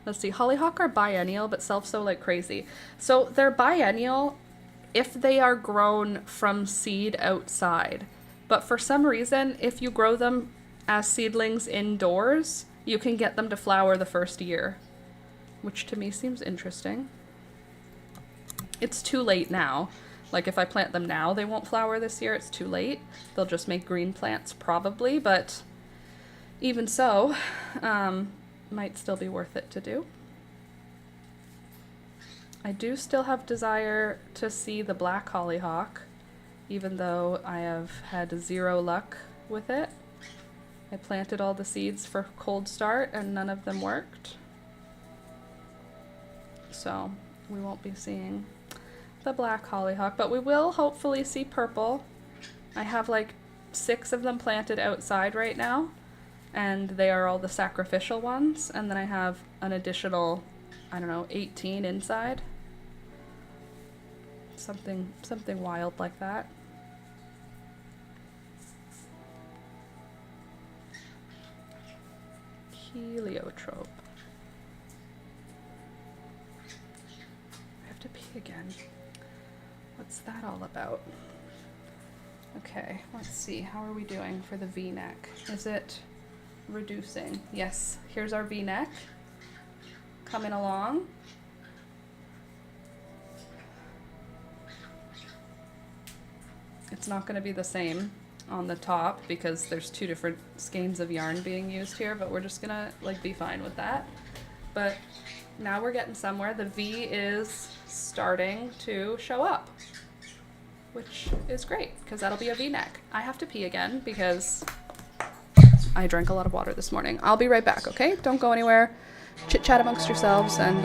Let's see, hollyhock are biennial but self-sow like crazy. So they're biennial if they are grown from seed outside, but for some reason, if you grow them as seedlings indoors, you can get them to flower the first year, which to me seems interesting. It's too late now. Like, if I plant them now, they won't flower this year. It's too late. They'll just make green plants, probably, but even so, might still be worth it to do. I do still have desire to see the black hollyhock, even though I have had 0 luck with it. I planted all the seeds for Cold Start, and none of them worked. so we won't be seeing the black hollyhock, but we will hopefully see purple. I have like 6 of them planted outside right now, and they are all the sacrificial ones, and then I have an additional, I don't know, 18 inside. Something wild like that. Heliotrope. I have to pee again. What's that all about? Okay, let's see. How are we doing for the V-neck? Is it reducing? Yes, here's our V-neck. Coming along. It's not going to be the same on the top because there's 2 different skeins of yarn being used here, but we're just gonna like be fine with that. But now we're getting somewhere. The V is starting to show up, which is great because that'll be a V-neck. I have to pee again because I drank a lot of water this morning. I'll be right back, okay? Don't go anywhere. Chit chat amongst yourselves and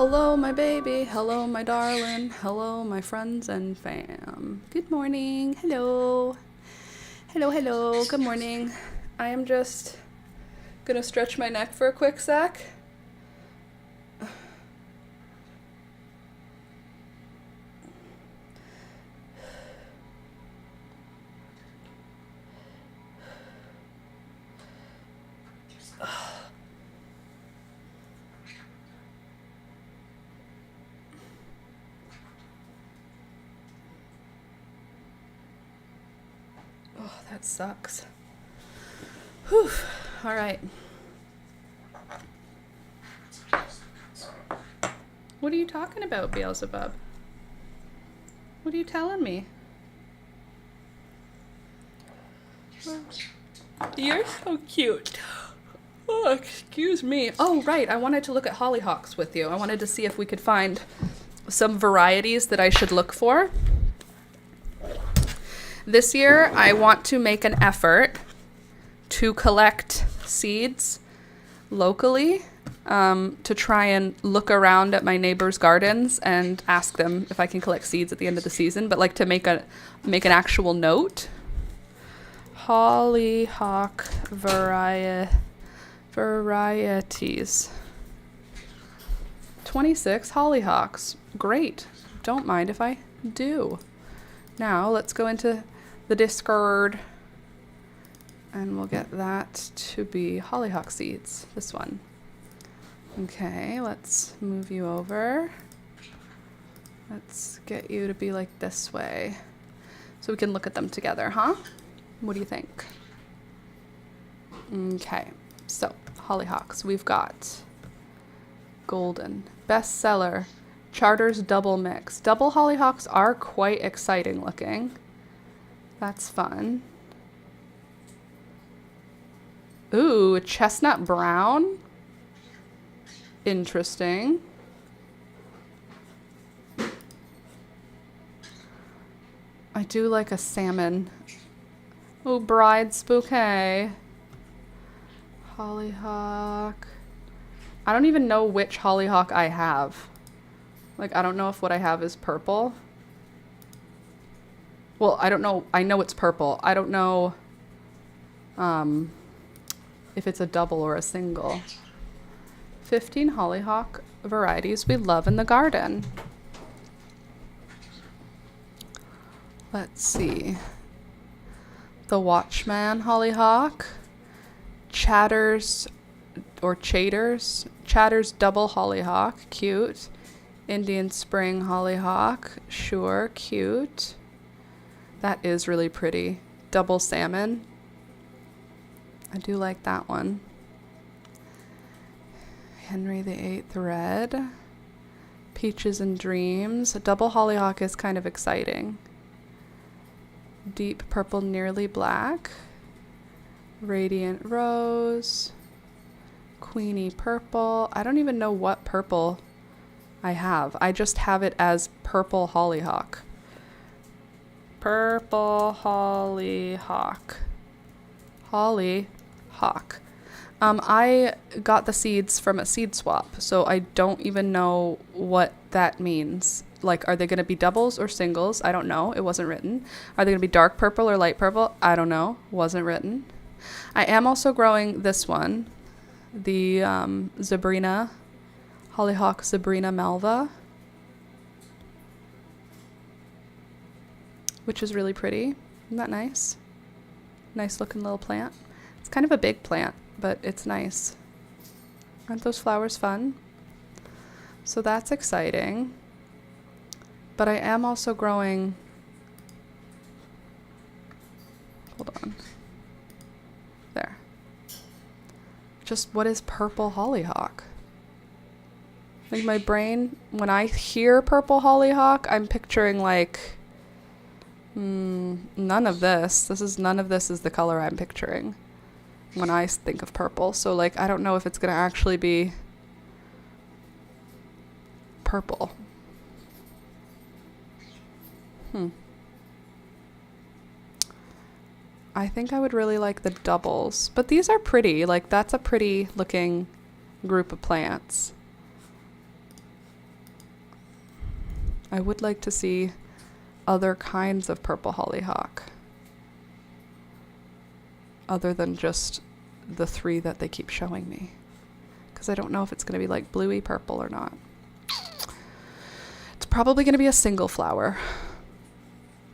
hello, my baby. Hello, my darling. Hello, my friends and fam. Good morning. Hello. Hello, hello. Good morning. I am just Gonna stretch my neck for a quick sec. Oh, that sucks. Whew. All right. What are you talking about, Beelzebub? What are you telling me? You're so cute. Oh, excuse me. Oh, right. I wanted to look at hollyhocks with you. I wanted to see if we could find some varieties that I should look for. This year, I want to make an effort to collect seeds locally, to try and look around at my neighbors' gardens and ask them if I can collect seeds at the end of the season, but like to make an actual note. Hollyhock varieties. 26 hollyhocks. Great. Don't mind if I do. Now let's go into the Discord and we'll get that to be hollyhock seeds. This one. Okay, let's move you over. Let's get you to be like this way so we can look at them together, huh? What do you think? Okay, so hollyhocks. We've got golden, bestseller, Charter's double mix. Double hollyhocks are quite exciting looking. That's fun. Ooh, chestnut brown. Interesting. I do like a salmon. Oh, bride's bouquet. Hollyhock. I don't even know which hollyhock I have. Like, I don't know if what I have is purple. Well, I don't know. I know it's purple. I don't know if it's a double or a single. 15 hollyhock varieties we love in the garden. Let's see. The Watchman hollyhock. Chatter's double hollyhock. Cute. Indian Spring hollyhock. Sure, cute. That is really pretty. Double salmon. I do like that one. Henry VIII red. Peaches and Dreams. A double hollyhock is kind of exciting. Deep purple, nearly black. Radiant rose. Queenie purple. I don't even know what purple I have. I just have it as purple hollyhock. Purple hollyhock. Hollyhock. I got the seeds from a seed swap, so I don't even know what that means. Like, are they going to be doubles or singles? I don't know. It wasn't written. Are they going to be dark purple or light purple? I don't know. Wasn't written. I am also growing this one, the Zebrina, Hollyhock Zebrina Malva, which is really pretty. Isn't that nice? Nice looking little plant. It's kind of a big plant, but it's nice. Aren't those flowers fun? So that's exciting. But I am also growing, hold on, there. Just what is purple hollyhock? Like my brain, when I hear purple hollyhock, I'm picturing like, none of this is the color I'm picturing when I think of purple. So like, I don't know if it's gonna actually be purple. I think I would really like the doubles, but these are pretty. Like, that's a pretty looking group of plants. I would like to see other kinds of purple hollyhock other than just the 3 that they keep showing me, because I don't know if it's going to be like bluey purple or not. It's probably going to be a single flower.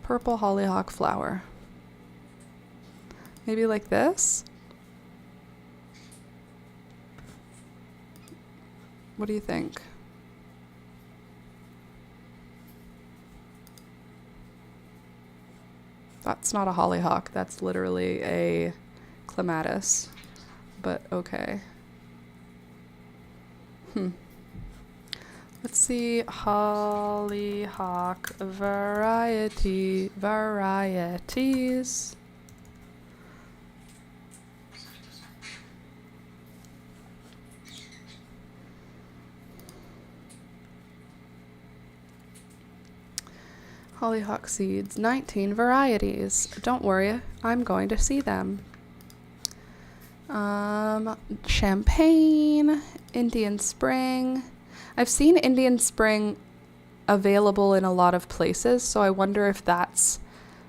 Purple hollyhock flower. Maybe like this? What do you think? That's not a hollyhock. That's literally a clematis. But okay. Let's see. Hollyhock varieties. Hollyhock seeds, 19 varieties. Don't worry, I'm going to see them. Champagne, Indian Spring. I've seen Indian Spring available in a lot of places, so I wonder if that's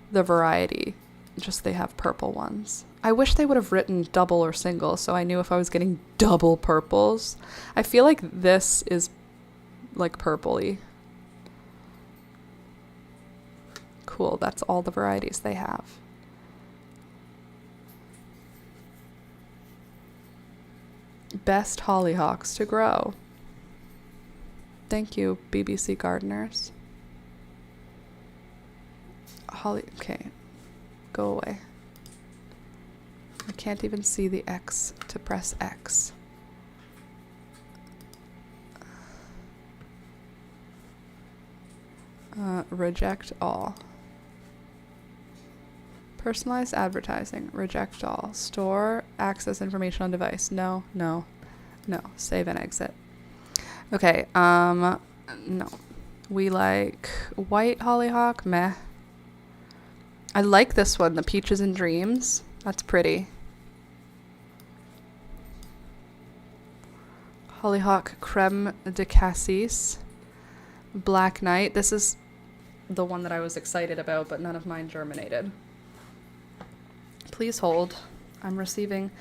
the variety. Just they have purple ones. I wish they would have written double or single so I knew if I was getting double purples. I feel like this is like purpley. Cool, that's all the varieties they have. Best hollyhocks to grow. Thank you, BBC gardeners. Okay, go away. I can't even see the X to press X. Reject all. Personalized advertising. Reject all. Store access information on device. No, no, no. Save and exit. Okay, no. We like white hollyhock. Meh. I like this one, the Peaches and Dreams. That's pretty. Hollyhock creme de cassis. Black Knight. This is the one that I was excited about, but none of mine germinated. Please hold. I'm receiving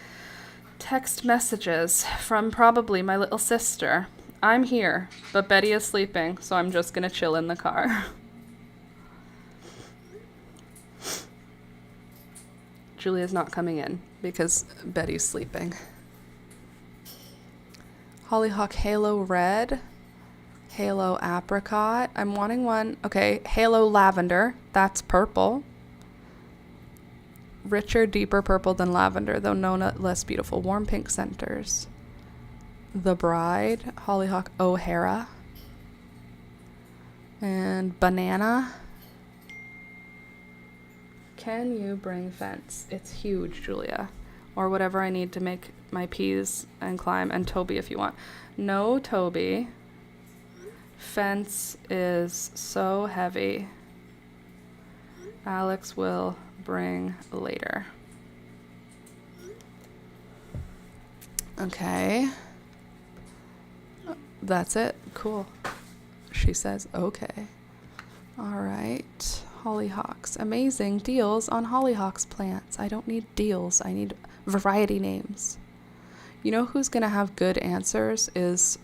text messages from probably my little sister. I'm here, but Betty is sleeping, so I'm just gonna chill in the car. Julia's not coming in because Betty's sleeping. Hollyhock Halo Red. Halo Apricot. I'm wanting one. Okay, Halo Lavender. That's purple. Richer, deeper purple than lavender, though no less beautiful. Warm pink centers. The Bride. Hollyhock O'Hara. And Banana. Can you bring fence? It's huge, Julia. Or whatever I need to make my peas and climb. And Toby if you want. No, Toby. Fence is so heavy. Alex will bring later. Okay. That's it. Cool. She says, okay. All right. Hollyhocks. Amazing deals on hollyhocks plants. I don't need deals. I need variety names. You know who's going to have good answers is,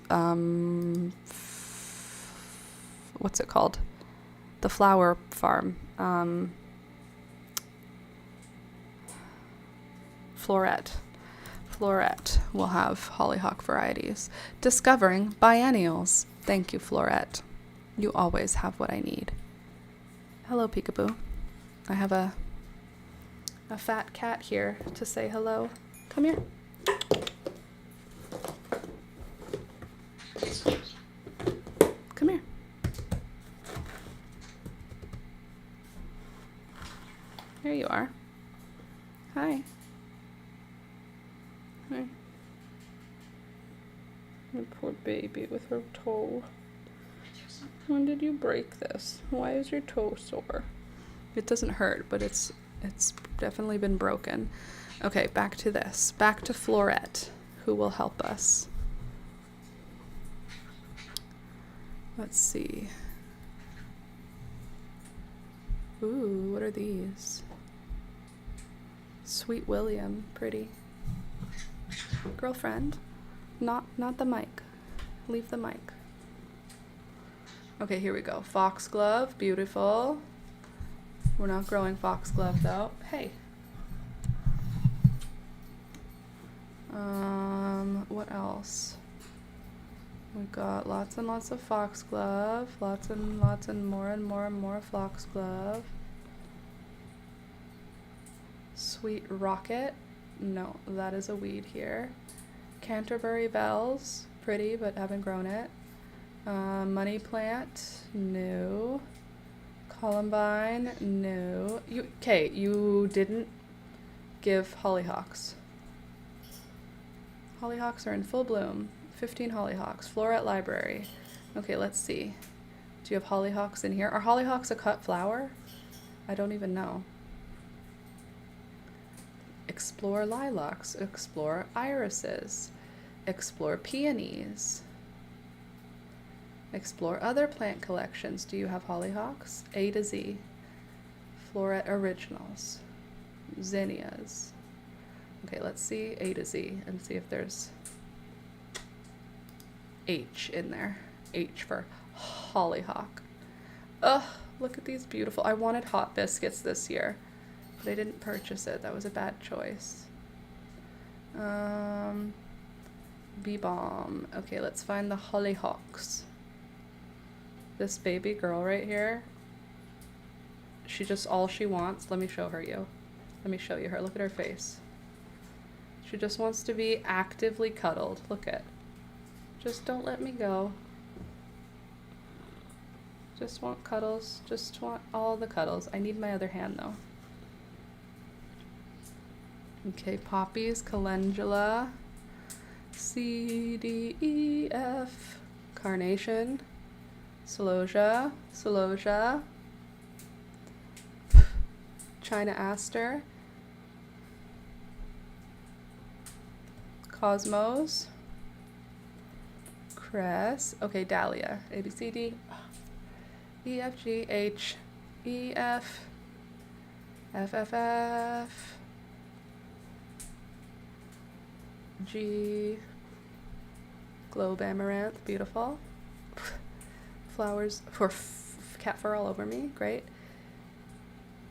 what's it called? The flower farm. Florette will have hollyhock varieties. Discovering biennials. Thank you, Florette. You always have what I need. Hello, Peekaboo. I have a fat cat here to say hello. Come here. Come here. There you are. Hi. Hi. My poor baby with her toe. When did you break this? Why is your toe sore? It doesn't hurt, but it's definitely been broken. Okay, back to this. Back to Florette, who will help us. Let's see. Ooh, what are these? Sweet William, pretty. Girlfriend. Not the mic. Leave the mic. Okay, here we go. Foxglove, beautiful. We're not growing foxglove though. Hey. What else? We got lots and lots of foxglove, lots and more foxglove. Sweet rocket. No, that is a weed here. Canterbury bells, pretty but haven't grown it. Money plant, no. Columbine, no. You didn't give hollyhocks. Hollyhocks are in full bloom. 15 hollyhocks. Floret library. Okay, let's see. Do you have hollyhocks in here? Are hollyhocks a cut flower? I don't even know. Explore lilacs. Explore irises. Explore peonies. Explore other plant collections. Do you have hollyhocks? A to Z. Floret originals. Zinnias. Okay, let's see A to Z and see if there's H in there. H for hollyhock. Ugh, look at these beautiful. I wanted hot biscuits this year, but I didn't purchase it. That was a bad choice. Bee balm. Okay, let's find the hollyhocks. This baby girl right here, she just, all she wants, let me show her you. Let me show you her. Look at her face. She just wants to be actively cuddled. Look at. Just don't let me go. Just want cuddles. Just want all the cuddles. I need my other hand though. Okay, poppies, calendula, C, D, E, F, carnation, celosia, China aster, cosmos, cress, okay, dahlia, A, B, C, D, E, F, G, H, E, F, F, F, F, G, globe amaranth, beautiful. Flowers for cat fur all over me, great.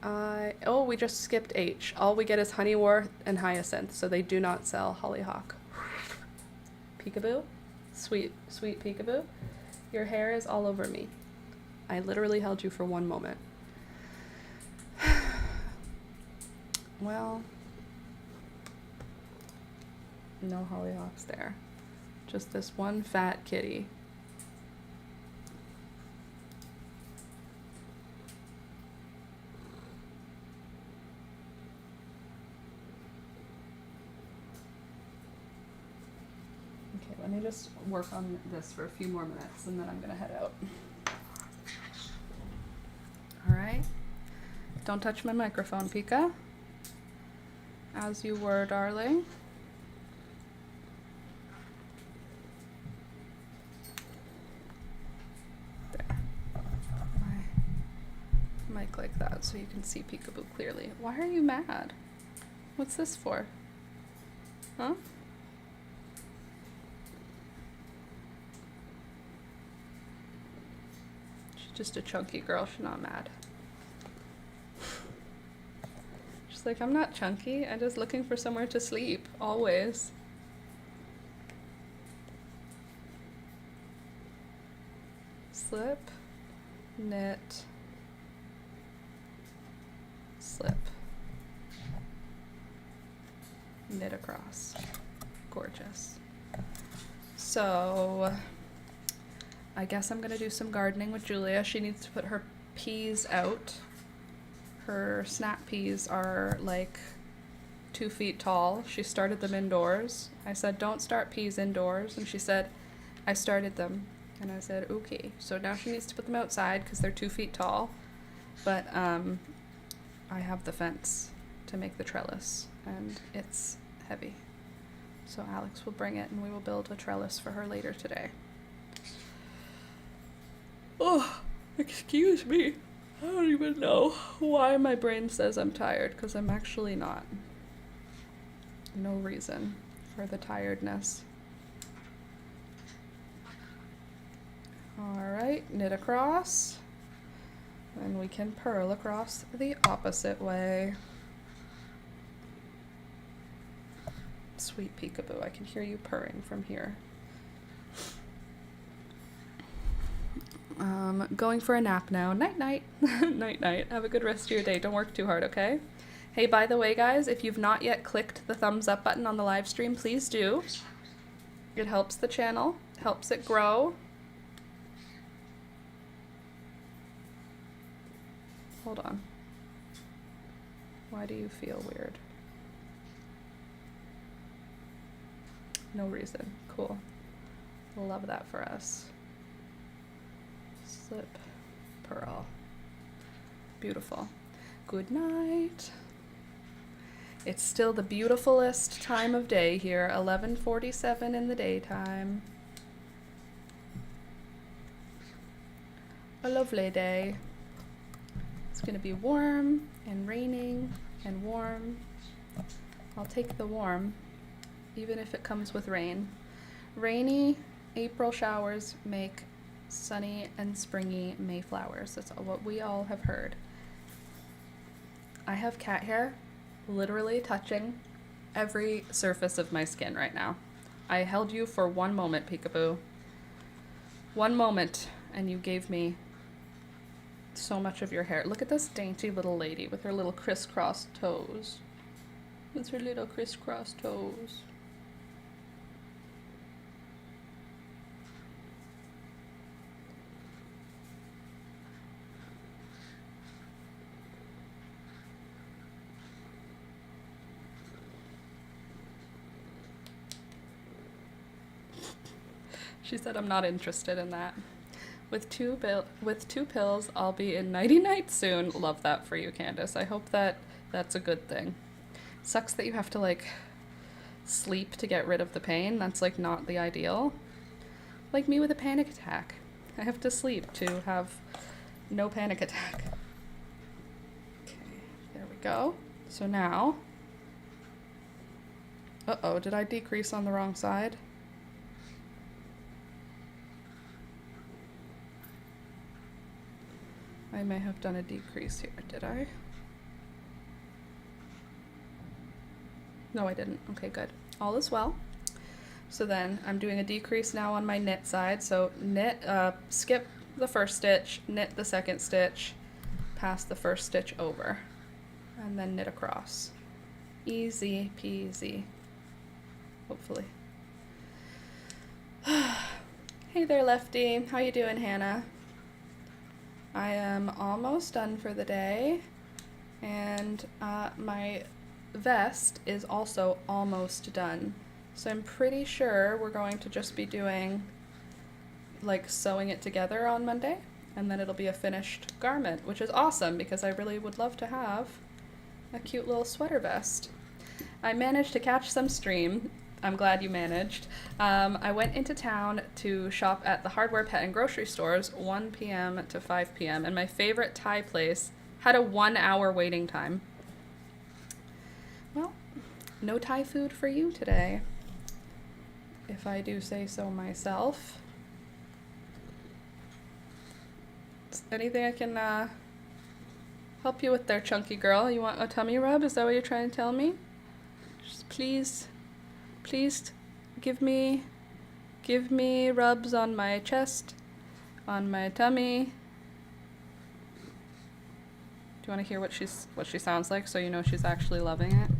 Oh, we just skipped H. All we get is honeywort and hyacinth, so they do not sell hollyhock. Peekaboo, sweet peekaboo. Your hair is all over me. I literally held you for one moment. Well, no hollyhocks there. Just this one fat kitty. Okay, let me just work on this for a few more minutes and then I'm gonna head out. All right. Don't touch my microphone, Pika. As you were, darling. There. My mic like that so you can see Peekaboo clearly. Why are you mad? What's this for? Huh? She's just a chunky girl. She's not mad. She's like, I'm not chunky. I'm just looking for somewhere to sleep. Always. Slip. Knit. Slip. Knit across. Gorgeous. So I guess I'm gonna do some gardening with Julia. She needs to put her peas out. Her snap peas are like 2 feet tall. She started them indoors. I said, don't start peas indoors. And she said, I started them. And I said, okay. So now she needs to put them outside because they're 2 feet tall. But I have the fence to make the trellis and it's heavy. So Alex will bring it and we will build a trellis for her later today. Oh, excuse me. I don't even know why my brain says I'm tired, because I'm actually not. No reason. for the tiredness. All right, knit across. Then we can purl across the opposite way. Sweet peekaboo, I can hear you purring from here. Going for a nap now. Night night. Night night. Have a good rest of your day. Don't work too hard, okay? Hey, by the way, guys, if you've not yet clicked the thumbs up button on the live stream, please do. It helps the channel, helps it grow. Hold on. Why do you feel weird? No reason. Cool. Love that for us. Slip, purl. Beautiful. Good night. It's still the beautifulest time of day here, 11:47 in the daytime. A lovely day. It's gonna be warm and raining and warm. I'll take the warm, even if it comes with rain. Rainy April showers make sunny and springy May flowers. That's what we all have heard. I have cat hair literally touching every surface of my skin right now. I held you for one moment, peekaboo. One moment, and you gave me so much of your hair. Look at this dainty little lady with her little crisscross toes. With her little crisscross toes. She said, I'm not interested in that. With two pills, I'll be in nighty night soon. Love that for you, Candace. I hope that that's a good thing. Sucks that you have to like sleep to get rid of the pain. That's like not the ideal. Like me with a panic attack. I have to sleep to have no panic attack. Okay, there we go. So now, uh-oh, did I decrease on the wrong side? I may have done a decrease here, did I? No, I didn't. Okay, good. All is well. So then I'm doing a decrease now on my knit side. So knit, skip the first stitch, knit the second stitch, pass the first stitch over, and then knit across. Easy peasy. Hopefully. Hey there, Lefty. How you doing, Hannah? I am almost done for the day, and my vest is also almost done. So I'm pretty sure we're going to just be doing like sewing it together on Monday, and then it'll be a finished garment, which is awesome because I really would love to have a cute little sweater vest. I managed to catch some stream. I'm glad you managed. I went into town to shop at the hardware, pet, and grocery stores 1 p.m. to 5 p.m. and my favorite Thai place had a 1-hour waiting time. Well, no Thai food for you today, if I do say so myself. Anything I can help you with there, chunky girl? You want a tummy rub? Is that what you're trying to tell me? Just please give me rubs on my chest, on my tummy. Do you want to hear what she sounds like so you know she's actually loving it?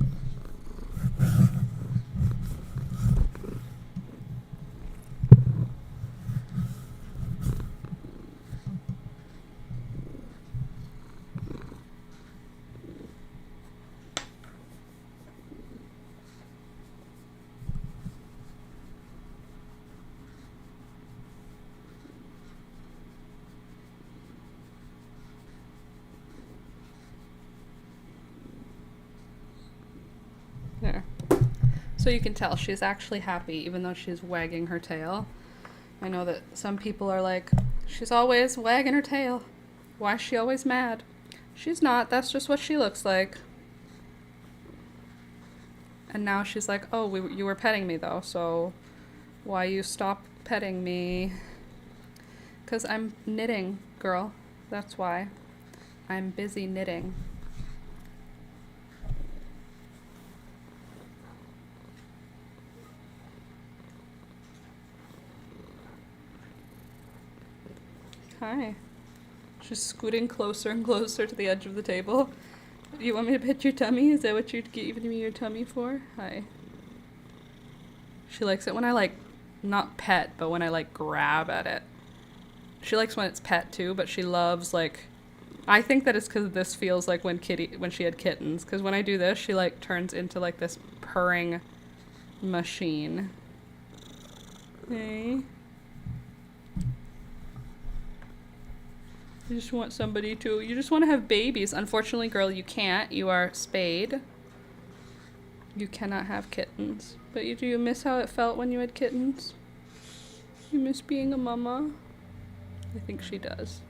There. So you can tell she's actually happy even though she's wagging her tail. I know that some people are like, she's always wagging her tail. Why is she always mad? She's not. That's just what she looks like. And now she's like, oh, you were petting me though, so why you stop petting me? Because I'm knitting, girl. That's why. I'm busy knitting. Hi. She's scooting closer and closer to the edge of the table. You want me to pet your tummy? Is that what you're giving me your tummy for? Hi. She likes it when I like, not pet, but when I like grab at it. She likes when it's pet too, but she loves like, I think that it's because this feels like when she had kittens. Because when I do this, she like turns into like this purring machine. Hey. You just want somebody to, you just want to have babies. Unfortunately, girl, you can't. You are spayed. You cannot have kittens. But do you miss how it felt when you had kittens? You miss being a mama? I think she does.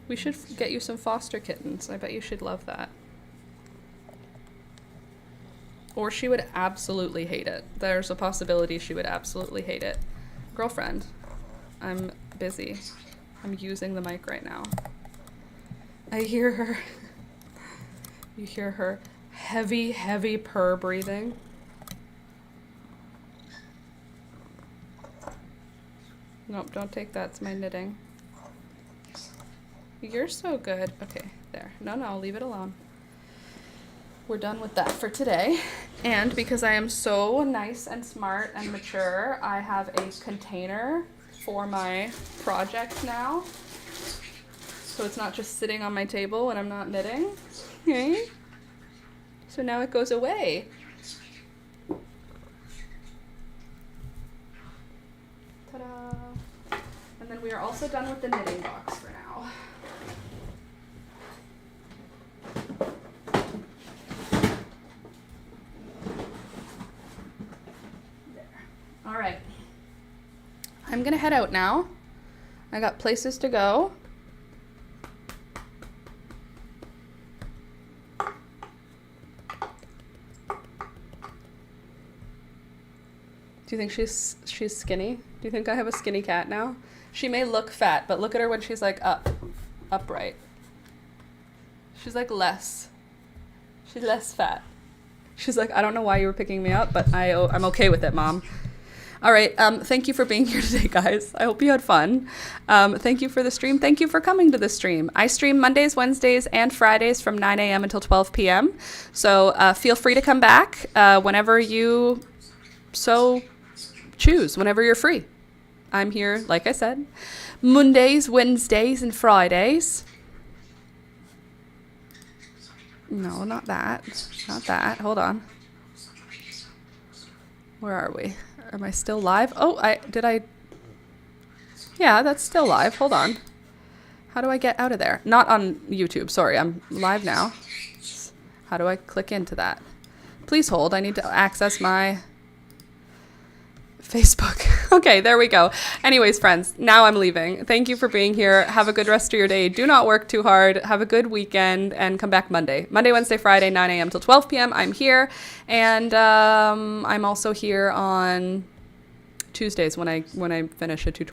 We should get you some foster kittens. I bet you should love that. Or she would absolutely hate it. There's a possibility she would absolutely hate it. Girlfriend, I'm busy. I'm using the mic right now. I hear her. You hear her heavy, heavy purr breathing. Nope, don't take that. It's my knitting. You're so good. Okay, there. No, I'll leave it alone. We're done with that for today. And because I am so nice and smart and mature, I have a container for my project now. So it's not just sitting on my table when I'm not knitting. Okay. So now it goes away. Ta-da. And then we are also done with the knitting box for now. There. All right. I'm gonna head out now. I got places to go. Do you think she's skinny? Do you think I have a skinny cat now? She may look fat, but look at her when she's like upright. She's like less. She's less fat. She's like, I don't know why you were picking me up, but I'm okay with it, Mom. All right. Thank you for being here today, guys. I hope you had fun. Thank you for the stream. Thank you for coming to the stream. I stream Mondays, Wednesdays, and Fridays from 9 a.m. until 12 p.m. So feel free to come back whenever you so choose, whenever you're free. I'm here, like I said, Mondays, Wednesdays, and Fridays. No, not that. Not that. Hold on. Where are we? Am I still live? Oh, yeah, that's still live. Hold on. How do I get out of there? Not on YouTube. Sorry, I'm live now. How do I click into that? Please hold. I need to access my Facebook. Okay, there we go. Anyways, friends, now I'm leaving. Thank you for being here. Have a good rest of your day. Do not work too hard. Have a good weekend and come back Monday. Monday, Wednesday, Friday, 9 a.m. till 12 p.m. I'm here. And I'm also here on Tuesdays when I finish a tutorial.